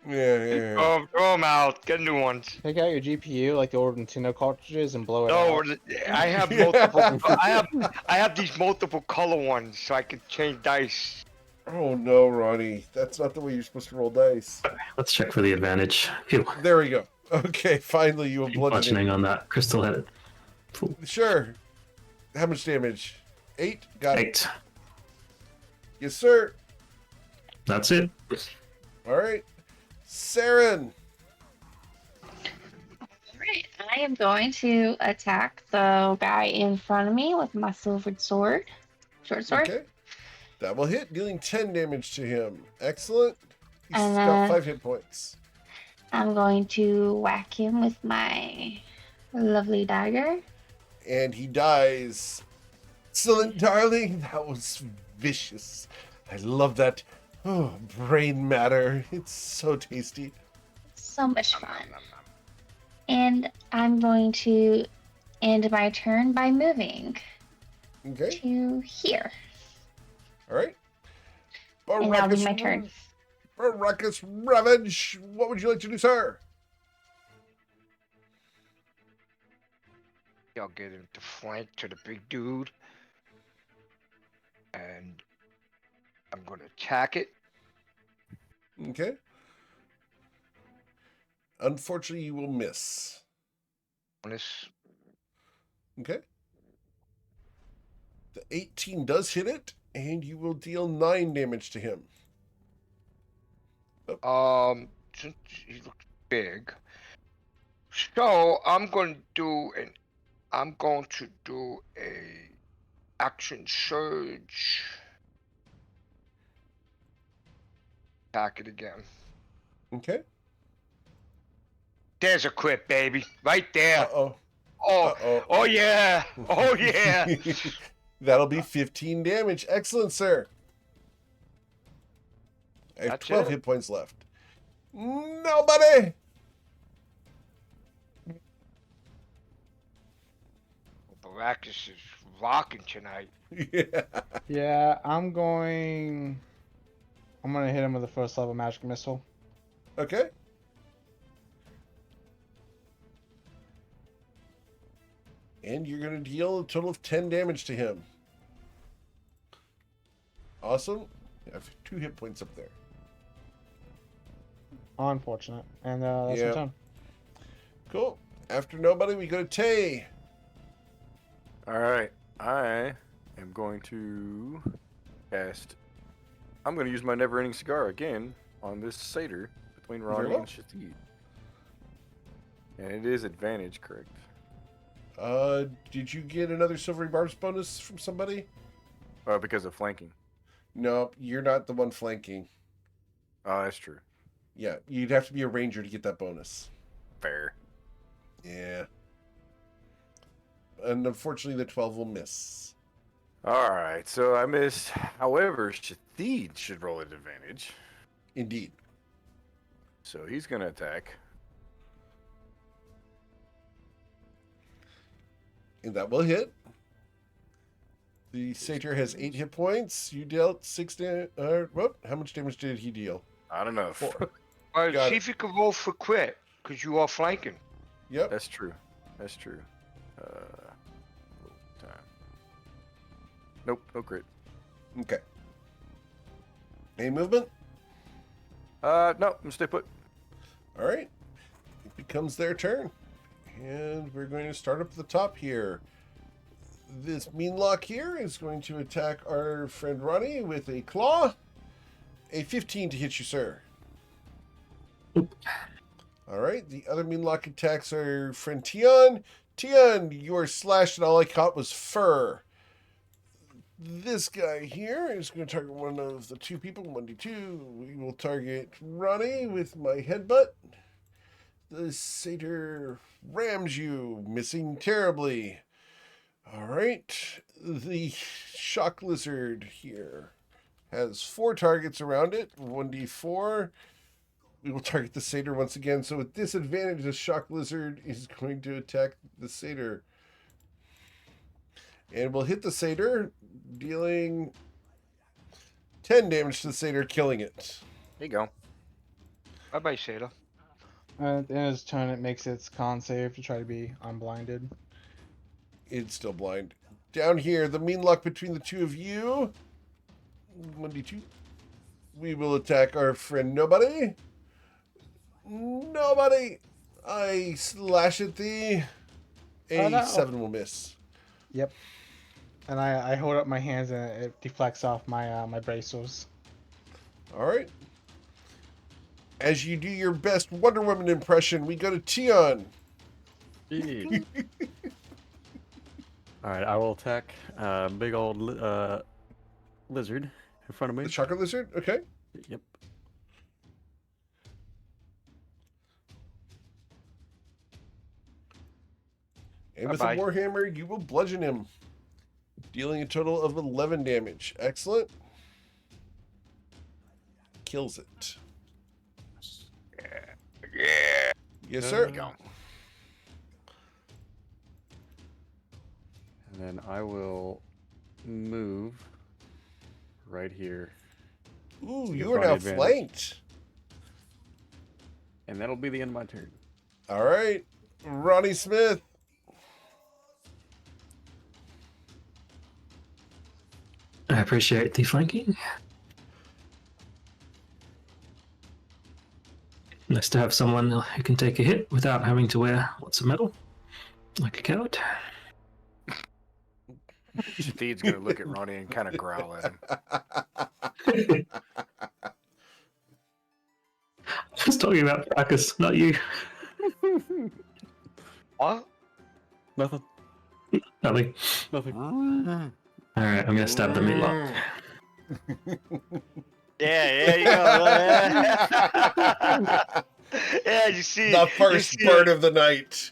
Yeah. Throw them out. Get new ones. Take out your GPU like the old Nintendo cartridges and blow it No, out. I have multiple. I have these multiple color ones, so I can change dice. Oh no, Ronnie. That's not the way you're supposed to roll dice. Let's check for the advantage. Phew. There we go. Okay, finally you have bludgeoning. Bludgeoning on that crystal-headed fool. Sure. How much damage? 8? Got it. 8. Yes, sir. That's it. All right. Saren. Alright, I am going to attack the guy in front of me with my silvered sword. Short sword. Okay. That will hit, dealing 10 damage to him. Excellent. He's And got 5 hit points. I'm going to whack him with my lovely dagger. And he dies. Excellent, darling. That was vicious. I love that. Oh, brain matter. It's so tasty. So much fun. And I'm going to end my turn by moving Okay. to here. All right. And that'll be my turn. Baracus Ravage. What would you like to do, sir? Y'all get him to flank to the big dude. And I'm gonna attack it. Okay. Unfortunately, you will miss. This Okay. The 18 does hit it, and you will deal 9 damage to him. since he looks big, so I'm going to do a action surge. Attack it again. Okay. There's a crit, baby, right there. Uh-oh. Oh, Uh-oh. oh yeah, oh yeah. That'll be 15 damage. Excellent, sir. I have That's 12 it? hit points left. Nobody! Baracus is rocking tonight. Yeah. Yeah, I'm gonna hit him with the first level magic missile. Okay. And you're going to deal a total of 10 damage to him. Awesome. I have 2 hit points up there. Unfortunate. And that's Yeah. my turn. Cool. After nobody, we go to Tay. All right, I am going to cast. I'm going to use my never-ending cigar again on this satyr between Very Ronnie well. and Shathid. And it is advantage, correct? Did you get another silvery barbs bonus from somebody? Because of flanking. No, you're not the one flanking. Oh, that's true. Yeah, you'd have to be a ranger to get that bonus. Fair. Yeah. And unfortunately, the 12 will miss. All right, so I missed. However, Shathid should roll at advantage. Indeed. So he's going to attack. And that will hit. The satyr has 8 hit points. You dealt 6 damage. How much damage did he deal? I don't know. 4. Alright, Got see it. if you can roll for crit, because you are flanking. Yep. That's true. That's true. Time. Nope, no crit. Okay. Any movement? No, I'm gonna stay put. All right. It becomes their turn. And we're going to start up at the top here. This Meanlock here is going to attack our friend Ronnie with a claw. A 15 to hit you, sir. All right. The other Meanlock attacks our friend Tian. Tian, you are slashed and all I caught was fur. This guy here is going to target one of the 2 people. 1d2. We will target Ronnie with my headbutt. The satyr rams you, missing terribly. All right. The shock lizard here has 4 targets around it. 1d4. We will target the satyr once again. So with disadvantage, the shock lizard is going to attack the satyr. And we'll hit the satyr, dealing 10 damage to the satyr, killing it. There you go. Bye-bye, Sailor. At the end of its turn, it makes its con save to try to be unblinded. It's still blind. Down here, the mean luck between the two of you. 1d2. We will attack our friend Nobody. Nobody. I slash at thee. A Oh, no. 7 will miss. Yep. And I hold up my hands and it deflects off my my bracers. All right. As you do your best Wonder Woman impression, we go to Tion. All right, I will attack big old lizard in front of me. The chocolate lizard? Okay. Yep. And with Bye-bye. a Warhammer, you will bludgeon him, dealing a total of 11 damage. Excellent. Kills it. Yeah. Yes, There sir. we go. And then I will move right here. Ooh, To you get are now body advantage. flanked. And that'll be the end of my turn. All right. Ronnie Smith. I appreciate the flanking. Nice to have someone who can take a hit without having to wear lots of metal, like a coward. Steed's gonna look at Ronnie and kind of growl at him. I was talking about Fracas, not you. What? Nothing. Nothing. Nothing. Alright, I'm gonna stab the meatloaf. Yeah, you go. Yeah, you see. The you first see bird of the night.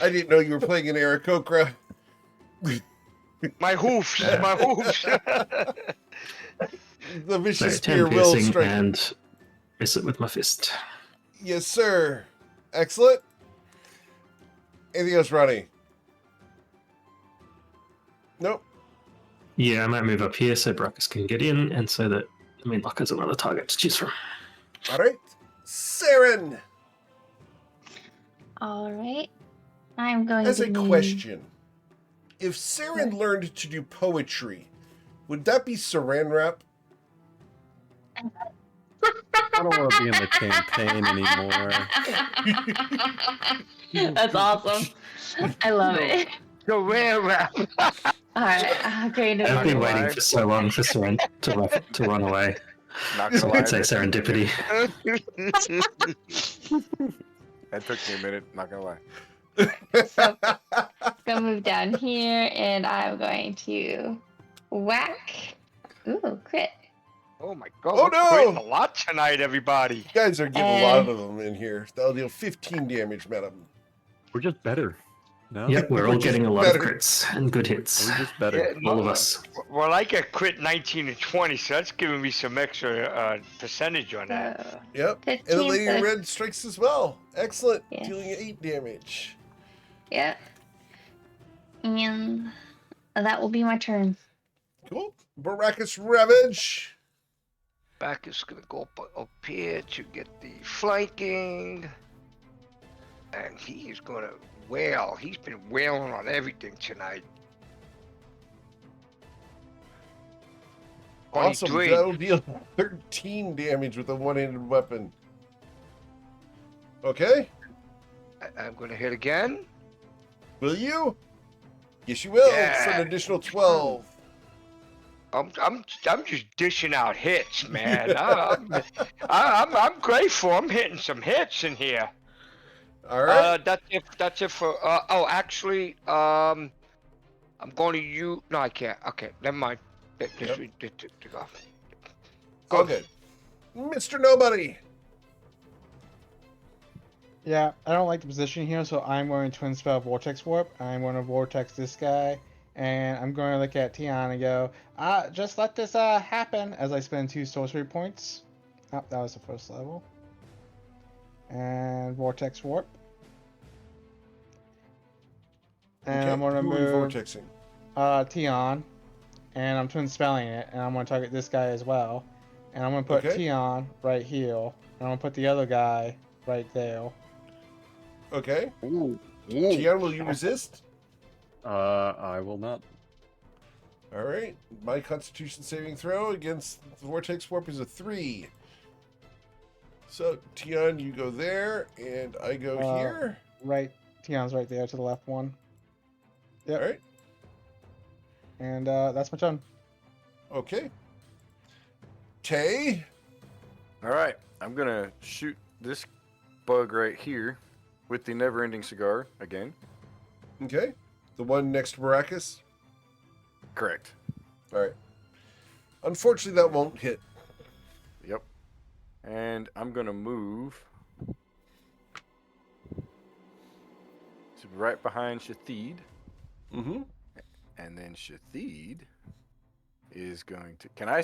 I didn't know you were playing an Aarakocra. My hoofs, my hoofs. The So vicious 10 spear will piercing strike. and miss it with my fist. Yes, sir. Excellent. Anything else, Ronnie? Nope. Yeah, I might move up here so Brackus can get in, and so that Meanlock has another target to choose from. All right. Saren, All right. I'm going as to a move- question, if Saren learned to do poetry, would that be Saran wrap? I don't want to be in the campaign anymore. That's awesome. I love it. The rare wrap. All right, I'm going to I've been move. waiting for so long for Saren to run away, Not so gonna I lie, could say serendipity. that took me a minute. Not gonna lie. So, gonna move down here, and I'm going to whack. Ooh, crit. Oh my god. Oh, we're no! quitting a lot tonight, everybody. You guys are getting a lot of them in here. That'll deal 15 damage, madam. We're just better. No? Yep, we're all Which is getting a lot better. of crits and good hits. We're just better. Yeah, All of no, us. Well, I get crit 19 and 20, so that's giving me some extra percentage on that. So, Yep. And the 15, lady in so- red strikes as well. Excellent. Yes. Dealing 8 damage. Yep. And that will be my turn. Cool. Baracus Ravage. Back is gonna go up here to get the flanking. And he is gonna wail. He's been wailing on everything tonight. Awesome. 23. That'll deal 13 damage with a one-handed weapon. Okay. I'm gonna hit again. Will you? Yes, you will. Yeah. For an additional 12. I'm just dishing out hits, man. I'm grateful. I'm hitting some hits in here. All right. That's it for. Oh, actually, I'm going to use. No, I can't. Okay, never mind. Just go. Okay. Mr. Nobody. Yeah, I don't like the position here, so I'm going to twin spell Vortex Warp. I'm going to Vortex this guy, and I'm going to look at Tian and go, just let this happen as I spend 2 sorcery points. Oh, that was the first level. And Vortex Warp. And Okay. I'm going to Who are you move vortexing? Tian, and I'm twin spelling it, and I'm going to target this guy as well. And I'm going to put Okay. Tian right here, and I'm going to put the other guy right there. Okay. Ooh. Tian, will you resist? I will not. All right. My Constitution saving throw against the Vortex Warp is a 3. So, Tian, you go there, and I go here. Right, Tian's right there to the left one. Yep. All right. And that's my turn. Okay. Tay. All right, I'm gonna shoot this bug right here with the never-ending cigar again. Okay. The one next to Maracas. Correct. All right. Unfortunately, that won't hit. Yep. And I'm gonna move to right behind Shathid, Mm-hmm. and then Shathid is going to. Can I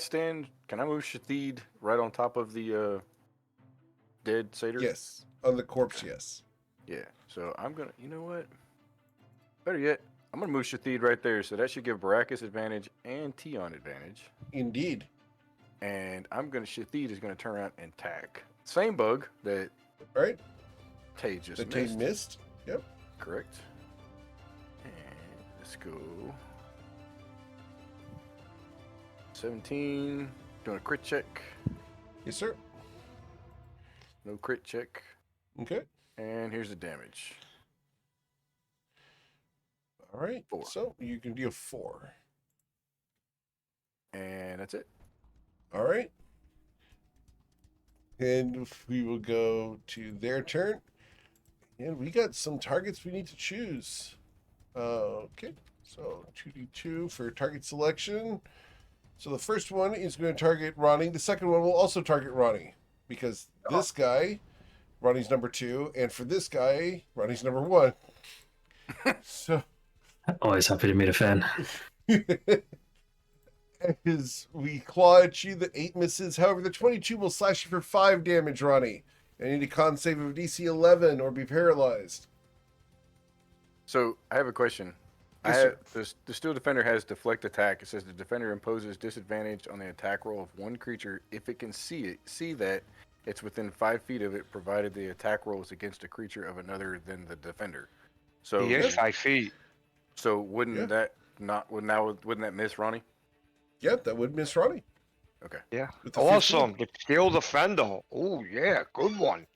move Shathid right on top of the dead satyr? Yes. On the corpse, yes. Yeah. So I'm gonna. You know what? Better yet, I'm gonna move Shathid right there. So that should give Baracus advantage and Tion advantage. Indeed. And Shathid is gonna turn around and attack. Same bug that All right. Tay just The Tay missed. missed. Yep. Correct. And let's go. 17. Doing a crit check. Yes, sir. No crit check. Okay. And here's the damage. All right. 4. So you can deal 4. And that's it. All right. And we will go to their turn. And we got some targets we need to choose. Okay. So 2d2 for target selection. So the first one is going to target Ronnie. The second one will also target Ronnie. Because this guy, Ronnie's number 2. And for this guy, Ronnie's number 1. So Always happy to meet a fan. as we claw at you, the 8 misses. However, the 22 will slash you for 5 damage, Ronnie. And you need a con save of DC 11 or be paralyzed. So I have a question. Yes, The Steel Defender has deflect attack. It says the defender imposes disadvantage on the attack roll of one creature if it can see that it's within 5 feet of it, provided the attack roll is against a creature of another than the defender. So He is 5 feet. So wouldn't that miss Ronnie? Yep, that would miss Ronnie. Okay. Yeah. With the Awesome. The Steel Defender. Oh, yeah. Good one.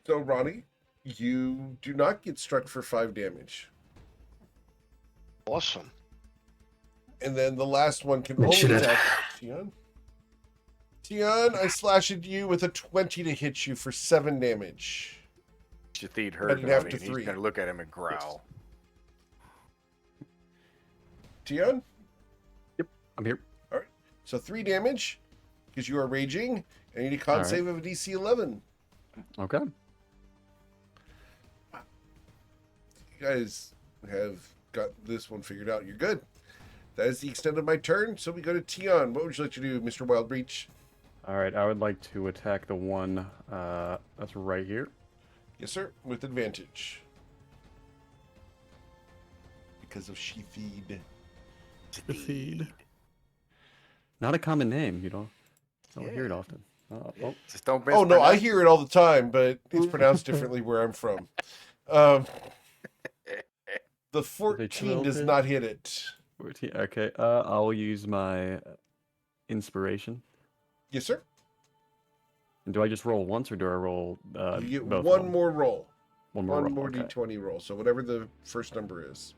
So, Ronnie, you do not get struck for 5 damage. Awesome. And then the last one can Mention only it. attack Tian. Tian, I slash at you with a 20 to hit you for 7 damage. Shathid Cut heard it half Ronnie, to and 3. he's gonna look at him and growl. Tian? I'm here. So 3 damage, because you are raging, and you need a con All right. save of a DC 11. Okay. You guys have got this one figured out. You're good. That is the extent of my turn. So we go to Tian. What would you like to do, Mr. Wildbreach? All right. I would like to attack the one that's right here. Yes, sir. With advantage. Because of Sheathed. Feed. Not a common name, you don't hear it often. Oh, Just don't Oh, no, I mispronounce hear it all the time, but it's pronounced differently where I'm from. The 14 does 12 not hit it. 14. Okay. I'll use my inspiration. Yes, sir. And do I just roll once, or do I roll You get both of one them? more roll. One more One roll. more Okay. D20 roll. So whatever the first number is.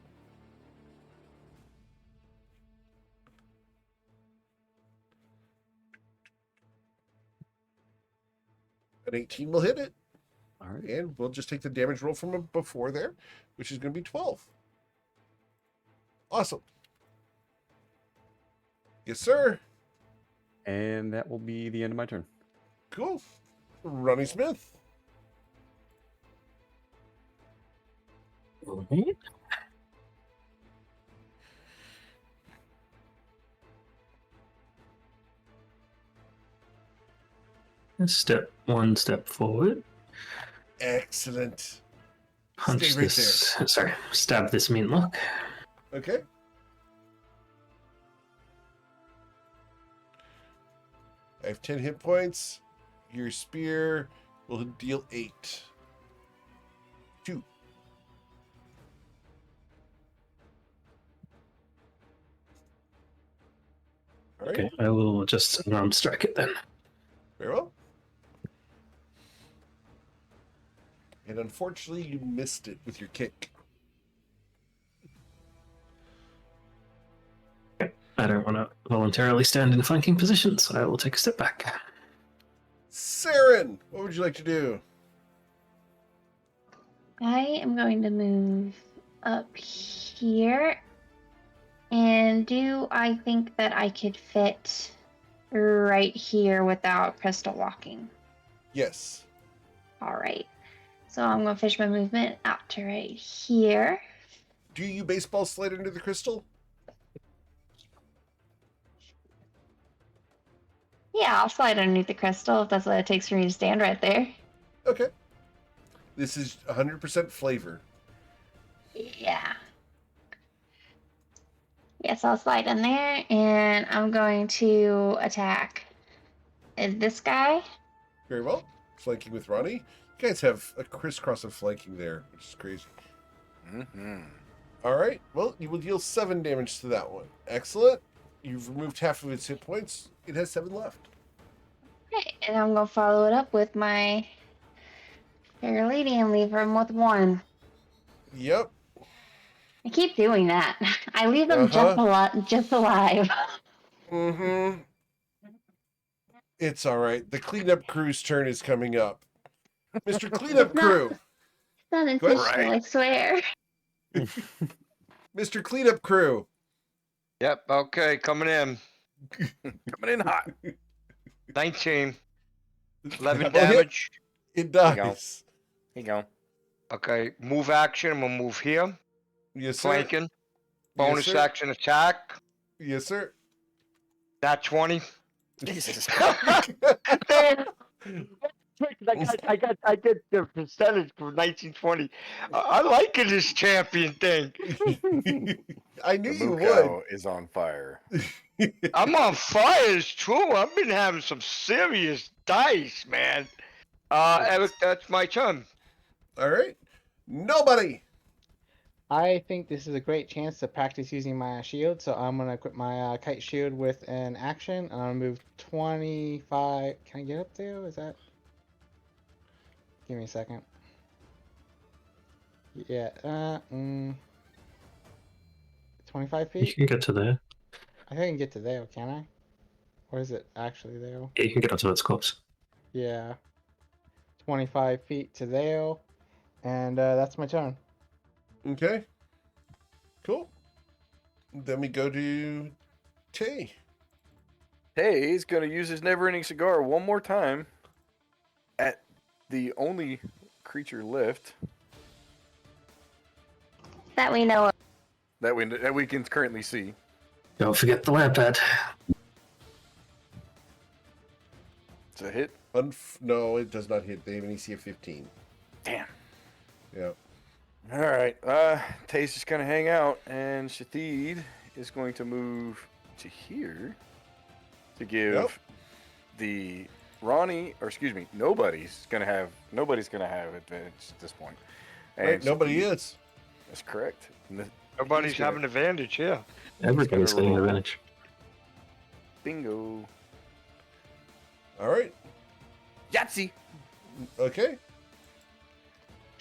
An 18 will hit it. All right. And we'll just take the damage roll from before there, which is going to be 12. Awesome. Yes, sir. And that will be the end of my turn. Cool. Ronnie Smith. Alright. Step one step forward. Excellent. Punch Stay right this. Sorry, stab this meatlock. Okay. I have 10 hit points. Your spear will deal 8. 2. All right. Okay, I will just unarmed strike it then. Very well. And unfortunately, you missed it with your kick. I don't want to voluntarily stand in a flanking position, so I will take a step back. Saren, what would you like to do? I am going to move up here. And do I think that I could fit right here without crystal walking? Yes. All right. So I'm going to fish my movement out to right here. Do you baseball slide into the crystal? Yeah, I'll slide underneath the crystal if that's what it takes for me to stand right there. Okay. This is 100% flavor. Yeah. Yes, I'll slide in there, and I'm going to attack this guy. Very well. Flanking with Ronnie. You guys have a crisscross of flanking there, which is crazy. Mm-hmm. All right. Well, you will deal 7 damage to that one. Excellent. You've removed half of its hit points. It has 7 left. Okay, and I'm going to follow it up with my Fair Lady and leave him with 1. Yep. I keep doing that. I leave them just alive. Mm-hmm. It's all right. The cleanup crew's turn is coming up. Mr. Cleanup Crew. It's not Go ahead. intentional, I swear. Mr. Cleanup Crew. Yep. Okay. Coming in. Coming in hot. 19. 11 That'll hit. damage. It Here you go. dies. Here you go. Okay. Move action. I'm gonna move here. Yes, sir. Flanking. Bonus Yes, sir. action attack. Yes, sir. That 20. Jesus. I get the percentage for 1920. I like it, this champion thing. I knew The you Mukau is on fire. would. I'm on fire, it's true. I've been having some serious dice, man. Eric, that's my turn. All right. Nobody. I think this is a great chance to practice using my shield, so I'm gonna equip my kite shield with an action, and I'm gonna move 25. Can I get up there? Is that? Give me a second. Yeah. 25 You feet. can get to there. I think I can get to there. Can I? Or is it actually there? Yeah, you can get up to its corpse. Yeah. 25 feet to there, and that's my turn. Okay. Cool. Then we go to Tay. Hey, he's gonna use his never-ending cigar one more time at the only creature left That we know of. that we can currently see. Don't forget the lamp pad. It's a hit. No, it does not hit. They have an EC of 15. Damn. Yeah. All right. Tay's just gonna hang out, and Shathid is going to move to here to give the nobody's gonna have advantage at this point. And Right, nobody Shathid- is. That's correct. Nobody's He's gonna- having advantage here. Everybody's getting an roll. advantage. Bingo. All right. Yahtzee. Okay.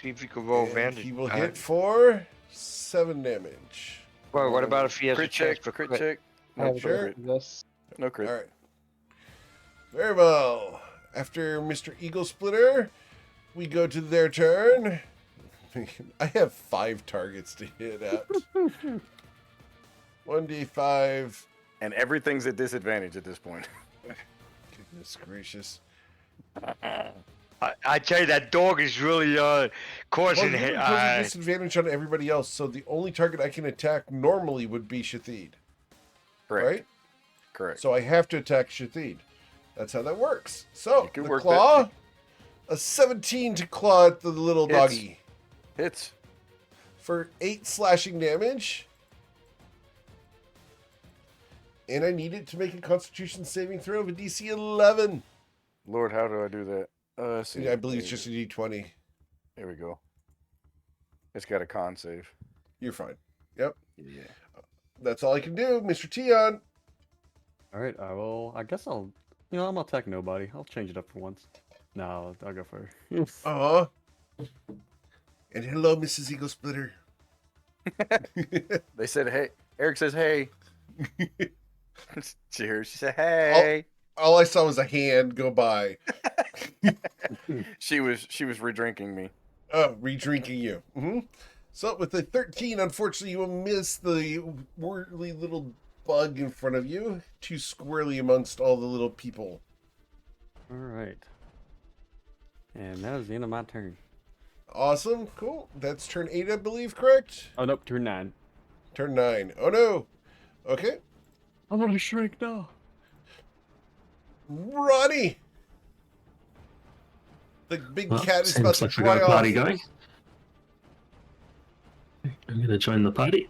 See if you can roll And advantage. he will hit for 7 damage. Well, what about if he has a Crit chance check. for Crit crit? check. I No have sure. crit. this. No crit. All right. Very well. After Mr. Eagle Splitter, we go to their turn. I have 5 targets to hit at. 1d5. And everything's at disadvantage at this point. Goodness gracious. I tell you, that dog is really causing Well, you're imposing disadvantage on everybody else, so the only target I can attack normally would be Shathid. Correct. Right? Correct. So I have to attack Shathid. That's how that works. So, You can the work claw, a 17 to claw at the little Hits. doggy. Hits. For 8 slashing damage. And I need it to make a Constitution saving throw of a DC 11. Lord, how do I do that? Let's see. I believe it's just a D20. There we go. It's got a con save. You're fine. Yep. Yeah. That's all I can do, Mr. Tion. All right, I guess I'll. I'm gonna attack nobody. I'll change it up for once. No, I'll go for her. Uh-huh. And hello, Mrs. Eagle Splitter. They said, hey. Eric says, hey. Cheers. She said, hey. All I saw was a hand go by. She was redrinking me. Oh, redrinking you. Mm-hmm. So with the 13, unfortunately, you will miss the whirly little bug in front of you. Too squirrely amongst all the little people. All right. And that was the end of my turn. Awesome. Cool. That's turn 8, I believe, correct? Oh, nope, turn 9. Turn 9. Oh, no. Okay. I'm gonna shrink now. Ronnie! The big cat is about seems to like we fly got a off. party going. I'm going to join the party.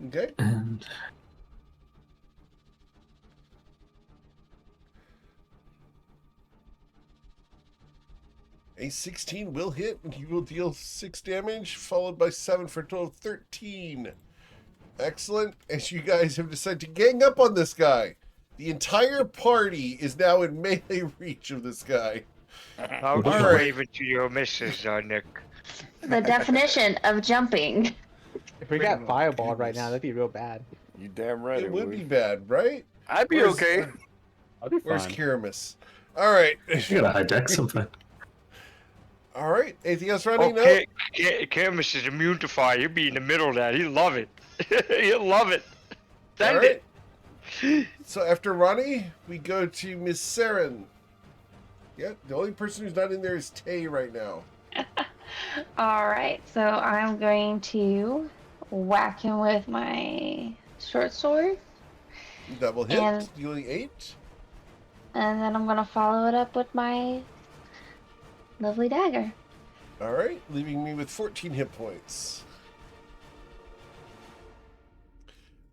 Okay. And A 16 will hit, and you will deal 6 damage, followed by 7 for a total of 13. Excellent. As you guys have decided to gang up on this guy. The entire party is now in melee reach of this guy. How do you Alright. wave it to your missus, Nick? The definition of jumping. If we got fireballed right now, that'd be real bad. You damn right It would be bad, right? I'd be Where's- okay. I'll be Where's fine. Kiramis? All right. you got a high deck something. All right. Anything else, Ronnie? No? Okay, Camus is immune to fire. He'll be in the middle of that. He'll love it. He'll love it. Send All right. it. So after Ronnie, we go to Miss Saren. Yeah, the only person who's not in there is Tay right now. All right, so I'm going to whack him with my short sword, Double hit, And- dealing 8. and then I'm going to follow it up with my lovely dagger. All right, leaving me with 14 hit points.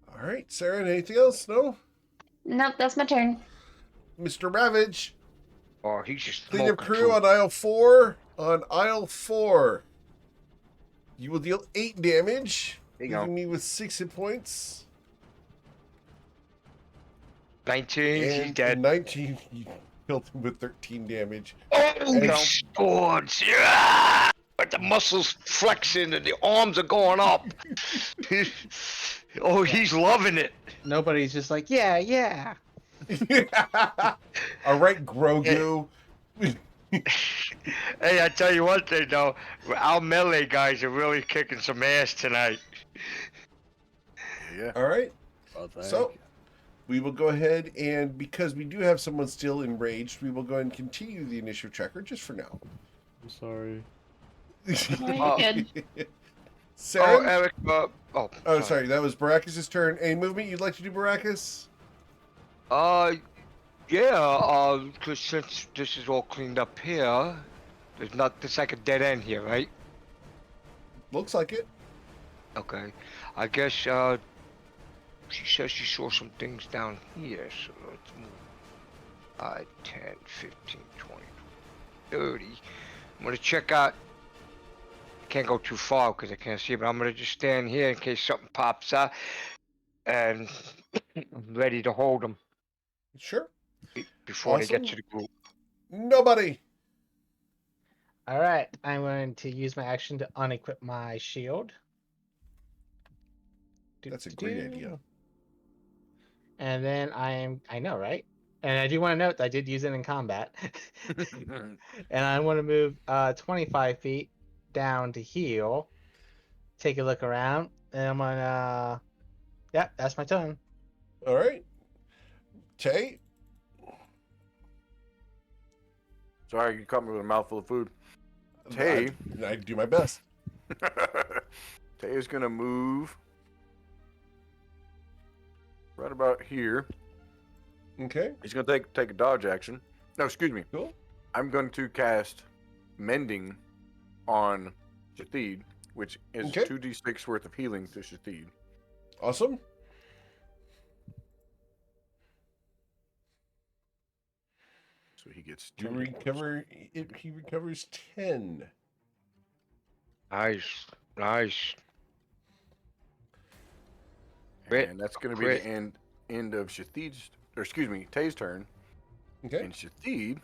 All right, Saren, anything else? No? Nope, that's my turn. Mr. Ravage, Oh, he's just clean up smoking crew food. on aisle 4. On aisle 4, you will deal 8 damage, There you go. leaving me with 6 hit points. 19, he's And dead. 19, you killed him with 13 damage. Oh, And- swords! Yeah! But the muscles flexing and the arms are going up. Oh, he's loving it. Nobody's just like, yeah, yeah. All right, Grogu. Hey, I tell you one thing though, our melee guys are really kicking some ass tonight. Yeah. All right, Oh, thank so you. we will go ahead and, because we do have someone still enraged, we will go ahead and continue the initiative tracker just for now. I'm sorry. Oh, you're good. Oh, Saren? Eric, Oh, sorry, that was Baracus' turn. Any movement you'd like to do, Baracus? Yeah, cause since this is all cleaned up here, there's like a dead end here, right? Looks like it. Okay. I guess, she says she saw some things down here, so let's move. 5, 10, 15, 20, 30. I'm gonna check out. Can't go too far because I can't see, but I'm gonna just stand here in case something pops out. And I'm ready to hold them Sure. before they get Awesome. to the group. Nobody. All right, I'm going to use my action to unequip my shield. That's a great idea. And then I know, right? And I do want to note that I did use it in combat. And I want to move 25 feet down to heal. Take a look around. And I'm gonna yep, that's my turn. All right. Tay? Sorry, you caught me with a mouthful of food. Tay. I do my best. Tay is gonna move right about here. Okay. He's gonna take a dodge action. No, excuse me. Cool. I'm going to cast Mending on Shathid, which is Okay. 2d6 worth of healing to Shathid. Awesome. So he gets You 2 recover. He recovers 10. Nice. Nice. And that's going to be Crit. the end of Shathid's, or excuse me, Tay's turn. Okay. And Shathid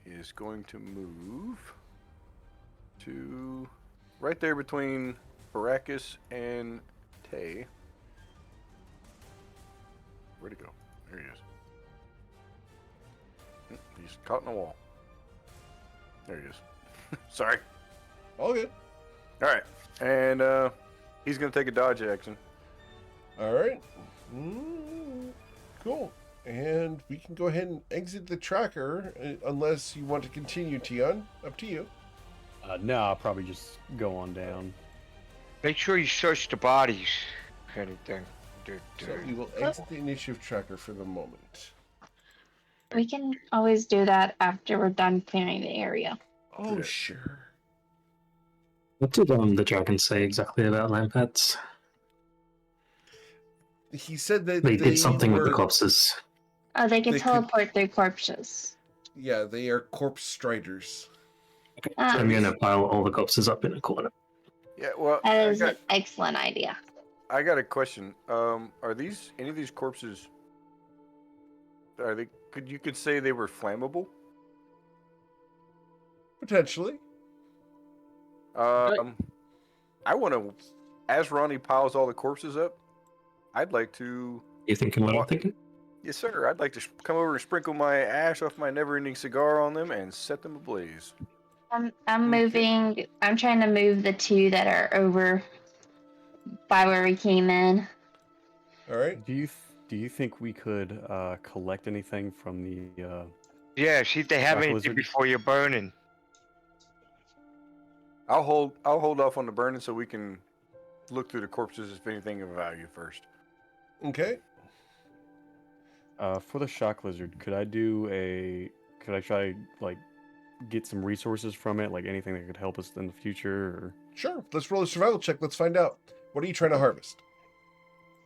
is going to move to right there between Baracus and Tay. Where'd he go? There he is. He's caught in the wall. There he is. Sorry. All good. All right. And he's going to take a dodge action. All right. Cool. And we can go ahead and exit the tracker unless you want to continue, Tion. Up to you. No, I'll probably just go on down. Make sure you search the bodies. If anything. So we will exit the initiative tracker for the moment. We can always do that after we're done clearing the area. Oh, sure. What did the dragon say exactly about Lampets? He said that They did something with the were- corpses. Oh, they can They could- teleport through corpses. Yeah, they are corpse striders. I'm going to pile all the corpses up in a corner. Yeah, well, That is an excellent idea. I got a question. Are any of these corpses? Are they? You could say they were flammable? Potentially. I want to, as Ronnie piles all the corpses up, I'd like to. You thinking what I'm thinking? Yes, sir. I'd like to come over and sprinkle my ash off my never-ending cigar on them and set them ablaze. I'm moving. I'm trying to move the two that are over by where we came in. All right. Do you think we could collect anything from the? Yeah, see if they have Shock anything lizard. before you're burning. I'll hold off on the burning so we can look through the corpses if anything of value first. Okay. For the shock lizard, could I try like get some resources from it, like anything that could help us in the future? Or... Sure. Let's roll a survival check. Let's find out. What are you trying to harvest?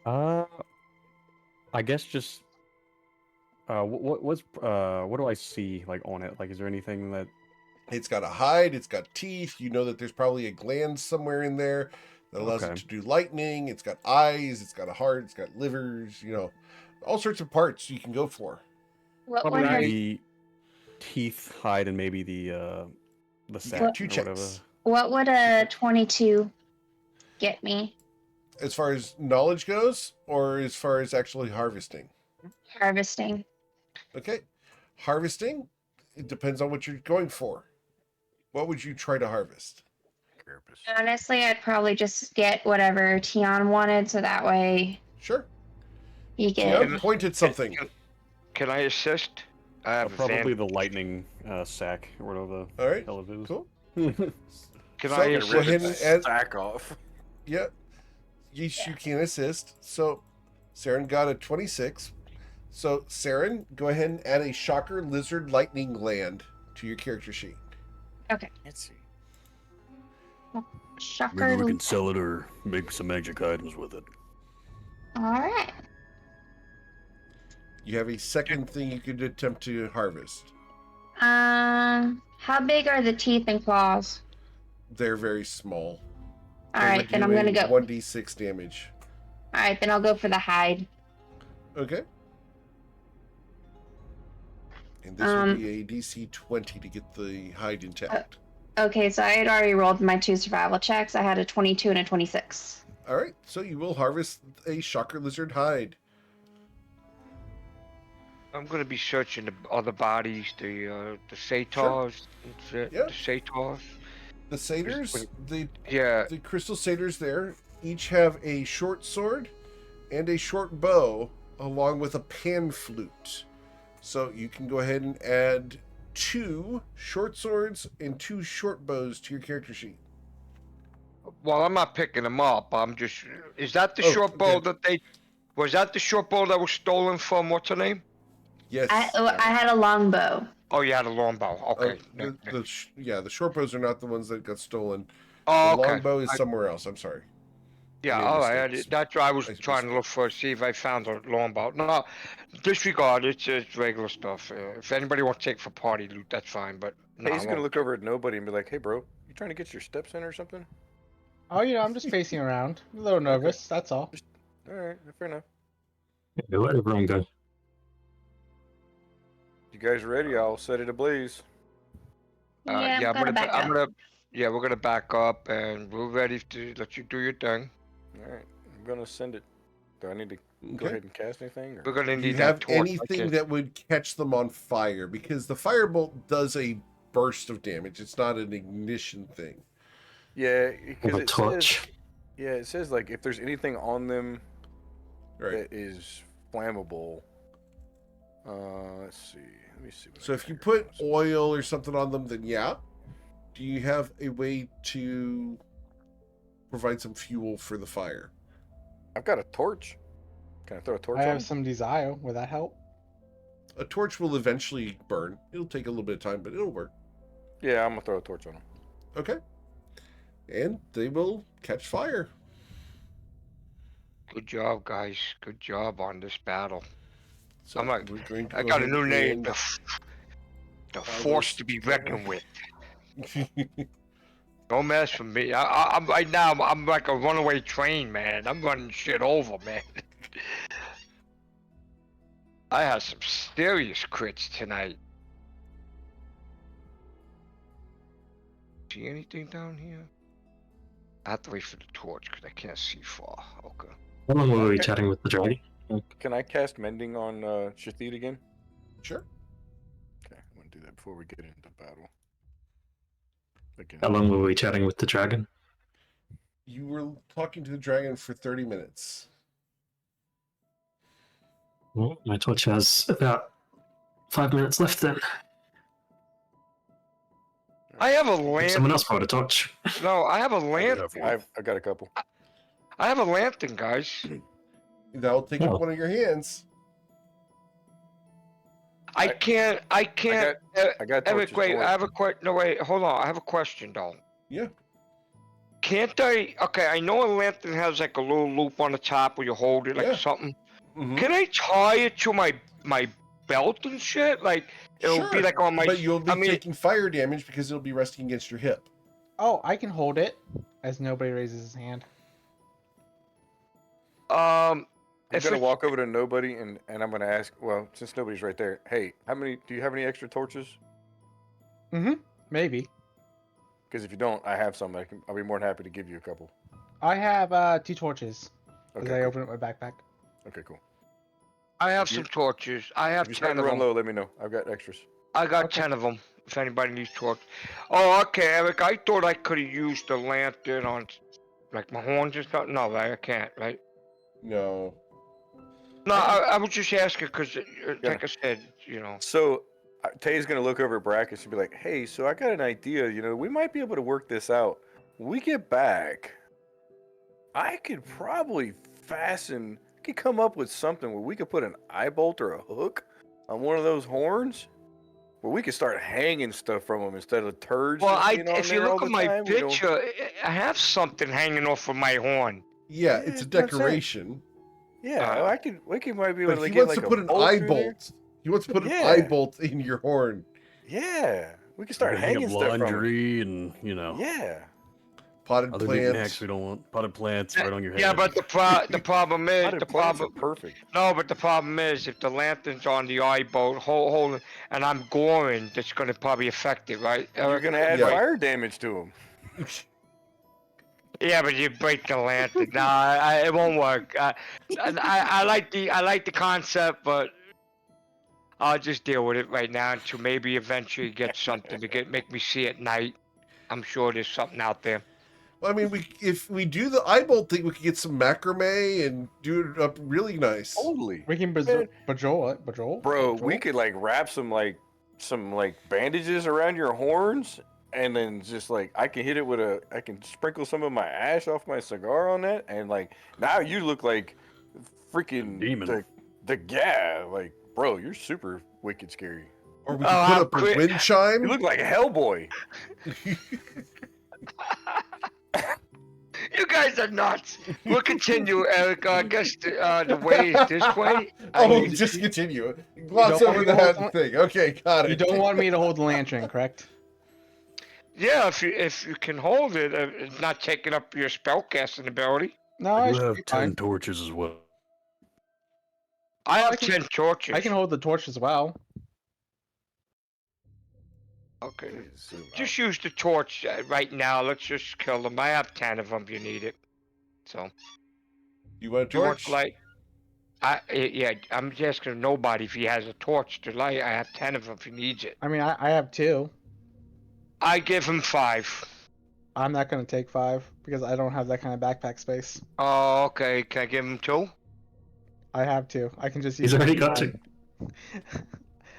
I guess just what do I see like on it? Like, is there anything that? It's got a hide. It's got teeth. You know that there's probably a gland somewhere in there that allows it to do lightning. It's got eyes. It's got a heart. It's got livers. You know, all sorts of parts you can go for. What Probably one are the teeth, hide, and maybe the sack got 2 or whatever. checks. What would a 22 get me? As far as knowledge goes, or as far as actually harvesting? Harvesting. Okay. Harvesting, it depends on what you're going for. What would you try to harvest? Carapace. Honestly, I'd probably just get whatever Tion wanted, so that way Sure. you Yeah, get. point at something. Can I assist? I have Probably the lightning sack or whatever the All right. hell it is. Cool. Can So, I go assist? ahead and add. Sack off. Yeah. Yes, you can assist. So, Saren got a 26. So, Saren, go ahead and add a shocker lizard lightning gland to your character sheet. Let's see. Shocker. sell it or make some magic items with it. Alright. You have a second thing you could attempt to harvest. How big are the teeth and claws? They're very small. Alright, then I'm gonna go. 1d6 damage. Alright, then I'll go for the hide. Okay. And this would be a DC 20 to get the hide intact. Okay, so I had already rolled my 2 survival checks. I had a 22 and a 26. All right, so you will harvest a shocker lizard hide. I'm gonna be searching the other bodies, the satyrs, Yeah. the satyrs. The satyrs, Yeah, the crystal satyrs there, each have a short sword and a short bow, along with a pan flute. So you can go ahead and add 2 short swords and 2 short bows to your character sheet. Well, I'm not picking them up. I'm just. Is that the Oh, short bow okay. that they? Was that the short bow that was stolen from what's her name? Yes. I had a longbow. Oh, you had a long bow. Okay. The short bows are not the ones that got stolen. Oh, The okay. long bow is somewhere else. I'm sorry. Yeah, made all right. mistakes. That's why I was I trying to look for, see if I found a longbow. No, disregard. It's regular stuff. If anybody wants to take for party loot, that's fine. But no, Hey, he's gonna look over at nobody and be like, "Hey, bro, you trying to get your steps in or something?" Oh, I'm just pacing around. I'm a little nervous, that's all. All right, fair enough. Yeah, let everyone go. You guys ready? I'll set it ablaze. Yeah, yeah, I'm gonna back up. we're gonna back up and we're ready to let you do your thing. All right, I'm gonna send it. Do I need to go Okay. ahead and cast anything? Or? We're gonna Do need you that have torch. anything that would catch them on fire? Because the firebolt does a burst of damage. It's not an ignition thing. Yeah, Have because a torch. it says like if there's anything on them Right. that is flammable. Let's see. Let me see. So if you put oil or something on them, then yeah. Do you have a way to provide some fuel for the fire? I've got a torch. Can I throw a torch I on? have some desire. Would that help? A torch will eventually burn. It'll take a little bit of time, but it'll work. Yeah, I'm gonna throw a torch on them. Okay. And they will catch fire. Good job, guys. Good job on this battle. So I'm like, we're going to I go got a ahead new name. and- The force to be reckoned with. Okay. Don't mess with me. I'm right now. I'm like a runaway train, man. I'm running shit over, man. I had some serious crits tonight. See anything down here? I have to wait for the torch because I can't see far. Okay. How long were we Okay. chatting with the dragon? Can I cast mending on Shathid again? Sure. Okay, I'm gonna do that before we get into battle. Again. How long were we chatting with the dragon? You were talking to the dragon for 30 minutes. Well, my torch has about 5 minutes left then. I have a If lantern. someone else brought a torch. No, I have a lantern. I've got a couple. I have a lantern, guys. That'll take Oh. up one of your hands. I can't. I got Eric, torches. wait. don't worry. I have a question. No, wait. Hold on. I have a question, though. Yeah. Can't I? Okay, I know a lantern has like a little loop on the top where you hold it like Yeah. something. Mhm. Can I tie it to my belt and shit? Like it'll be Sure, like on my. But you'll be I mean, taking fire damage because it'll be resting against your hip. Oh, I can hold it. As nobody raises his hand. I'm if gonna it- walk over to nobody and I'm gonna ask. Well, since nobody's right there, hey, do you have any extra torches? Maybe. Because if you don't, I have some. I'll be more than happy to give you a couple. I have 2 torches. As Okay, I cool. open up my backpack. Okay, cool. I have you- some torches. I have If you're 10 starting of to run them. low, let me know. I've got extras. I got Okay. 10 of them. If anybody needs torch. Oh, okay, Eric. I thought I could have used the lantern on like my horns and stuff. No, right? I can't, right? No. No, I was just asking because, Yeah. like I said, So Tay's gonna look over at Brackets and be like, "Hey, so I got an idea. We might be able to work this out. When we get back, I could probably come up with something where we could put an eye bolt or a hook on one of those horns, where we could start hanging stuff from them instead of turds. Well, just being on if you there all look at the my time, we don't- picture, I have something hanging off of my horn. Yeah, Yeah, it's a that's what I'm saying. decoration. Yeah, we might be able But to he get wants like to put a an bolt eye through there. bolt. He wants to put an Yeah. eye bolt in your horn. Yeah, we can start You're gonna hanging hang up stuff from 'em. laundry and Yeah. Potted other plants. knickknacks we don't want. Potted plants right on your head. Yeah, but the problem is Potted plants are perfect. No, but the problem is if the lantern's on the eye bolt, hold and I'm goring, that's gonna probably affect it, right? You're Eric? gonna add Yeah. fire damage to them. Yeah, but you break the lantern. Nah, it won't work. I like the concept, but I'll just deal with it right now until maybe eventually get something to make me see at night. I'm sure there's something out there. Well, I mean, if we do the eye bolt thing, we could get some macrame and do it up really nice. Totally. We can Man. bajole it. Bajole? Bro, Bajole? we could like wrap some like some like bandages around your horns, and then just like I can hit it with I can sprinkle some of my ash off my cigar on that, and like now you look like freaking Demon. like bro, you're super wicked scary. Or we Oh, can how put up a quick- wind You chime. look like Hellboy. You guys are nuts. We'll continue, Eric. I guess the way is this way. Oh, I- just continue. Gloss don't over want the me to hat hold thing. Okay, got it. You don't want me to hold the lantern, correct? Yeah, if you can hold it, it's not taking up your spellcasting ability. No, I I do should have be 10 fine. torches as well. I Oh, have 10 torches. I can hold the torch as well. Okay. Zoom out. Just use the torch right now. Let's just kill them. I have 10 of them if you need it. So, You want a do you want torch? light? Yeah, I'm just asking nobody if he has a torch to light. I have 10 of them if he needs it. I mean, I have 2. I give him 5. I'm not going to take 5 because I don't have that kind of backpack space. Oh, okay. Can I give him 2? I have 2. I can just use He's already one got time. to.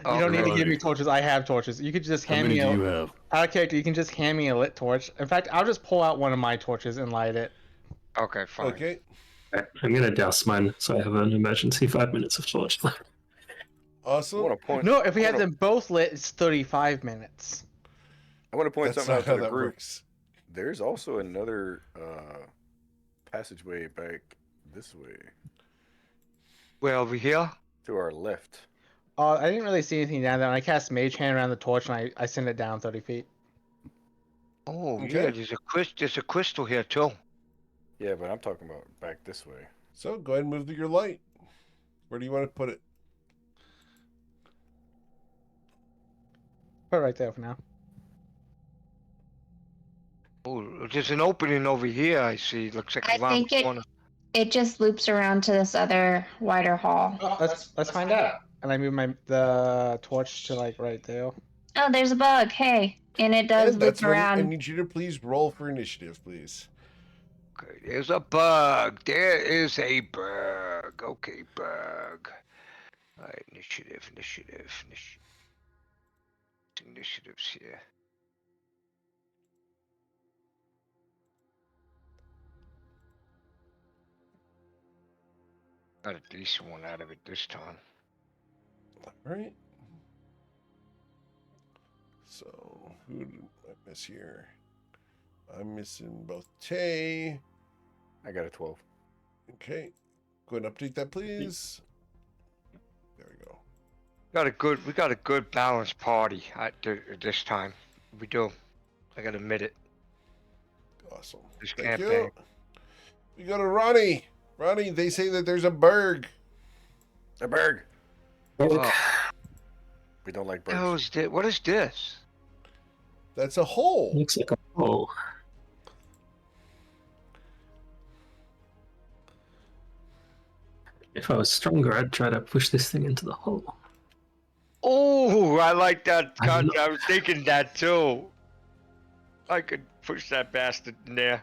You don't need to give me Alrighty. torches. I have torches. You could just How hand many me do a you have? out of character. You can just hand me a lit torch. In fact, I'll just pull out one of my torches and light it. Okay, fine. Okay. I'm going to douse mine so I have an emergency 5 minutes of torch left. I Awesome. want to point. No, if we I have wanna- them both lit, it's 35 minutes. I want to point That's something not out how to the that group. works. There's also another passageway back this way We're over here. to our left. I didn't really see anything down there. When I cast Mage Hand around the torch and I sent it down 30 feet. Oh, Okay. yeah, there's a crystal here, too. Yeah, but I'm talking about back this way. So go ahead and move your light. Where do you want to put it? Put it right there for now. Oh, there's an opening over here, I see. Looks like I around think the it- corner. It just loops around to this other wider hall. Oh, let's find out. And I move the torch to like right there. Oh, there's a bug. Hey, and it does And that's loop when I around. need you to please roll for initiative, please. Okay, there's a bug. There is a bug. Okay, bug. Alright, initiatives here. Got a decent one out of it this time. All right. So who did I miss here? I'm missing both Tay. I got a 12. Okay. Go ahead and update that, please. There we go. We got a good balanced party this time. We do. I gotta admit it. Awesome. This Thank campaign. you. We go to Ronnie. Ronnie, they say that there's a berg. A bird. Oh, We don't like the hell birds. is this? What is this? That's a hole. Looks like a hole. If I was stronger, I'd try to push this thing into the hole. Oh, I like that I'm concept. not- I was thinking that too. I could push that bastard in there.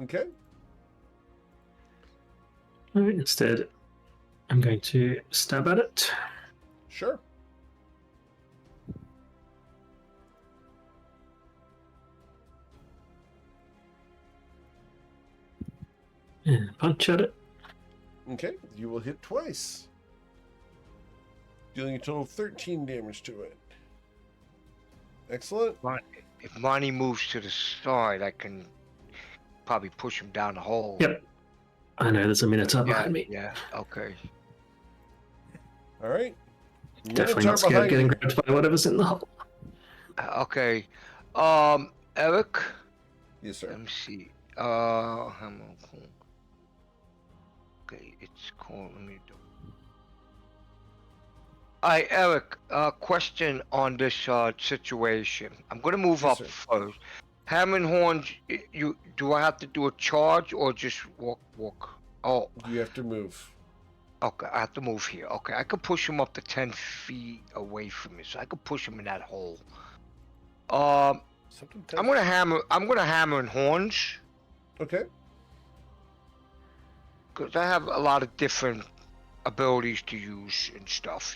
Okay. Alright, instead, I'm going to stab at it. Sure. And punch at it. Okay. You will hit twice, dealing a total of 13 damage to it. Excellent. If Monty moves to the side, I can probably push him down the hole. Yep. I know there's a Minotaur Yeah, behind me. yeah, okay. All right. Definitely Minotaur not scared behind of getting you. grabbed by whatever's in the hole. Okay. Eric? Yes, sir. Let me see. Okay, it's called. Let me do. Alright, Eric. Question on this situation. I'm gonna move Yes, up sir. first. Ham and horns. Do I have to do a charge or just walk? Oh, You have to move. okay. I have to move here. Okay, I can push him up to 10 feet away from me, so I can push him in that hole. Something I'm tells gonna hammer and horns. Okay. Because I have a lot of different abilities to use and stuff.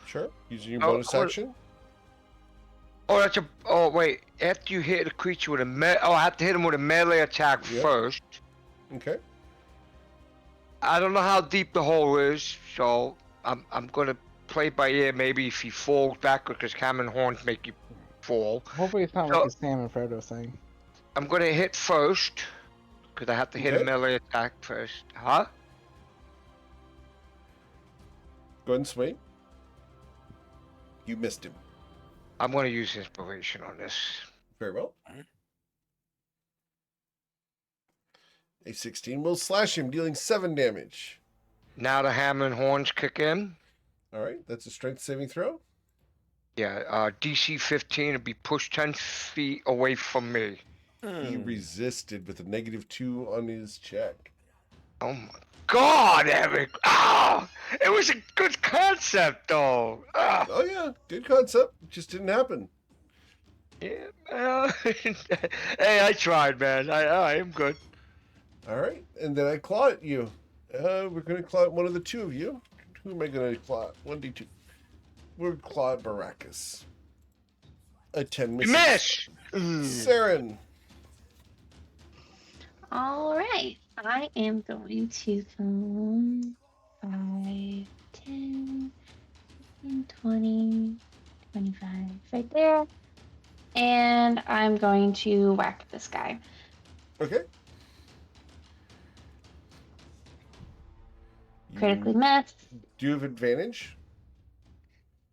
Sure. Using your Oh, bonus what- action. Oh, that's a. Oh, wait. After you hit a creature with a I have to hit him with a melee attack Yep. first. Okay. I don't know how deep the hole is, so I'm gonna play by ear. Maybe if he falls backward, because Cameron horns make you fall. Hopefully it's not So- like a Sam and Frodo thing. I'm gonna hit first, because I have to hit a Okay. melee attack first. Huh? Go ahead and swing. You missed him. I'm gonna use inspiration on this. Very well. A 16 will slash him, dealing 7 damage. Now the hammer and horns kick in. All right, that's a strength saving throw. Yeah, DC 15 to be pushed 10 feet away from me. He resisted with a -2 on his check. Oh my God, Eric! Oh, it was a good concept, though. Ah. Oh yeah, good concept. Just didn't happen. Yeah, hey, I tried, man. I am good. All right, and then I claw at you. We're gonna claw at one of the two of you. Who am I gonna claw? 1d2. We're claw at Baracus. A 10 misses. Miss. Saren. All right. I am going to come 5, 10, 15, 20, 25 right there. And I'm going to whack this guy. Okay. Critically You miss. do have advantage.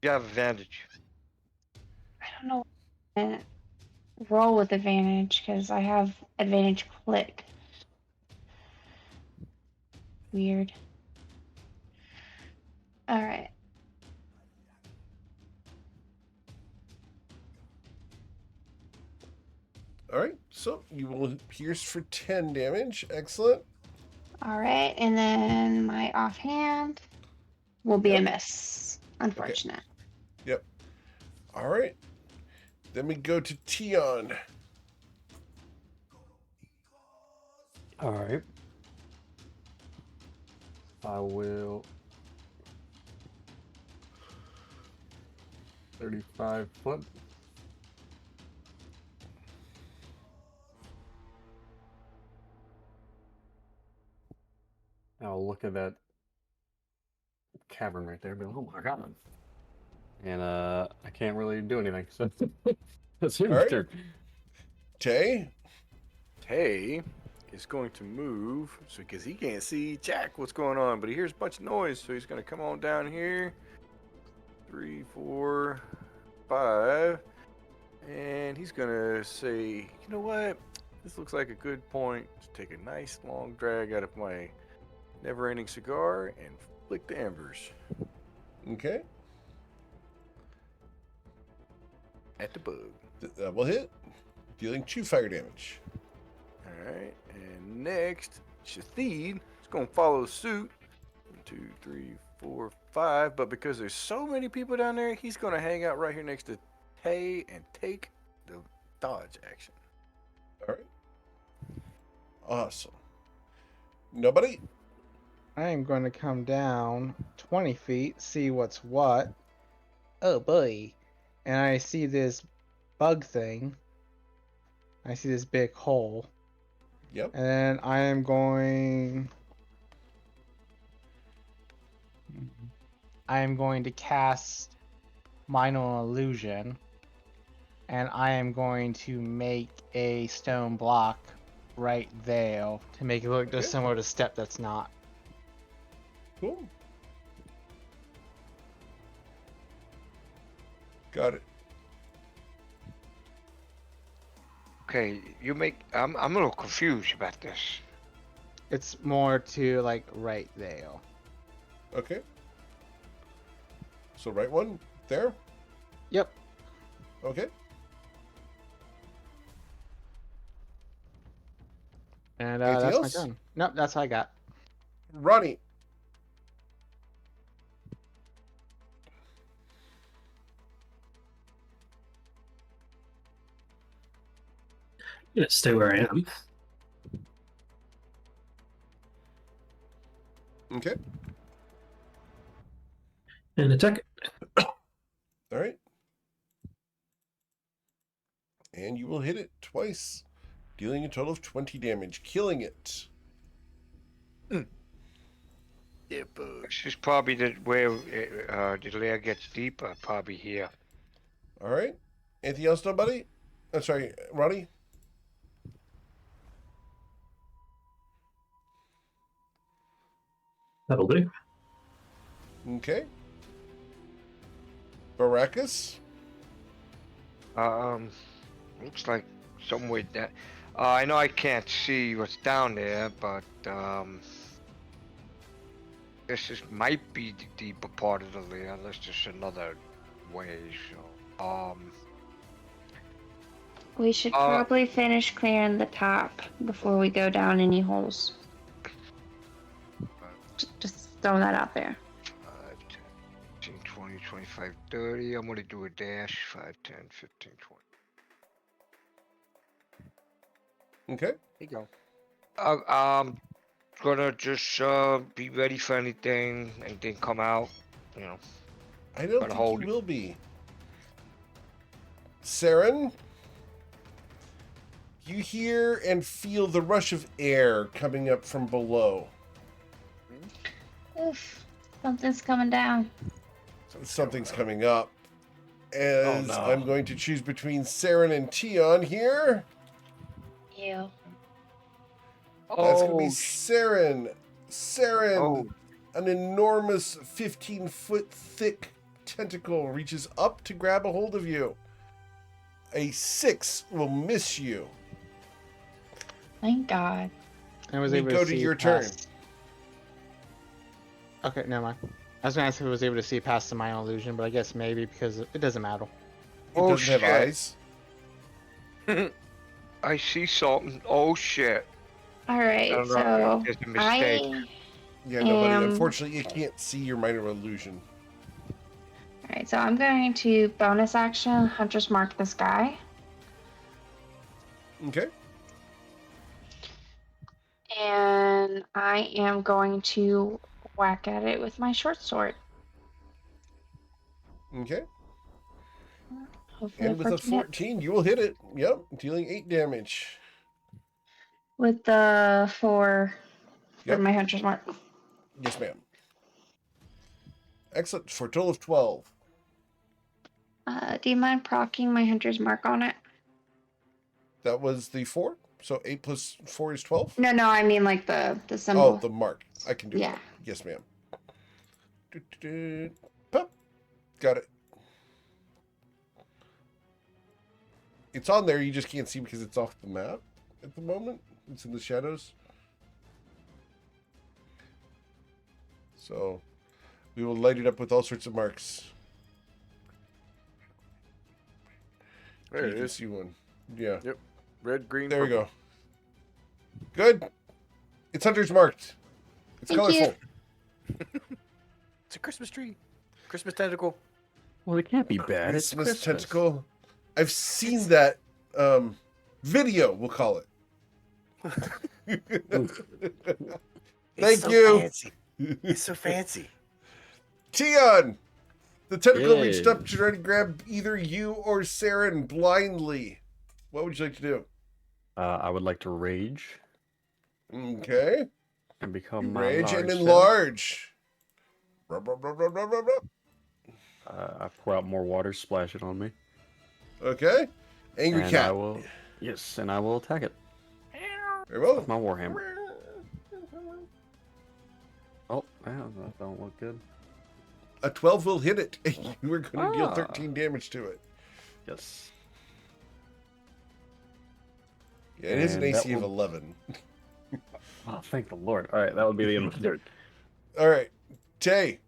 You have advantage. I don't know. Why I roll with advantage because I have advantage click. Weird. All right. All right, so you will pierce for 10 damage. Excellent. All right. And then my offhand will be a Yep. miss. Unfortunate. Yep. All right. Then we go to Tion. All right. I will 35 foot. I'll look at that cavern right there and be like, oh my god. And I can't really do anything, so that's his All right. turn. Tay. Tay is going to move, so because he can't see Jack what's going on, but he hears a bunch of noise, so he's going to come on down here. 3, 4, 5, and he's going to say, you know what? This looks like a good point to take a nice long drag out of my never-ending cigar and flick the embers Okay. at the bug. That will hit, dealing 2 fire damage. All right, and next, Shathid is going to follow suit. 1, 2, 3, 4, 5. But because there's so many people down there, he's going to hang out right here next to Tay and take the dodge action. All right. Awesome. Nobody? I am going to come down 20 feet, see what's what. Oh boy. And I see this bug thing. I see this big hole. Yep. And then I am going to cast Minor Illusion. And I am going to make a stone block right there to make it look just Okay. similar to Step That's Not. Cool. Got it. Okay, you make. I'm a little confused about this. It's more to like right there. Okay. So right one there. Yep. Okay. And Anything that's else? my turn. Nope, that's all I got. Ronnie. Yeah, stay where I am. Okay. And attack it. All right. And you will hit it twice, dealing a total of 20 damage, killing it. Yeah, bud. This is probably where the lair gets deeper, probably here. All right. Anything else, nobody? I'm sorry, Ronnie? That'll do. Okay. Baracus? Looks like somewhere that. I know I can't see what's down there, but this might be the deeper part of the lair. That's just another way. So, We should probably finish clearing the top before we go down any holes. Just throw that out there. 5, 10, 15, 20, 25, 30. I'm gonna do a dash. 5, 10, 15, 20. Okay. Here you go. I'm gonna just be ready for anything come out. You know. I don't Gotta think hold you it. will be. Saren? You hear and feel the rush of air coming up from below. Oof, something's coming down. Something's coming up. As no. I'm going to choose between Saren and Tion here. Ew. That's going to be Saren. Saren, Oh. an enormous 15-foot thick tentacle reaches up to grab a hold of you. A 6 will miss you. Thank God. I was We able go to to see your turn. past... Okay, never mind. I was gonna ask if I was able to see past the minor illusion, but I guess maybe because it doesn't matter. It Oh, doesn't have shit. eyes. I see something. Oh shit. All I right, don't know so if it's a mistake. Yeah, nobody. Um, Unfortunately, it can't see your minor illusion. all right, so I'm going to bonus action Hunter's Mark this guy, Okay. and I am going to whack at it with my short sword. Okay. Hopefully, And with a 14, you will hit it. Yep. Dealing 8 damage. with the 4 Yep. for my Hunter's Mark. Yes, ma'am. Excellent. For a total of 12. Do you mind procking my Hunter's Mark on it? That was the 4. So 8 plus 4 is 12. No, I mean like the symbol. Oh, the mark. I can do Yeah. that. Yes, ma'am. Pop. Got it. It's on there. You just can't see because it's off the map at the moment. It's in the shadows. So we will light it up with all sorts of marks. There You it can is. see one. Yeah. Yep. Red, green, There we purple. go. Good. It's Hunter's marked. It's Thank you. colorful. It's a Christmas tree. Christmas tentacle. Well, it can't be bad. It's Christmas Christmas. tentacle. I've seen that video, we'll call it. Thank so you. Fancy. It's so fancy. Tion! The tentacle reached Yay. up to try to grab either you or Saren blindly. What would you like to do? I would like to rage Okay. and become my Rage large and self. enlarge. Rub, rub, rub, rub, rub, rub, rub. I pour out more water, splash it on me. Okay. Angry and cat. I will, yes, and I will attack it Very well. with my warhammer. Oh, man, that don't look good. A 12 will hit it. You were going to deal Ah. 13 damage to it. Yes. Yeah, it is an And that AC of will- 11. Oh, thank the Lord. All right, that would be the end of the turn. All right. Tay.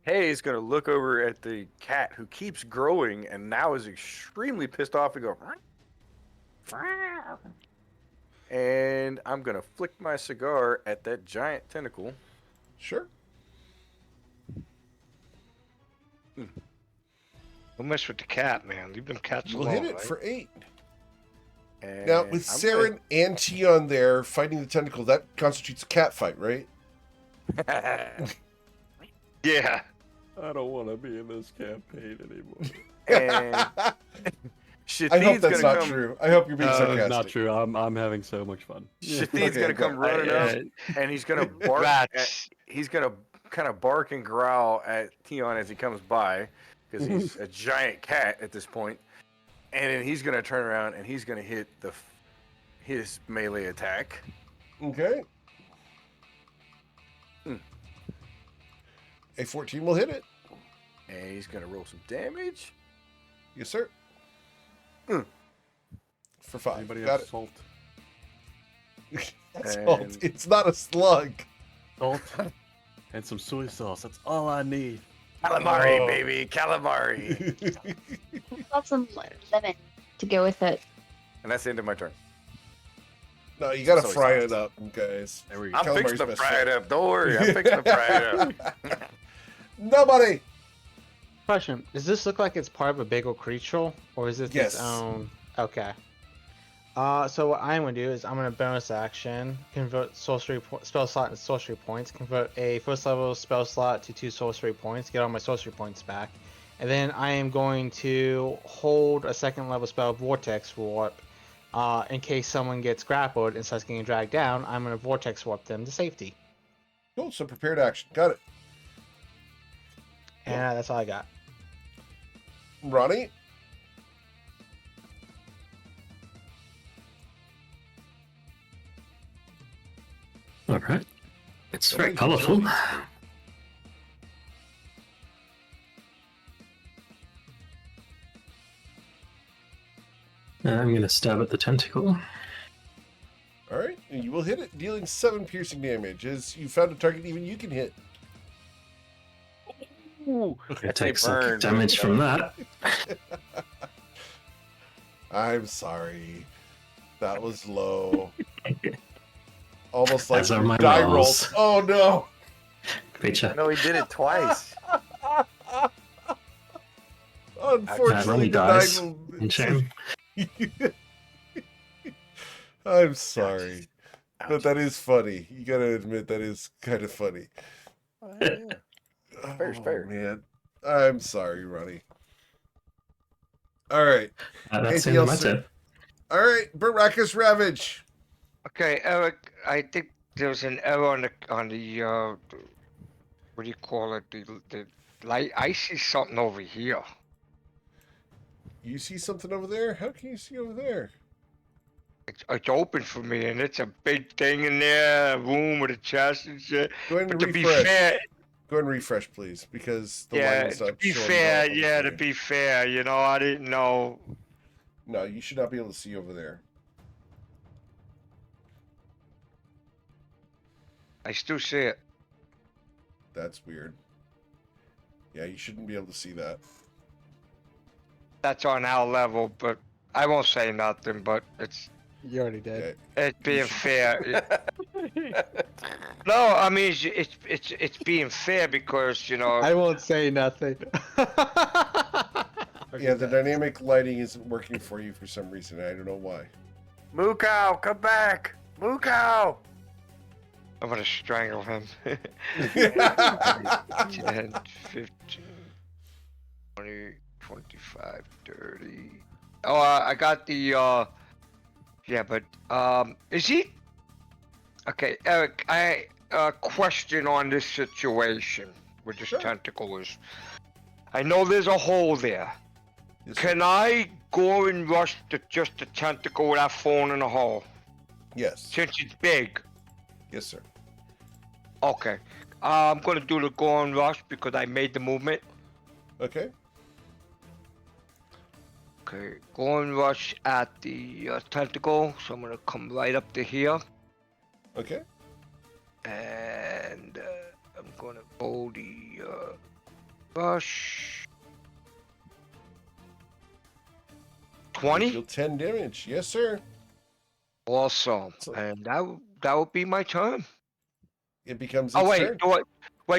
Hey is going to look over at the cat who keeps growing and now is extremely pissed off and go. And I'm going to flick my cigar at that giant tentacle. Sure. Don't mess with the cat, man. Leave them cats We'll alone. hit it right? for 8. And Now, with I'm Saren and Tion there fighting the tentacle, that constitutes a cat fight, right? gonna- Yeah. I don't want to be in this campaign anymore. And I hope Shatid's that's gonna not come. true. I hope you're being No, sarcastic. it's not true. I'm having so much fun. Shatid's Okay, gonna good. come running up, and he's gonna bark. Rats. He's gonna kind of bark and growl at Tion as he comes by, because he's a giant cat at this point. And then he's gonna turn around and he's gonna hit his melee attack. Okay. A 14 will hit it. And he's gonna roll some damage. Yes, sir. For 5. Anybody Got have it. salt? Salt. And- It's not a slug. Salt and some soy sauce. That's all I need. Calamari, Oh. baby, calamari. Got some lemon to go with it. And that's the end of my turn. No, you gotta Soy fry sauce. it up, guys. There we go. I'm Calamari's fixing to best fry friend. it up. Don't worry, I'm fixing to fry it up. Nobody. Question: does this look like it's part of a bigger creature, or is it Yes. its own? Okay. So what I'm gonna do is I'm gonna bonus action, convert spell slot into sorcery points, convert a first level spell slot to 2 sorcery points, get all my sorcery points back, and then I am going to hold a second level spell Vortex Warp. In case someone gets grappled and starts getting dragged down, I'm gonna Vortex Warp them to safety. Cool. So prepared action. Got it. And that's all I got. Ronnie. All right. It's very Somebody's colourful. really- I'm going to stab at the tentacle. All right, and you will hit it, dealing 7 piercing damage. As you found a target even you can hit. Ooh, I that's a take some burn. damage from that. I'm sorry. That was low. Almost like As are your my die rolls. rolls. Oh no! Creature. No, he did it twice. Unfortunately, the dies. die In shame. I'm sorry. But Ouch. that is funny. You gotta admit that is kind of funny. Fair is fair. Man. I'm sorry, Ronnie. All right. That's the Anything end of my else, sir? turn. All right. Baracus Ravage. Okay, Eric. I think there's an error on the what do you call it? The light. I see something over here. You see something over there? How can you see over there? It's open for me, and it's a big thing in there, a room with a chest and shit. Go ahead But and to be refresh. fair, Go ahead and refresh, please, because the yeah, lighting's to not be showing fair, well on the yeah, to screen. be fair, you know, I didn't know. No, you should not be able to see over there. I still see it. That's weird. Yeah, you shouldn't be able to see that. That's on our level, but I won't say nothing. But it's You already did. being fair. No, I mean it's being fair because you know. I won't say nothing. Yeah, the dynamic lighting isn't working for you for some reason. I don't know why. Moo cow, come back! Moo cow! I'm gonna strangle him. 10, 15, 20, 25, 30. Oh, I got the, yeah, but, is he? Okay, Eric, question on this situation with this Sure. tentacle is, I know there's a hole there. Yes, sir. Can I go and rush just the tentacle without falling in the hole? Yes. Since it's big. Yes, sir. Okay. I'm gonna do the go and rush because I made the movement. Okay. Okay, go and rush at the tentacle. So I'm gonna come right up to here. Okay. And I'm gonna go the rush. 20? Deal 10 damage. Yes, sir. Awesome. So- And that would be my turn. It becomes its Oh wait, turn.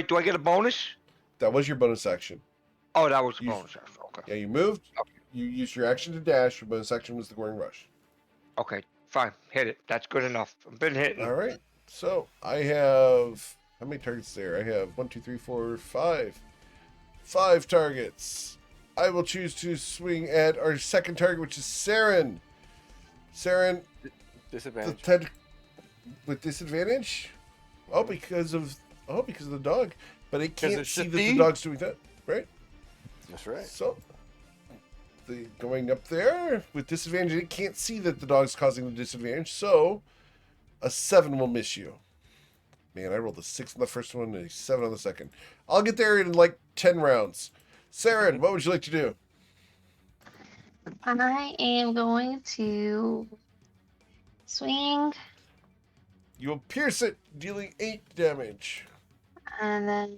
do I get a bonus? That was your bonus action. Oh, that was a You- bonus action. Okay. Yeah, you moved. You used your action to dash. Your bonus action was the Goring Rush. Okay, fine. Hit it. That's good enough. I've been hitting. All right. So I have how many targets there? I have 1, 2, 3, 4, 5. 5 targets. I will choose to swing at our second target, which is Saren. Saren, Disadvantage. with disadvantage? Oh, because of the dog. But it can't it's see that shifty. the dog's doing that, right? That's right. So, going up there with disadvantage, it can't see that the dog's causing the disadvantage. So, a 7 will miss you. Man, I rolled a 6 on the first one and a 7 on the second. I'll get there in like 10 rounds. Saren, what would you like to do? I am going to swing You will pierce it, dealing 8 damage. and then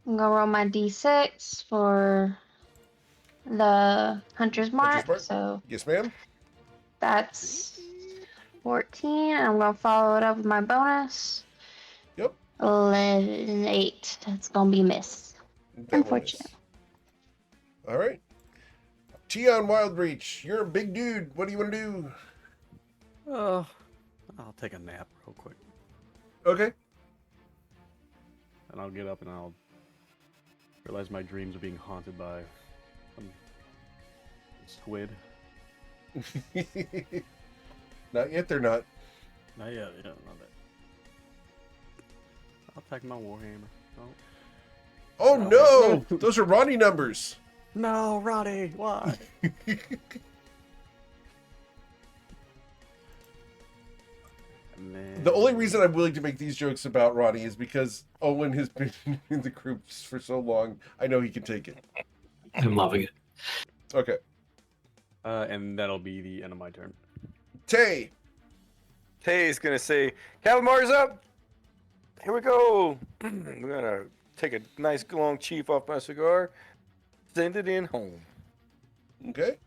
I'm gonna roll my d6 for the hunter's mark. mark? So Yes, ma'am. that's 14. I'm gonna follow it up with my bonus. Yep. 11, 8. That's gonna be a miss. That one Unfortunate. is. All right. Tion Wildbreach, you're a big dude. What do you want to do? I'll take a nap real quick, Okay. and I'll get up and I'll realize my dreams are being haunted by some squid. Not yet, they're not. Not yet, yeah, not that. I'll take my warhammer. Oh no! Those are Ronnie numbers. No, Roddy, why? The only reason I'm willing to make these jokes about Ronnie is because Owen has been in the groups for so long. I know he can take it. I'm loving it. Okay. And that'll be the end of my turn. Tay. Tay's gonna say, Calamar's up! Here we go! I'm gonna take a nice long chief off my cigar, send it in home. Okay.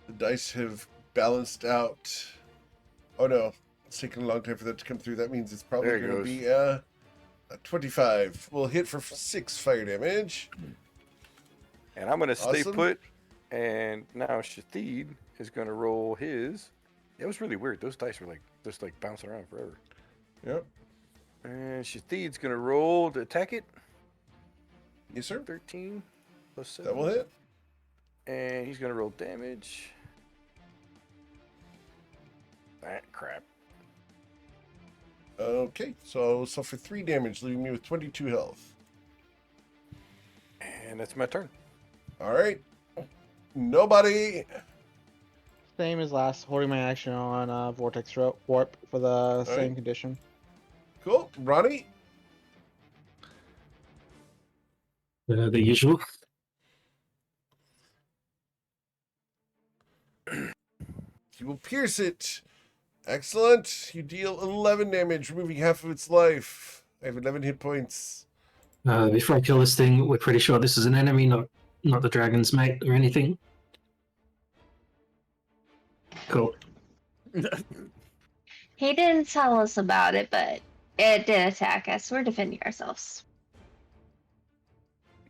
The dice have balanced out. Oh no, it's taking a long time for that to come through. That means it's probably There it going to goes. be a 25. We'll hit for 6 fire damage. And I'm gonna stay Awesome. put, and now Shathid is gonna roll his. It was really weird. Those dice were like just like bouncing around forever. Yep. And Shathid's gonna roll to attack it. Yes, sir. 13 plus 7. That will hit. And he's gonna roll damage. That crap. Okay, so suffer 3 damage, leaving me with 22 health. And that's my turn. All right. Nobody. Same as last, holding my action on Vortex Warp for the same right. condition. Cool. Ronnie. The usual. You will pierce it. Excellent. You deal 11 damage, removing half of its life. I have 11 hit points. Before I kill this thing, we're pretty sure this is an enemy, not the dragon's mate or anything. Cool. He didn't tell us about it, but it did attack us. We're defending ourselves.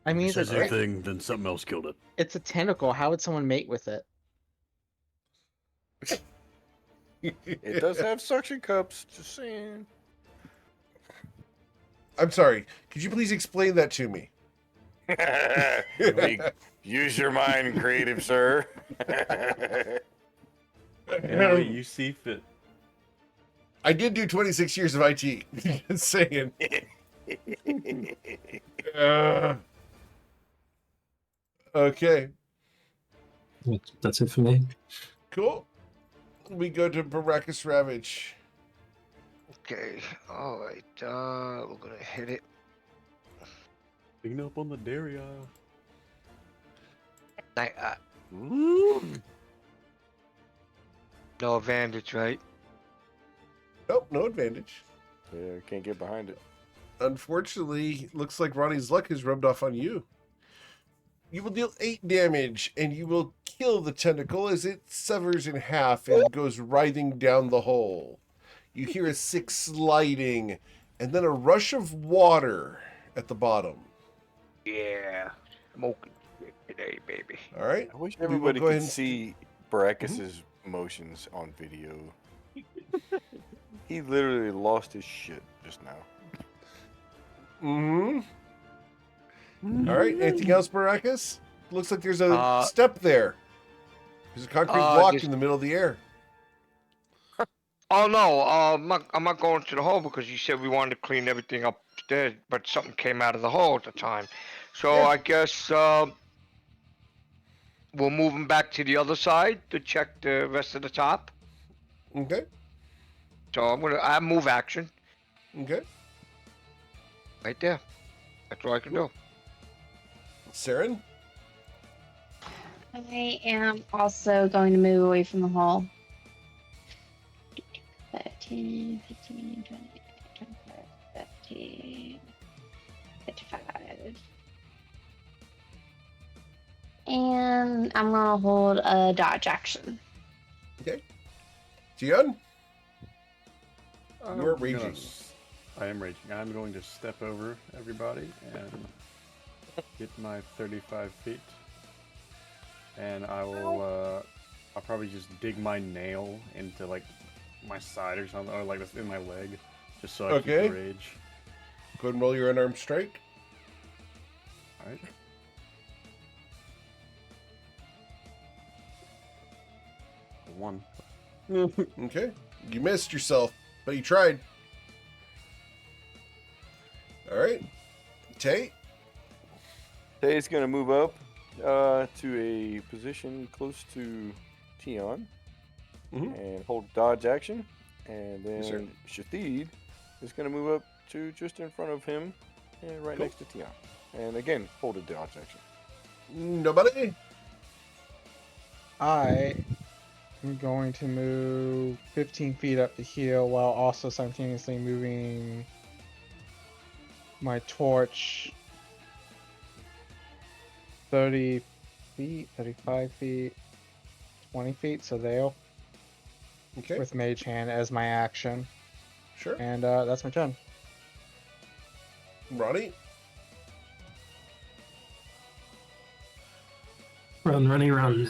I mean, If it's it a, says anything, then something else killed it. it's a tentacle. How would someone mate with it? It does have suction cups, just saying. I'm sorry. Could you please explain that to me? Use your mind, creative sir. Any way you see fit. I did do 26 years of IT. Just saying. Okay. That's it for me. Cool. We go to Baracus Ravage. Okay, alright, we're gonna hit it. Clean up on the dairy aisle. No advantage, right? Nope, no advantage. Yeah, can't get behind it. Unfortunately, looks like Ronnie's luck has rubbed off on you. You will deal 8 damage, and you will kill the tentacle as it severs in half and goes writhing down the hole. You hear a 6 sliding, and then a rush of water at the bottom. Yeah. Smoking shit today, baby. All right? I wish We will everybody go could ahead and- see Baracus's motions on video. He literally lost his shit just now. All right. Anything else, Baracus? Looks like there's a step there. There's a concrete block in the middle of the air. Oh no, I'm not going to the hole because you said we wanted to clean everything up there, but something came out of the hole at the time. So Yeah. I guess we'll move him back to the other side to check the rest of the top. Okay. So I'm gonna add move action Okay. right there. That's all I can do. Saren? I am also going to move away from the hole. 13, 15, 20, 25, 30, 55. And I'm going to hold a dodge action. Okay. Tion? I'm You're gonna raging. I am raging. I'm going to step over everybody and get my 35 feet. And I will, I'll probably just dig my nail into, like, my side or something, or, like, in my leg, just so I keep the rage. Go ahead and roll your unarmed strike. Alright. One. Okay. You missed yourself, but you tried. All right. Tay? Tay's gonna move up to a position close to Tion and hold dodge action, and then Shathid is gonna move up to just in front of him and right next to Tion, and again hold a dodge action. Nobody? I am going to move 15 feet up the hill while also simultaneously moving my torch 30 feet, 35 feet, 20 feet, so they'll with Mage Hand as my action. Sure. And that's my turn. Ronnie? Run, runny, run.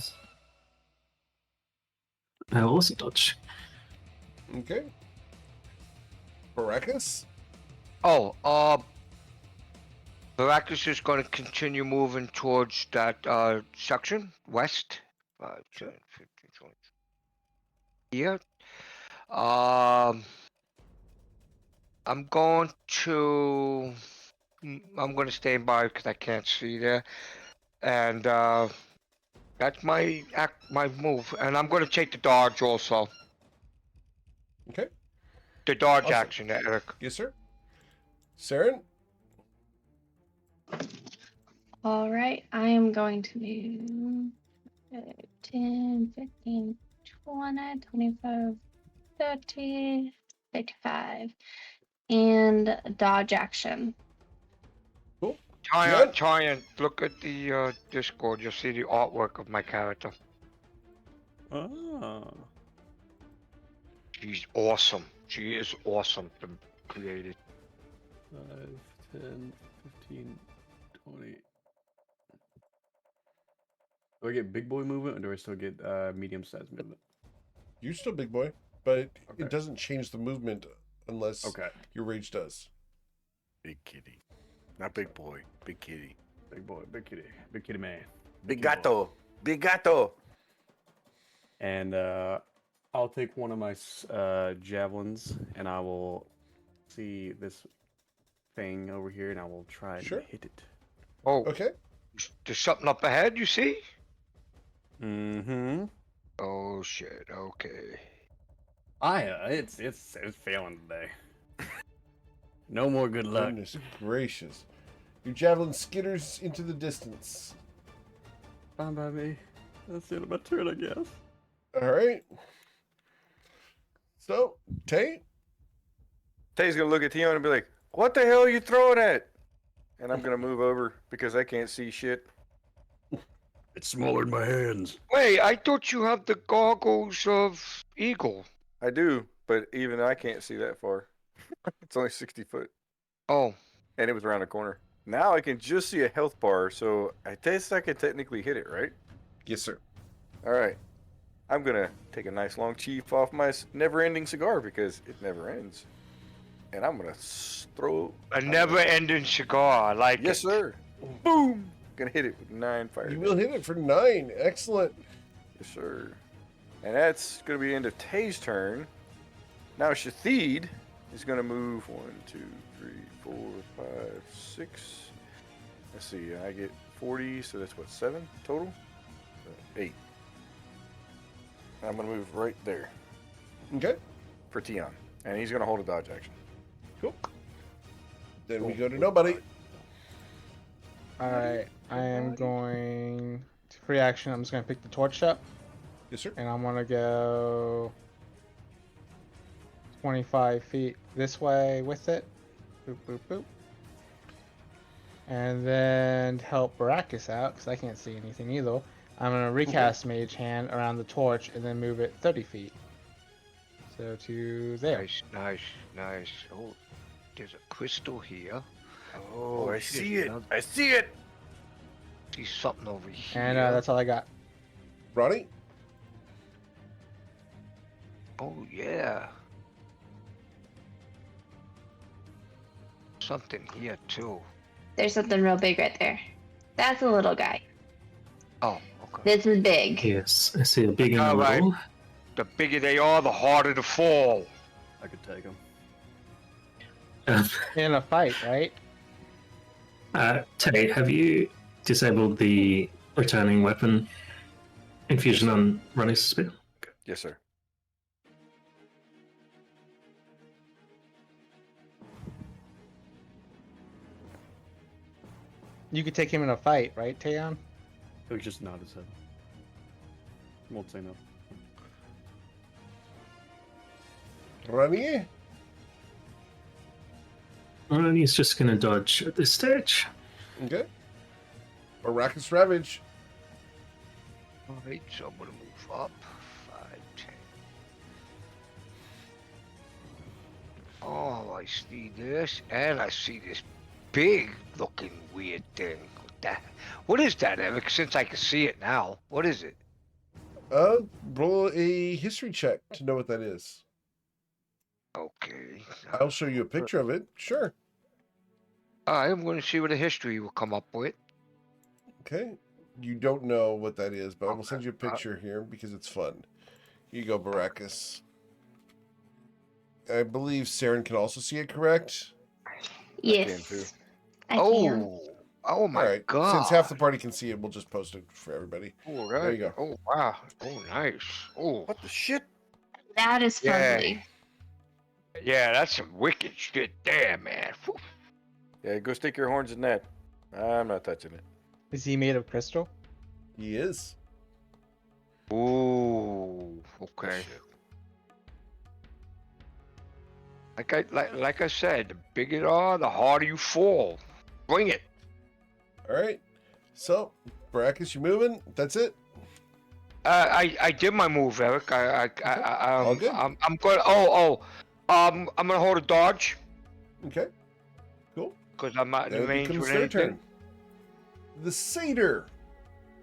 I will also dodge. Okay. Baracus? Oh, Baracus is going to continue moving towards that section west. 5, 10, 15, 20. Here. I'm going to stand by because I can't see there, and that's my move. And I'm going to take the dodge also. Okay. The dodge Awesome. action, Eric. Yes, sir. Saren? All right, I am going to move 10, 15, 20, 25, 30, 55, and dodge action. Cool. Try and look at the Discord. You'll see the artwork of my character. Oh. She's awesome. She is awesome to create it. 5, 10, 15, 20. Do I get big boy movement, or do I still get medium sized movement? You're still big boy, but it doesn't change the movement unless your rage does. Big kitty. Not big boy. Big kitty. Big boy. Big kitty. Big kitty man. Big gato. Big gato. And I'll take one of my javelins, and I will see this thing over here, and I will try to hit it. Oh. Okay. There's something up ahead, you see? Mm-hmm. Oh shit, okay. It's failing today. No more good luck. Goodness gracious. Your javelin skitters into the distance. Fine by me. That's the end of my turn, I guess. Alright. So, Tay? Tay's gonna look at Tion and be like, "What the hell are you throwing at?" And I'm gonna move over because I can't see shit. It's smaller than my hands. Wait, I thought you had the goggles of Eagle. I do, but even I can't see that far. It's only 60 foot. Oh. And it was around the corner. Now I can just see a health bar, so I guess I can technically hit it, right? Yes, sir. All right. I'm gonna take a nice long chief off my never-ending cigar because it never ends, and I'm gonna throw A never-ending cigar. I like Yes, it. sir. Boom! Gonna hit it with 9 fire. You will hit it for 9. Excellent. Yes, sir. And that's gonna be the end of Tay's turn. Now Shathid is gonna move 1, 2, 3, 4, 5, 6. Let's see. I get 40, so that's what, 7 total? 8. I'm gonna move right there Okay. for Tion, and he's gonna hold a dodge action. Cool. Then we go to nobody. Alright, I am going to free action. I'm just going to pick the torch up, Yes, sir. and I'm going to go 25 feet this way with it. Boop, boop, boop. And then help Baracus out, because I can't see anything either. I'm going to recast Mage Hand around the torch and then move it 30 feet. So to there. Nice. Oh, there's a crystal here. Oh, I shit, see it. now- I see it. See something over here. And that's all I got. Ronnie? Oh, yeah. Something here, too. There's something real big right there. That's a little guy. Oh, okay. This is big. Yes, I see a big and a Alright. little. The bigger they are, the harder to fall. I could take him. In a fight, right? Tay, have you disabled the returning weapon infusion on Ronnie's spear? Yes, sir. You could take him in a fight, right, Taeyon? It was just nod his head. Won't say no. Ronnie? Ronnie's just going to dodge at this stage. Okay. Arrakis Ravage. Alright, so I'm gonna move up. 5, 10. Oh, I see this, and I see this big looking weird thing. What is that, Eric? Since I can see it now. What is it? Roll a history check to know what that is. Okay. I'll show you a picture of it. Sure. I'm going to see what the history will come up with. Okay. You don't know what that is, but I will Okay. send you a picture here because it's fun. Here you go, Baracus. I believe Saren can also see it, correct? Yes. I can. Oh my All right. god. Since half the party can see it, we'll just post it for everybody. Oh, There you go. Oh, wow. Oh, nice. Oh, What the shit? That is Yeah. fugly. yeah, that's some wicked shit there, man. Whew. Yeah, go stick your horns in that. I'm not touching it. Is he made of crystal? He is. Ooh, okay. Shit. Like I said, the bigger you are, the harder you fall. Bring it. All right. So, Baracus, you moving? That's it? I did my move, Eric. All good. I'm going. I'm gonna hold a dodge Okay. Cool. because I'm not in Then the it range becomes with their anything. turn. The satyr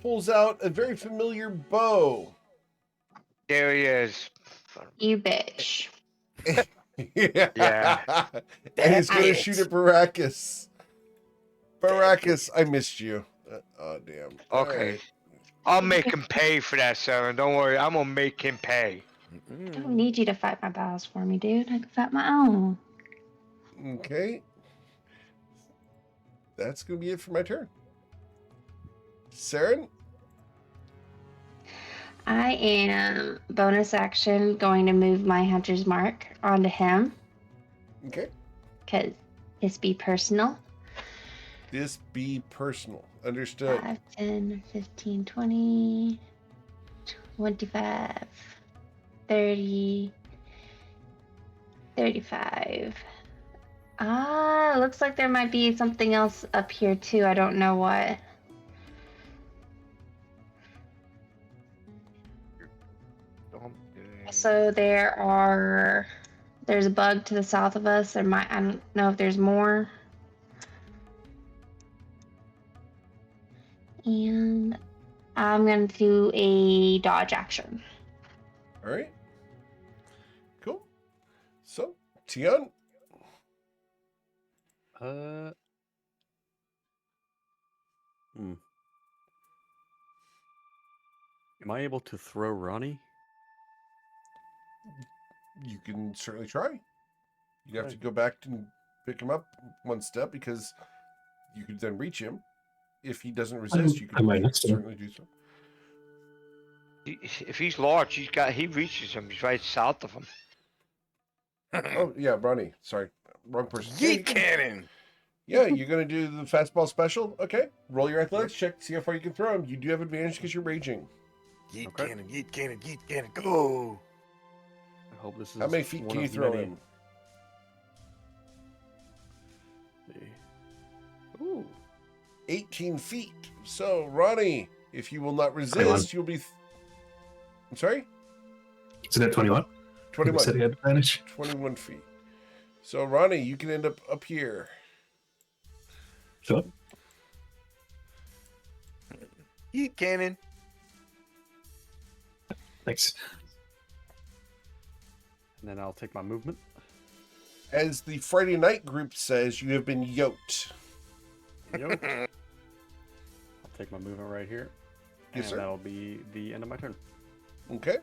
pulls out a very familiar bow. There he is. You bitch. Yeah. And he's going to That's shoot at Baracus. Baracus, I missed you. Oh, damn. All Okay. right. I'll make him pay for that, Saren. Don't worry. I'm gonna make him pay. I don't need you to fight my battles for me, dude. I can fight my own. Okay. That's going to be it for my turn. Saren? I am bonus action going to move my hunter's mark onto him Okay. because this be personal. This be personal. Understood. 5, 10, 15, 20, 25, 30, 35. Looks like there might be something else up here too. I don't know what. So there's a bug to the south of us. I don't know if there's more. And I'm going to do a dodge action. All right. Cool. So, Tion. Am I able to throw Ronnie? You can certainly try. You have Okay. to go back and pick him up one step because you could then reach him. If he doesn't resist, you I'm right could next to him. certainly do so. If he's large, he reaches him. He's right south of him. Oh yeah, Ronnie. Sorry, wrong person. Yeah, Yeet cannon. yeah, you're gonna do the fastball special. Okay, roll your athletics check. See how far you can throw him. You do have advantage because you're raging. Yeet Okay. cannon, yeet cannon, yeet cannon, go! I hope this is. How many feet one can you of throw many. him? Ooh. 18 feet. So, Ronnie, if you will not 21. resist, you'll be. I'm sorry. Isn't it 21? 21. Said he had advantage. 21 feet. So, Ronnie, you can end up here. Sure. Yeet cannon. Thanks. And then I'll take my movement. As the Friday night group says, you have been yoked. Yoked. I'll take my movement right here. Yes, and sir. that'll be the end of my turn. Okay.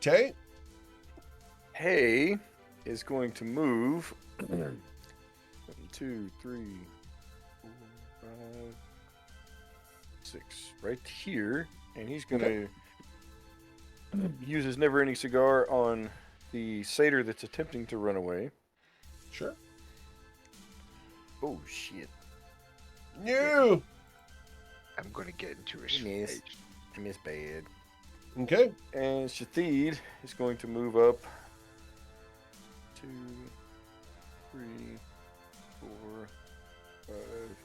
Tay. Hay is going to move 1, 2, 3, 4, 5, 6 right here, and he's going to use his never-ending cigar on the satyr that's attempting to run away. Sure. Oh shit! No. I'm gonna get into his He missed. face. I missed bad. Okay. And Shathid is going to move up 2, 3, 4, 5,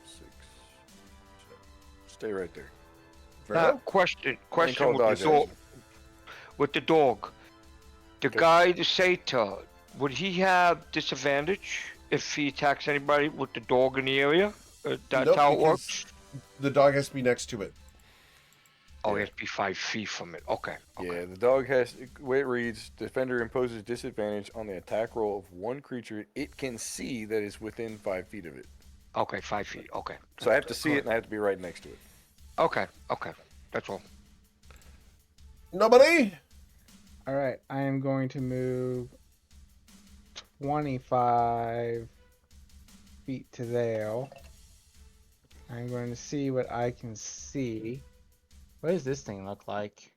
6, 7. Stay right there. Fair enough. Question call with the dodge dog. action. With the dog, the Okay. guy, the satyr, would he have disadvantage if he attacks anybody with the dog in the area? That's Nope, how it because works. The dog has to be next to it. Oh, Yeah. he has to be 5 feet from it. Okay. Yeah, the dog has. The way it reads, defender imposes disadvantage on the attack roll of one creature it can see that is within 5 feet of it. Okay, 5 feet. Okay. So I have to see it, and I have to be right next to it. Okay. Okay. That's all. Nobody. All right, I am going to move 25 feet to there. I'm going to see what I can see. What does this thing look like?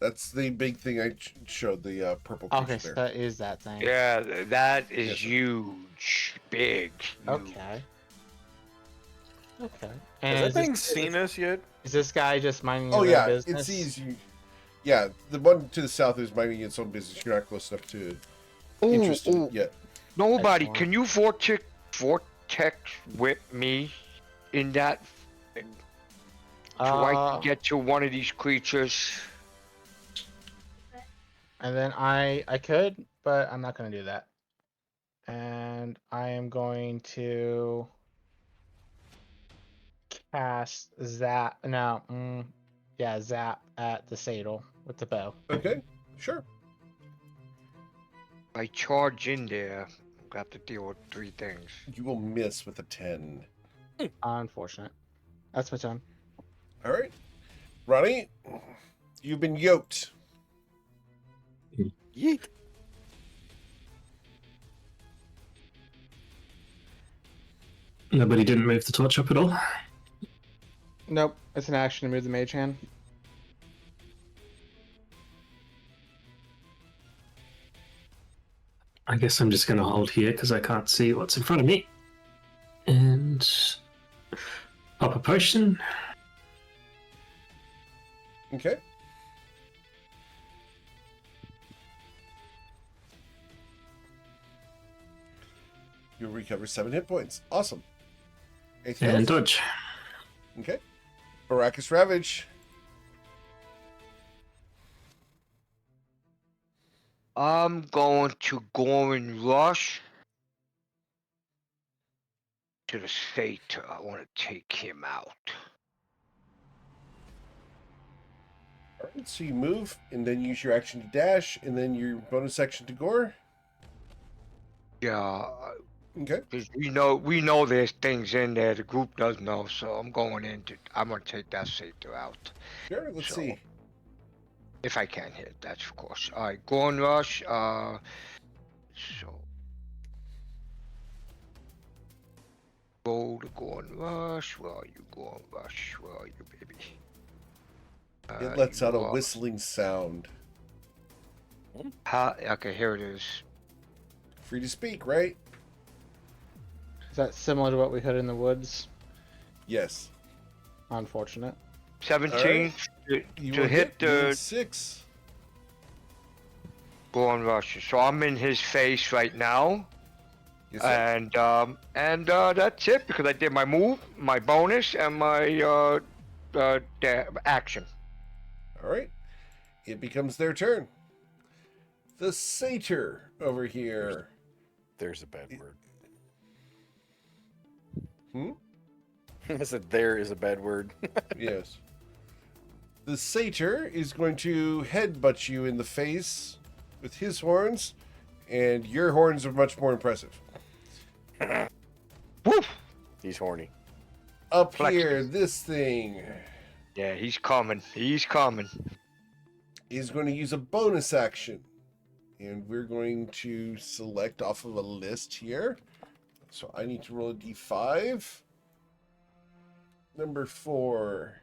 That's the big thing I showed, the purple creature Okay, so there. that is that thing. Yeah, that is Yes, sir. huge, big. Huge. Okay. Okay. Has And that is thing this, seen us yet? is this guy just minding Oh his yeah, own it business? sees you. Yeah, the one to the south is minding its own business. You're not close enough to Ooh, interested ooh. yet. Nobody, Excellent. can you vortex whip me in that so I can get to one of these creatures? And then I could, but I'm not going to do that. And I am going to cast zap. No, yeah, zap at the satyr with the bow. Okay, sure. I charge in there, I have to deal with 3 things. You will miss with a 10. Unfortunate. That's my turn. All right, Ronnie, you've been yoked. Yeet. Nobody didn't move the torch up at all. Nope, it's an action to move the mage hand. I guess I'm just going to hold here because I can't see what's in front of me. And pop a potion. Okay. You'll recover 7 hit points. Awesome. Anything And else? dodge. Okay. Baracus Ravage. I'm going to Gorin Rush to the satyr. I want to take him out. All right, so you move, and then use your action to dash, and then your bonus action to gore. Yeah, Okay. because we know there's things in there the group doesn't know, so I'm gonna take that safer out. Sure. Let's So, see. if I can hit, that's of course. All right, Gorn Rush. So roll the Gorn Rush. Where are you, Gorn Rush? Where are you, baby? It lets out a you are- whistling sound. Okay, here it is. Free to speak, right? Is that similar to what we had in the woods? Yes. Unfortunate. 17 You to will hit gain the 6. Gorn Rush. So I'm in his face right now. Yes, sir. And that's it because I did my move, my bonus, and my action. All right. It becomes their turn. The satyr over here. There's a bad word. Hmm? I said there is a bad word. Yes. The satyr is going to headbutt you in the face with his horns, and your horns are much more impressive. Woof! He's horny. Up Flex. here, this thing Yeah, he's coming. He's coming. is going to use a bonus action. And we're going to select off of a list here. So I need to roll a d5. Number 4.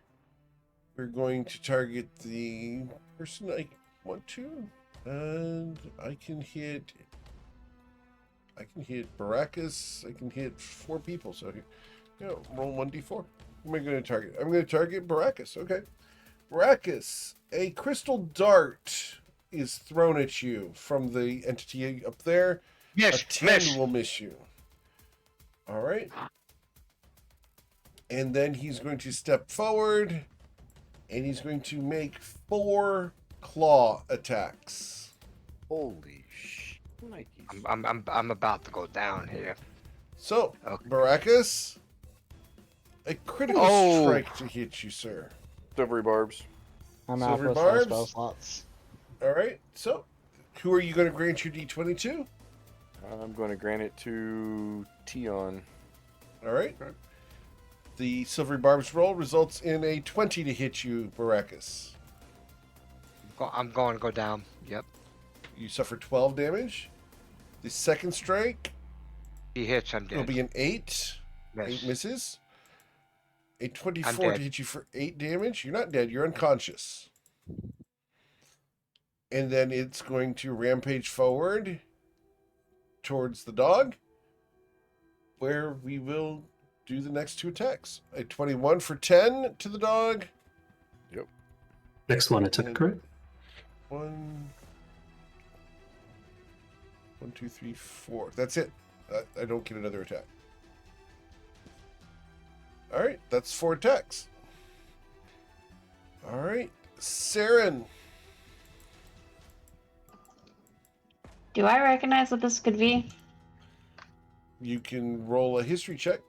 We're going to target the person I want to. And I can hit Baracus. I can hit 4 people. So here, roll 1d4. Who am I going to target? I'm going to target Baracus. Okay. Baracus, a crystal dart is thrown at you from the entity up there. Yes, A 10 miss. will miss you. All right. And then he's going to step forward, and he's going to make 4 claw attacks. Holy sh! Nikes. I'm about to go down here. So, Okay. Baracus, a critical Oh. strike to hit you, sir. Silvery barbs. I'm out Silver for barbs? spell slots. All right. So, who are you going to grant your d20 to? I'm going to grant it to Tion. All right. The silvery barbs roll results in a 20 to hit you, Baracus. I'm going to go down. Yep. You suffer 12 damage. The second strike He hits. I'm will dead. be an 8. Miss. 8 misses. A I'm 24 to dead. hit you for 8 damage. You're not dead. You're unconscious. And then it's going to rampage forward towards the dog, where we will do the next 2 attacks. A 21 for 10 to the dog. Next one attack, And correct? 1, 2, 3, 4. That's it. I don't get another attack. All right, that's 4 attacks. All right, Saren. Do I recognize what this could be? You can roll a history check.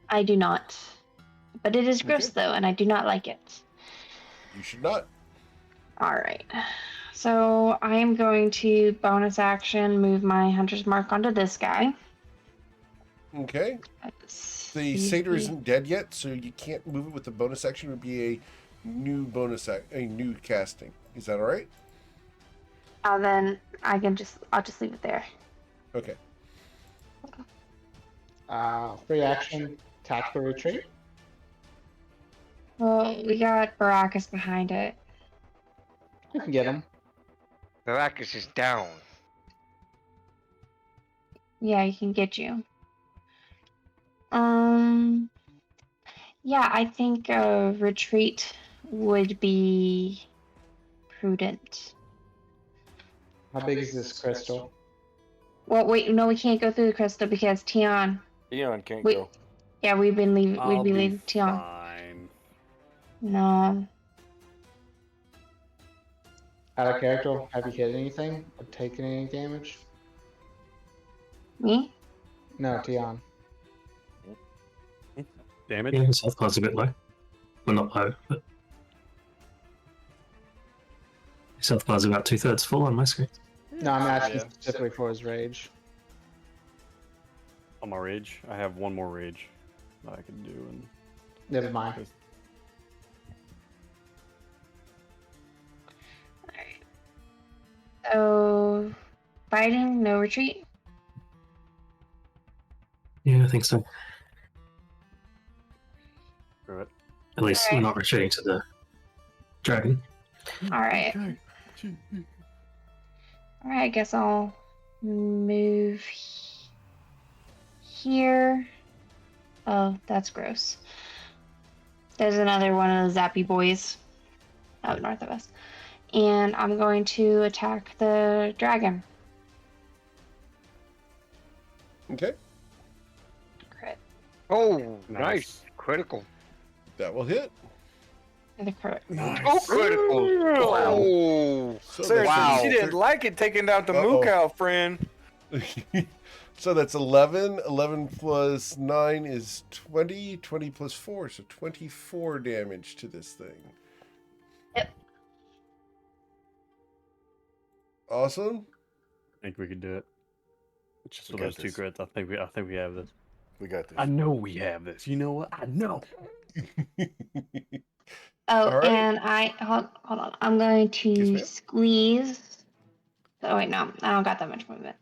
I do not. But it is gross Okay. though, and I do not like it. You should not. Alright. So I am going to bonus action move my hunter's mark onto this guy. Okay. The satyr isn't dead yet, so you can't move it with the bonus action. It would be a new a new casting. Is that all right? Then I'll just leave it there. Okay. Free action, tactical retreat. Well, we got Baracus behind it. You can get him. Baracus is down. Yeah, he can get you. Yeah, I think a retreat would be prudent. How big is this crystal? Well, wait, no, we can't go through the crystal because Tion. Tion can't Wait. go. Yeah, we've been leaving. I'll We'd be be leaving Tion. fine. No. Out of character, have you hit anything or taken any damage? Me? No, Tion. damage? Yeah, his health bar's a bit low. Well, not low, but his health bar's about 2/3 full on my screen. No, I'm asking Yeah. specifically for his rage. On my rage, I have one more rage that I can do, and Never mind. Alright. So, fighting, no retreat. Yeah, I think so. screw it. At least we're not retreating to the dragon. Alright. Alright, I guess I'll move here. Oh, that's gross. There's another one of the zappy boys out north of us. And I'm going to attack the dragon. Okay, Crit. Oh, Nice. nice. Critical. that will hit. The crit. Oh, critical. Oh. So Sarah, Wow. she didn't like it taking down the Uh-oh. moo cow, friend. So that's 11. 11 plus 9 is 20. 20 plus 4, so 24 damage to this thing. Yep. Awesome. I think we could do it. Just We with got those two this. crits, I think we have this. We got this. I know we have this. You know what? I know. Oh, All right. and hold on. I'm going Yes, to ma'am. squeeze. Oh wait, no, I don't got that much movement.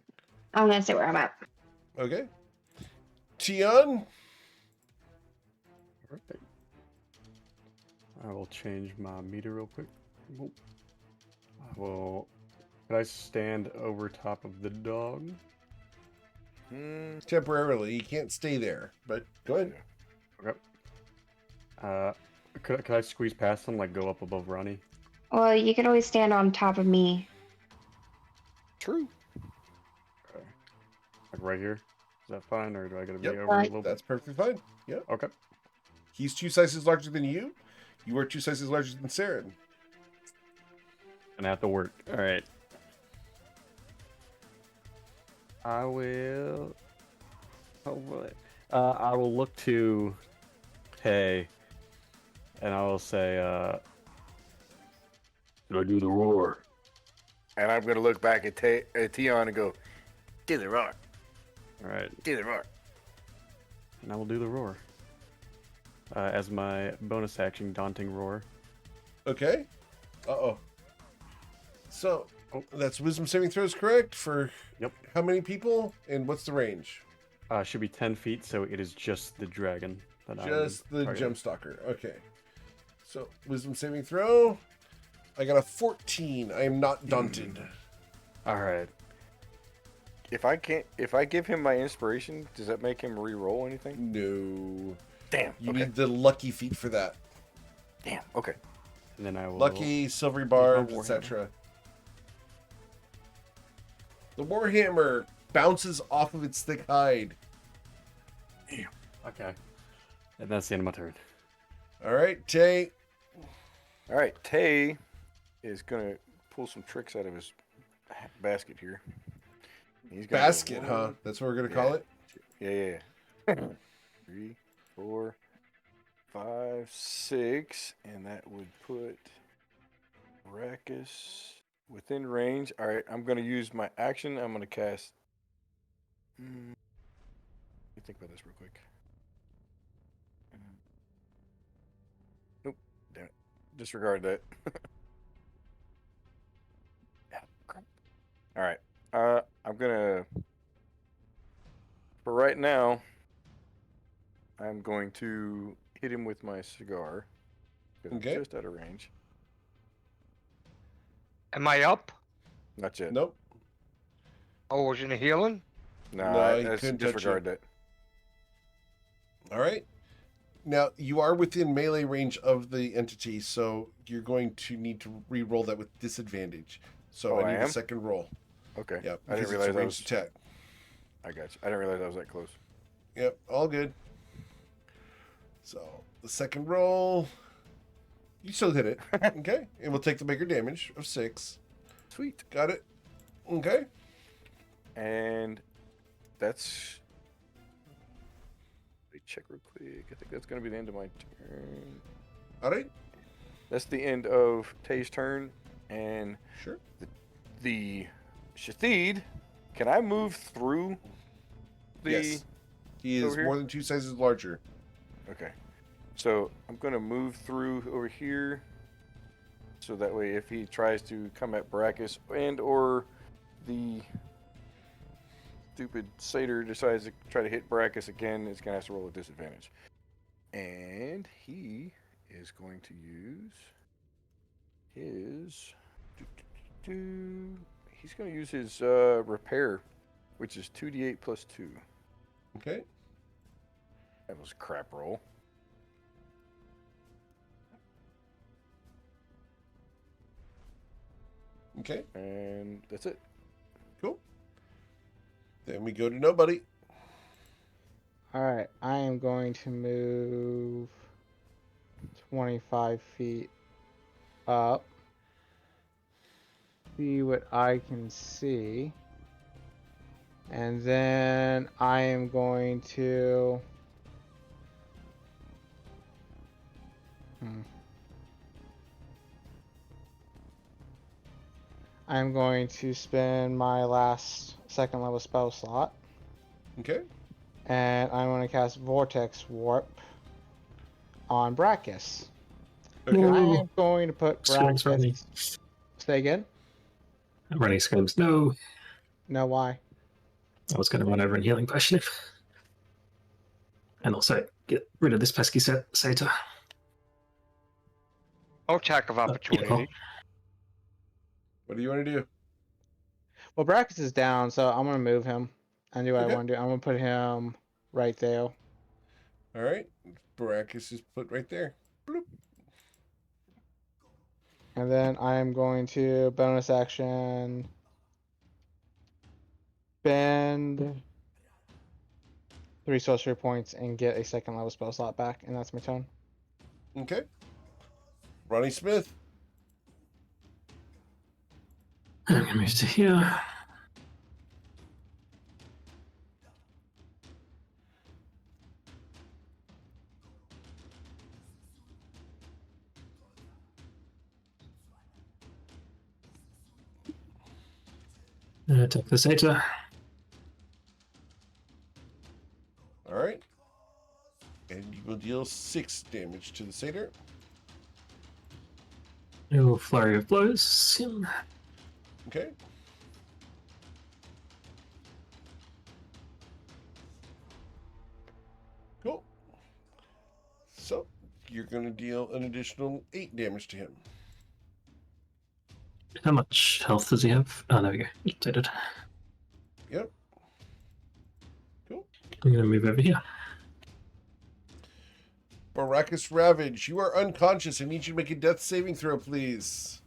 I'm gonna stay where I'm at. Okay. Tian. Perfect. I will change my meter real quick. Whoop. I will. Could I stand over top of the dog? Temporarily, you can't stay there, but go ahead. Okay. Could I squeeze past him, like go up above Ronnie? Well, you can always stand on top of me. True. Okay. Like right here? Is that fine, or do I gotta be Yep. over a Fine. little bit? That's perfectly fine. Yeah. Okay. He's 2 sizes larger than you. You are 2 sizes larger than Saren. Gonna have to work. All right. I will. Oh boy. I will look to Tay, and I will say, "Should I do the roar?" And I'm gonna look back at Tion and go, do the roar, All right, do the roar. and I will do the roar as my bonus action, daunting roar. Okay. Uh-oh. So, that's wisdom saving throws, correct? For Yep. how many people? And what's the range? Should be 10 feet, so it is just the dragon that Just the targeting. Gemstalker. Okay. So, wisdom saving throw. I got a 14. I am not daunted. All right. If I give him my inspiration, does that make him re-roll anything? No. Damn. You okay. need the lucky feat for that. Damn. Okay. And then I will. Lucky, silvery barbs, Warhammer. etc. The Warhammer bounces off of its thick hide. Okay. And that's the end of my turn. All right, Tay. All right. Tay is gonna pull some tricks out of his basket here. He's gonna go Basket, huh? one- That's what we're going to call it? Yeah. 3, 4, 5, 6, and that would put Arrakis within range. All right, I'm gonna use my action. I'm gonna cast. Let me think about this real quick. Nope. Damn it. Disregard that. Yeah, crap. All right. I'm gonna. For right now, I'm going to hit him with my cigar. 'Cause I'm Okay. just out of range. Am I up? Not yet. Nope. Oh, wasn't it healing? Nah, No, he that's couldn't touch disregard that. All right. Now, you are within melee range of the entity, so you're going to need to re-roll that with disadvantage. So Oh, I I need a am? second roll. Okay. Yep. I didn't because it's realize a I ranged was. attack. I got you. I didn't realize I was that close. Yep, all good. So the second roll, you still hit it. Okay, and we'll take the bigger damage of 6. Sweet. Got it. Okay. And that's check real quick. I think that's going to be the end of my turn. All right. That's the end of Tay's turn. And Sure. the Shathid, can I move through the... Yes. He is over here? more than 2 sizes larger. Okay. So I'm going to move through over here. So that way if he tries to come at Brachus and or the stupid satyr decides to try to hit Brachus again, it's going to have to roll a disadvantage. And he is going to use his... He's going to use his repair, which is 2d8 plus 2. Okay. That was a crap roll. Okay. And that's it. Cool. Then we go to nobody. Alright, I am going to move 25 feet up. See what I can see. And then I am going to... I'm going to spend my last second level spell slot. Okay. And I'm going to cast Vortex Warp on Brachus. Okay. I No. am going to put Screams running. Brachus... Say again? Running screams, no. No, why? I was going to run over and healing potion him. And also get rid of this pesky satyr. Attack of opportunity. What do you want to do? Well, Brachus is down, so I'm going to move him and do what Okay. I want to do. I'm going to put him right there. All right. Brachus is put right there. Bloop. And then I'm going to bonus action spend 3 sorcery points and get a second level spell slot back, and that's my turn. Okay. Ronnie Smith. I'm going to move to here. Attack the satyr. All right. And you will deal 6 damage to the satyr. No flurry of blows. Okay. Cool. So you're going to deal an additional 8 damage to him. How much health does he have? Oh, there we go. Updated. Yep. Cool. I'm going to move over here. Baracus Ravage, you are unconscious. I need you to make a death saving throw, please.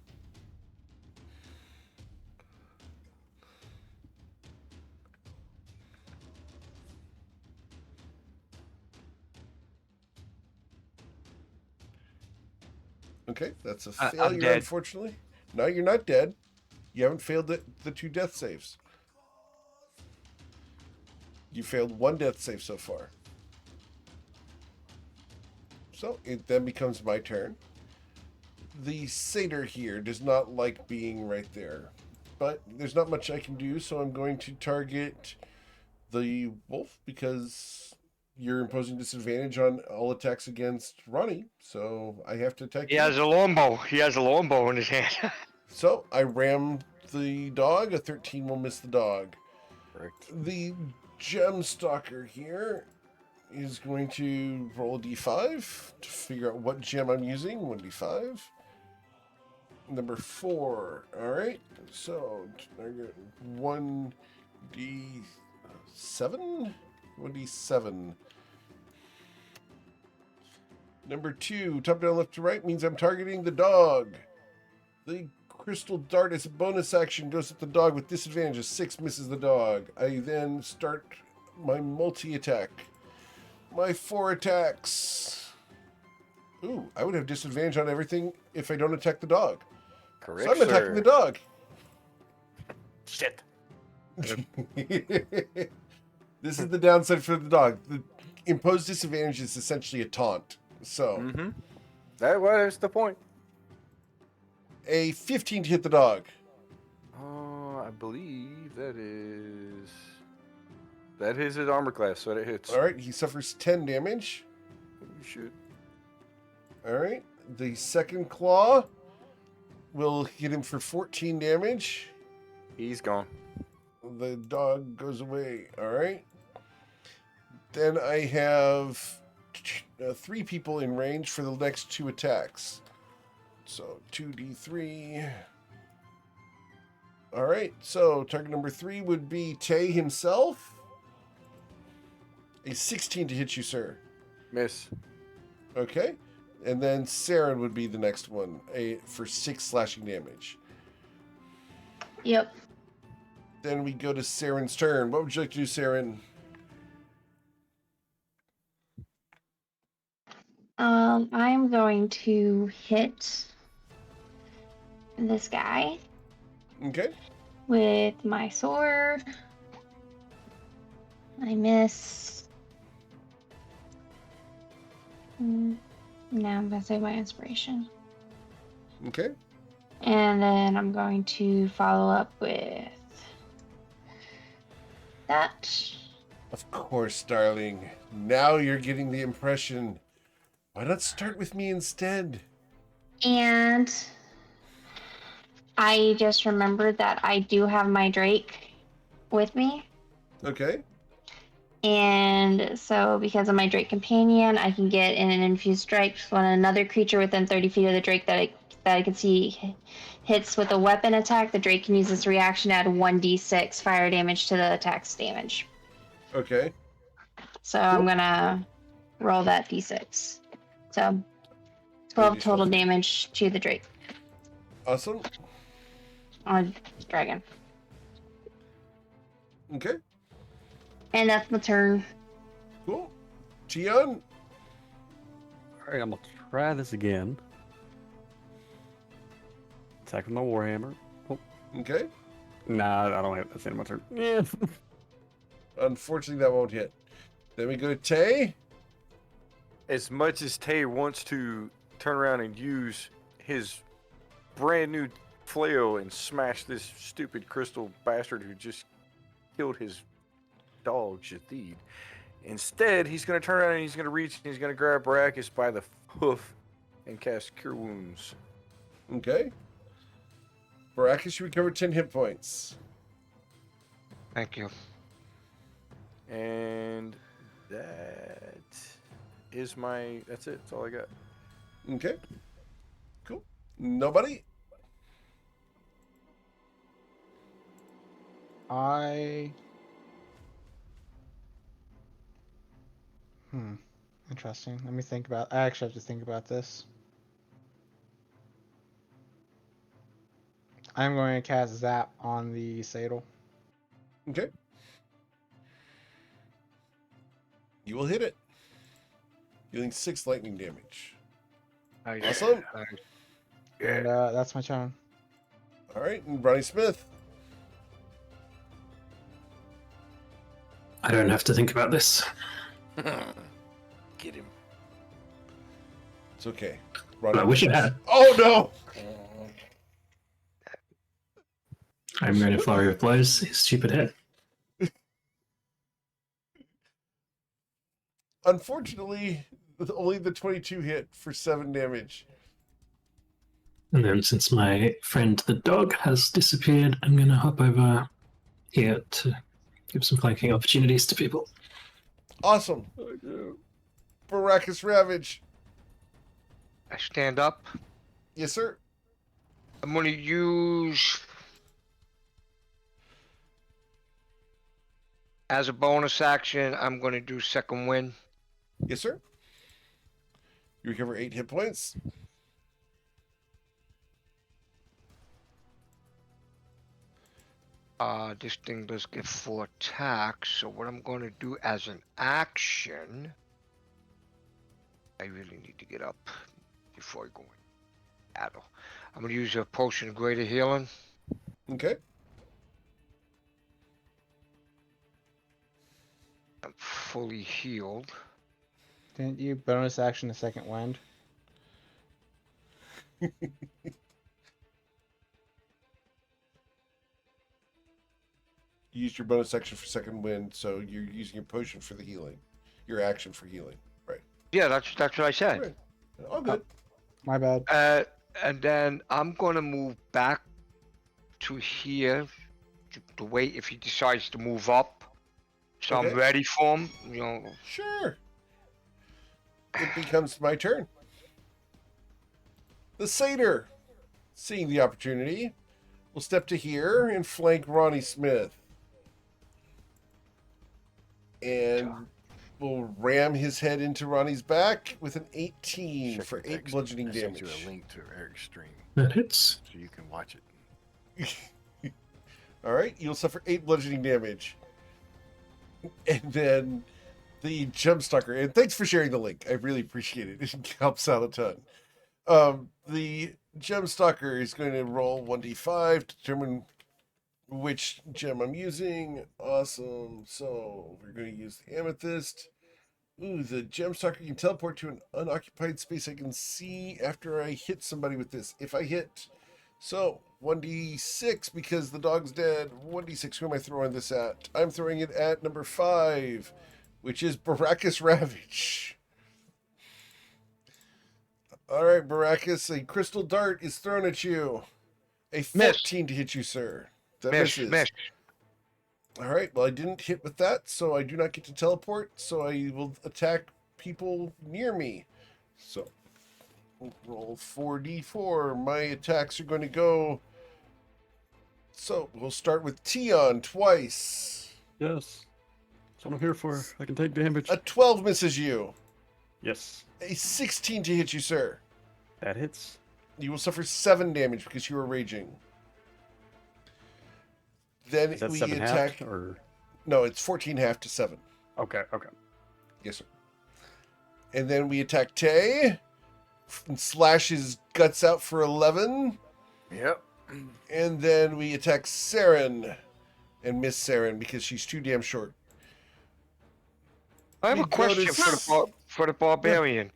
Okay, that's a I'm failure, dead. unfortunately. No, you're not dead. You haven't failed the 2 death saves. You failed 1 death save so far. So it then becomes my turn. The satyr here does not like being right there, but there's not much I can do, so I'm going to target the wolf because you're imposing disadvantage on all attacks against Ronnie, so I have to attack He you. has a longbow. He has a longbow in his hand. So I ram the dog. A 13 will miss the dog. Correct. The gem stalker here is going to roll a d5 to figure out what gem I'm using. 1d5. Number 4. All right. So I get 1d7. 1d7. Number 2, top down, left to right means I'm targeting the dog. The crystal dart as a bonus action goes at the dog with disadvantage. A 6 misses the dog. I then start my multi-attack. My 4 attacks. Ooh, I would have disadvantage on everything if I don't attack the dog. Correct, So I'm attacking the dog. Shit. This is the downside for the dog. impose disadvantage is essentially a taunt. So Mm-hmm. That was the point. a 15 to hit the dog. I believe that is his armor class, so that hits. All right, he suffers 10 damage. You should. All right, the second claw will hit him for 14 damage. He's gone. The dog goes away. All right. Then I have 3 people in range for the next 2 attacks. So 2d3. All right. So target number 3 would be Tay himself. A 16 to hit you, sir. Miss. Okay. And then Saren would be the next one, for 6 slashing damage. Yep. Then we go to Saren's turn. What would you like to do, Saren? I'm going to hit this guy Okay. with my sword. I miss. No, I'm gonna save my inspiration. Okay. And then I'm going to follow up with that. Of course, darling. Now you're getting the impression. Why not start with me instead? And I just remembered that I do have my Drake with me. Okay. And so because of my Drake companion, I can get in an infused strike when another creature within 30 feet of the Drake that I can see hits with a weapon attack. The Drake can use this reaction to add 1d6 fire damage to the attack's damage. Okay. So I'm gonna roll that d6. So 12 total damage to the Drake. Awesome. On dragon. Okay. And that's my turn. Cool. Tion? All right, I'm gonna try this again. Attack with my warhammer. Oh, Okay. nah, I don't have that's the end of my turn. Yeah. Unfortunately, that won't hit. Then we go to Tay. As much as Tay wants to turn around and use his brand new flail and smash this stupid crystal bastard who just killed his dog, Shathid, instead he's going to turn around and he's going to reach and he's going to grab Baracus by the hoof and cast Cure Wounds. Okay. Baracus, you recover 10 hit points. Thank you. And that's it. That's all I got. Okay. Cool. Nobody? Interesting. Let me think about. I actually have to think about this. I'm going to cast Zap on the Saddle. Okay. You will hit it. Dealing 6 lightning damage. Nice. Awesome. Nice. And that's my turn. All right. And Bronny Smith. I don't have to think about this. Get him. It's okay. I wish I had. Oh, no. I'm going to flurry of blows. His stupid head. Unfortunately, only the 22 hit for 7 damage. And then since my friend the dog has disappeared, I'm going to hop over here to give some flanking opportunities to people. Awesome. Baracus Ravage. I stand up. Yes, sir. I'm going to use, as a bonus action, I'm going to do second wind. Yes, sir. You recover 8 hit points. This thing does get 4 attacks, so what I'm going to do as an action, I really need to get up before I go in battle. I'm going to use a potion of greater healing. Okay. I'm fully healed. Didn't you bonus action a second wind? You used your bonus action for second wind, so you're using your potion for the healing. Your action for healing. Right. Yeah, that's what I said. Right. All good. My bad. And then I'm gonna move back to here to wait if he decides to move up. So Okay. I'm ready for him. You know. Sure. It becomes my turn. The satyr, seeing the opportunity, will step to here and flank Ronnie Smith. And will ram his head into Ronnie's back with an 18 Check for your 8 text. bludgeoning I sent damage. you a link to Eric's stream That hits. so you can watch it. All right, you'll suffer 8 bludgeoning damage. And then the Gemstalker, and thanks for sharing the link. I really appreciate it. It helps out a ton. The Gemstalker is going to roll 1d5 to determine which gem I'm using. Awesome. So we're going to use the Amethyst. Ooh, the Gemstalker can teleport to an unoccupied space I can see after I hit somebody with this. If I hit... So, 1d6 because the dog's dead. 1d6, who am I throwing this at? I'm throwing it at number 5, which is Baracus Ravage. All right, Baracus, a crystal dart is thrown at you. A 14 to hit you, sir. That misses. Miss. All right, well, I didn't hit with that, so I do not get to teleport, so I will attack people near me. So, roll 4d4. My attacks are going to go... So, we'll start with Tion twice. Yes. That's what I'm here for. I can take damage. A 12 misses you. Yes. A 16 to hit you, sir. That hits. You will suffer 7 damage because you are raging. Then Is that we 7 attack... half or? No, it's 14 half to 7. Okay. Yes, sir. And then we attack Tay and slash his guts out for 11. Yep. And then we attack Saren and miss Saren because she's too damn short. I have We a go question to for the barbarian.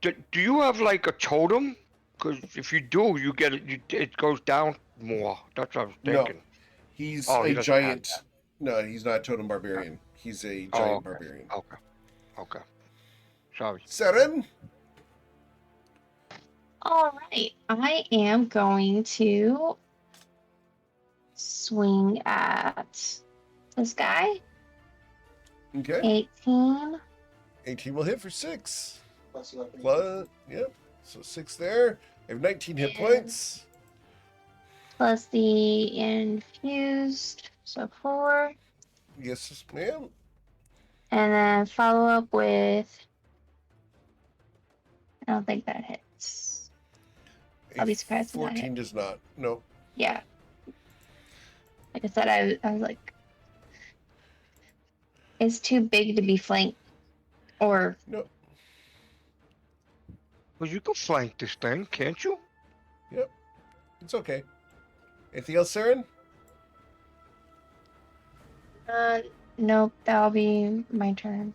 Do you have like a totem? Because if you do, you get it. It goes down more. That's what I was No. thinking. He's Oh, he a doesn't have giant. No, he's not a totem barbarian. He's a Oh, giant okay. barbarian. Okay. Sorry. Saren? All right, I am going to swing at this guy. Okay. 18 18 will hit for 6. Plus, yep. So 6 there. I have 19 hit points. plus the infused, so 4. Yes, ma'am. And then follow up with. I don't think that hits. I'll be surprised if that 14 hit. does not. No. Yeah. Like I said, I was like, it's too big to be flanked. Or No. Well, you can flank this thing, can't you? Yep. It's okay. Anything else, Saren? nope, that'll be my turn.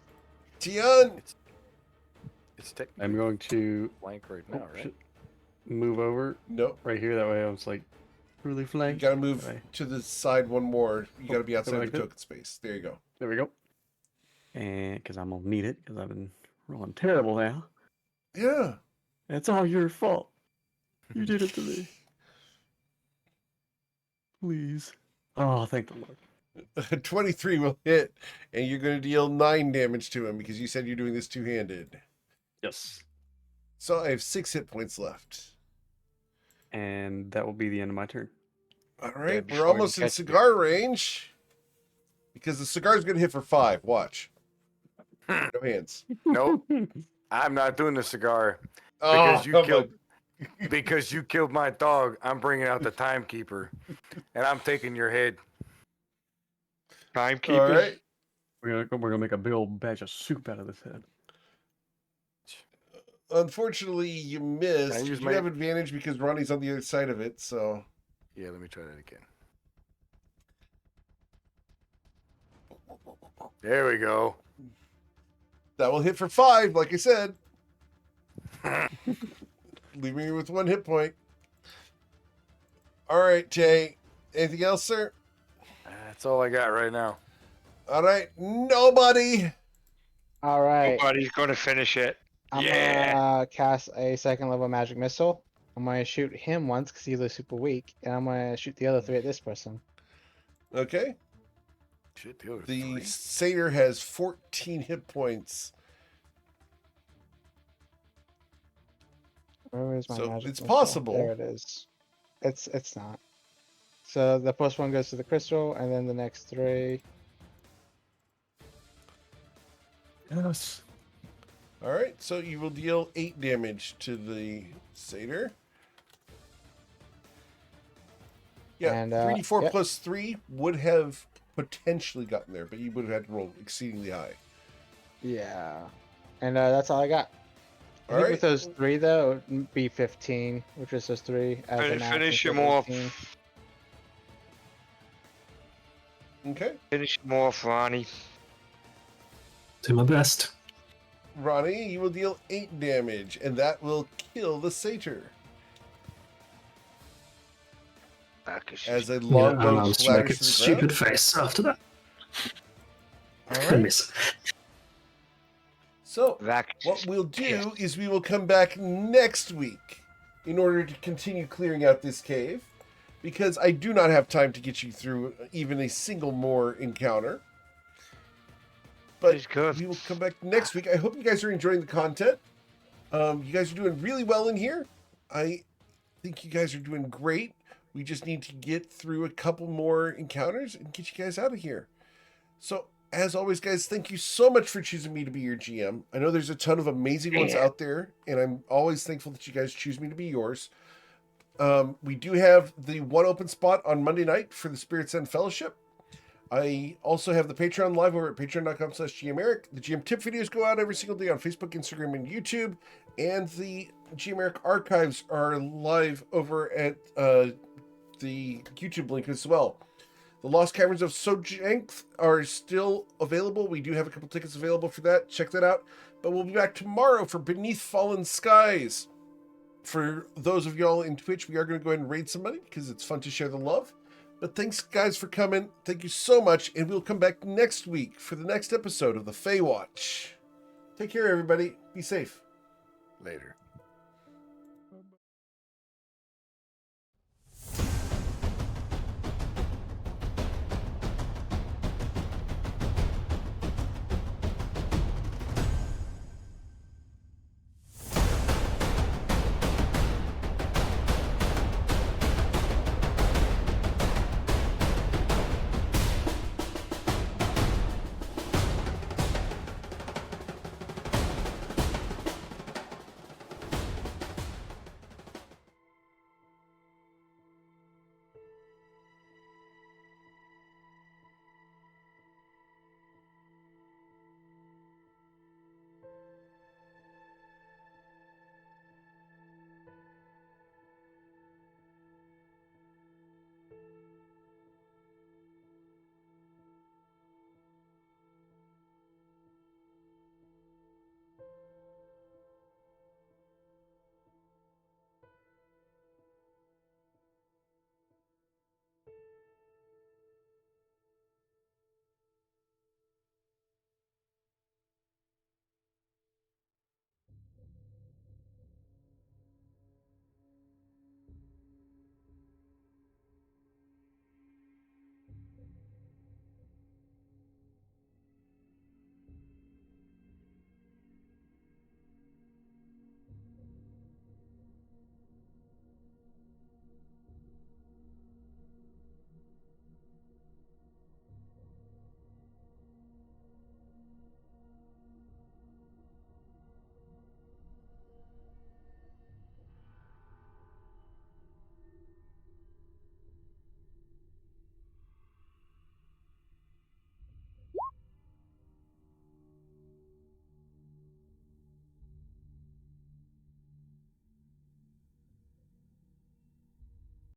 Tion? It's technically I'm going to blank right now, right? move over Nope. right here. That way I was like really You flanked. gotta move Right. to the side one more. You gotta be outside like the that? token space. There you go. There we go. And because I'm gonna need it because I've been rolling terrible now. Yeah. It's all your fault. You did it to me. Please. Oh, thank the Lord. 23 will hit, and you're going to deal 9 damage to him because you said you're doing this two-handed. Yes. So I have 6 hit points left. And that will be the end of my turn. All right, before we're you almost in catch cigar range because the cigar's going to hit for 5. Watch. No hands. Nope. I'm not doing the cigar Oh, because you killed my dog. I'm bringing out the timekeeper, and I'm taking your head. Timekeepers. All right. We're gonna make a big old batch of soup out of this head. Unfortunately, you missed. You use do my- have advantage because Ronnie's on the other side of it, so... Yeah, let me try that again. There we go. That will hit for 5, like I said. Leaving you with 1 hit point. All right, Jay. Anything else, sir? That's all I got right now. All right, nobody. All right. Nobody's gonna finish it. I'm Yeah. gonna cast a 2nd level magic missile. I'm gonna shoot him once because he looks super weak, and I'm gonna shoot the other 3 at this person. Okay. Shit, the other The 3. satyr has 14 hit points. Where is my So magic it's missile? possible. There it is. It's not. So the first one goes to the crystal, and then the next 3. Yes. All right, so you will deal 8 damage to the satyr. Yeah, And, 3d4 yep. plus 3 would have potentially gotten there, but you would have had to roll exceedingly high. Yeah. And that's all I got. I All think right. with those 3 though, it would be 15, which is those 3 as an Finish action. him So off. 18. Okay. Finish him off, Ronnie. Do my best. Ronnie, you will deal 8 damage, and that will kill the satyr. As a Yeah, and longbow I'll just make clatters a to the stupid ground. face after that. All I right. miss. So, That what we'll do is we will come back next week in order to continue clearing out this cave, because I do not have time to get you through even a single more encounter. But is good. we will come back next week. I hope you guys are enjoying the content. You guys are doing really well in here. I think you guys are doing great. We just need to get through a couple more encounters and get you guys out of here. So, as always, guys, thank you so much for choosing me to be your GM. I know there's a ton of amazing ones out there, and I'm always thankful that you guys choose me to be yours. We do have the one open spot on Monday night for the Spirits End Fellowship. I also have the Patreon live over at patreon.com/GMEric. The GM tip videos go out every single day on Facebook, Instagram, and YouTube. And the GMEric archives are live over at the YouTube link as well. The Lost Caverns of Sojank are still available. We do have a couple tickets available for that. Check that out. But we'll be back tomorrow for Beneath Fallen Skies. For those of y'all in Twitch, we are going to go ahead and raid somebody because it's fun to share the love. But thanks, guys, for coming. Thank you so much. And we'll come back next week for the next episode of the Feywatch. Take care, everybody. Be safe. Later.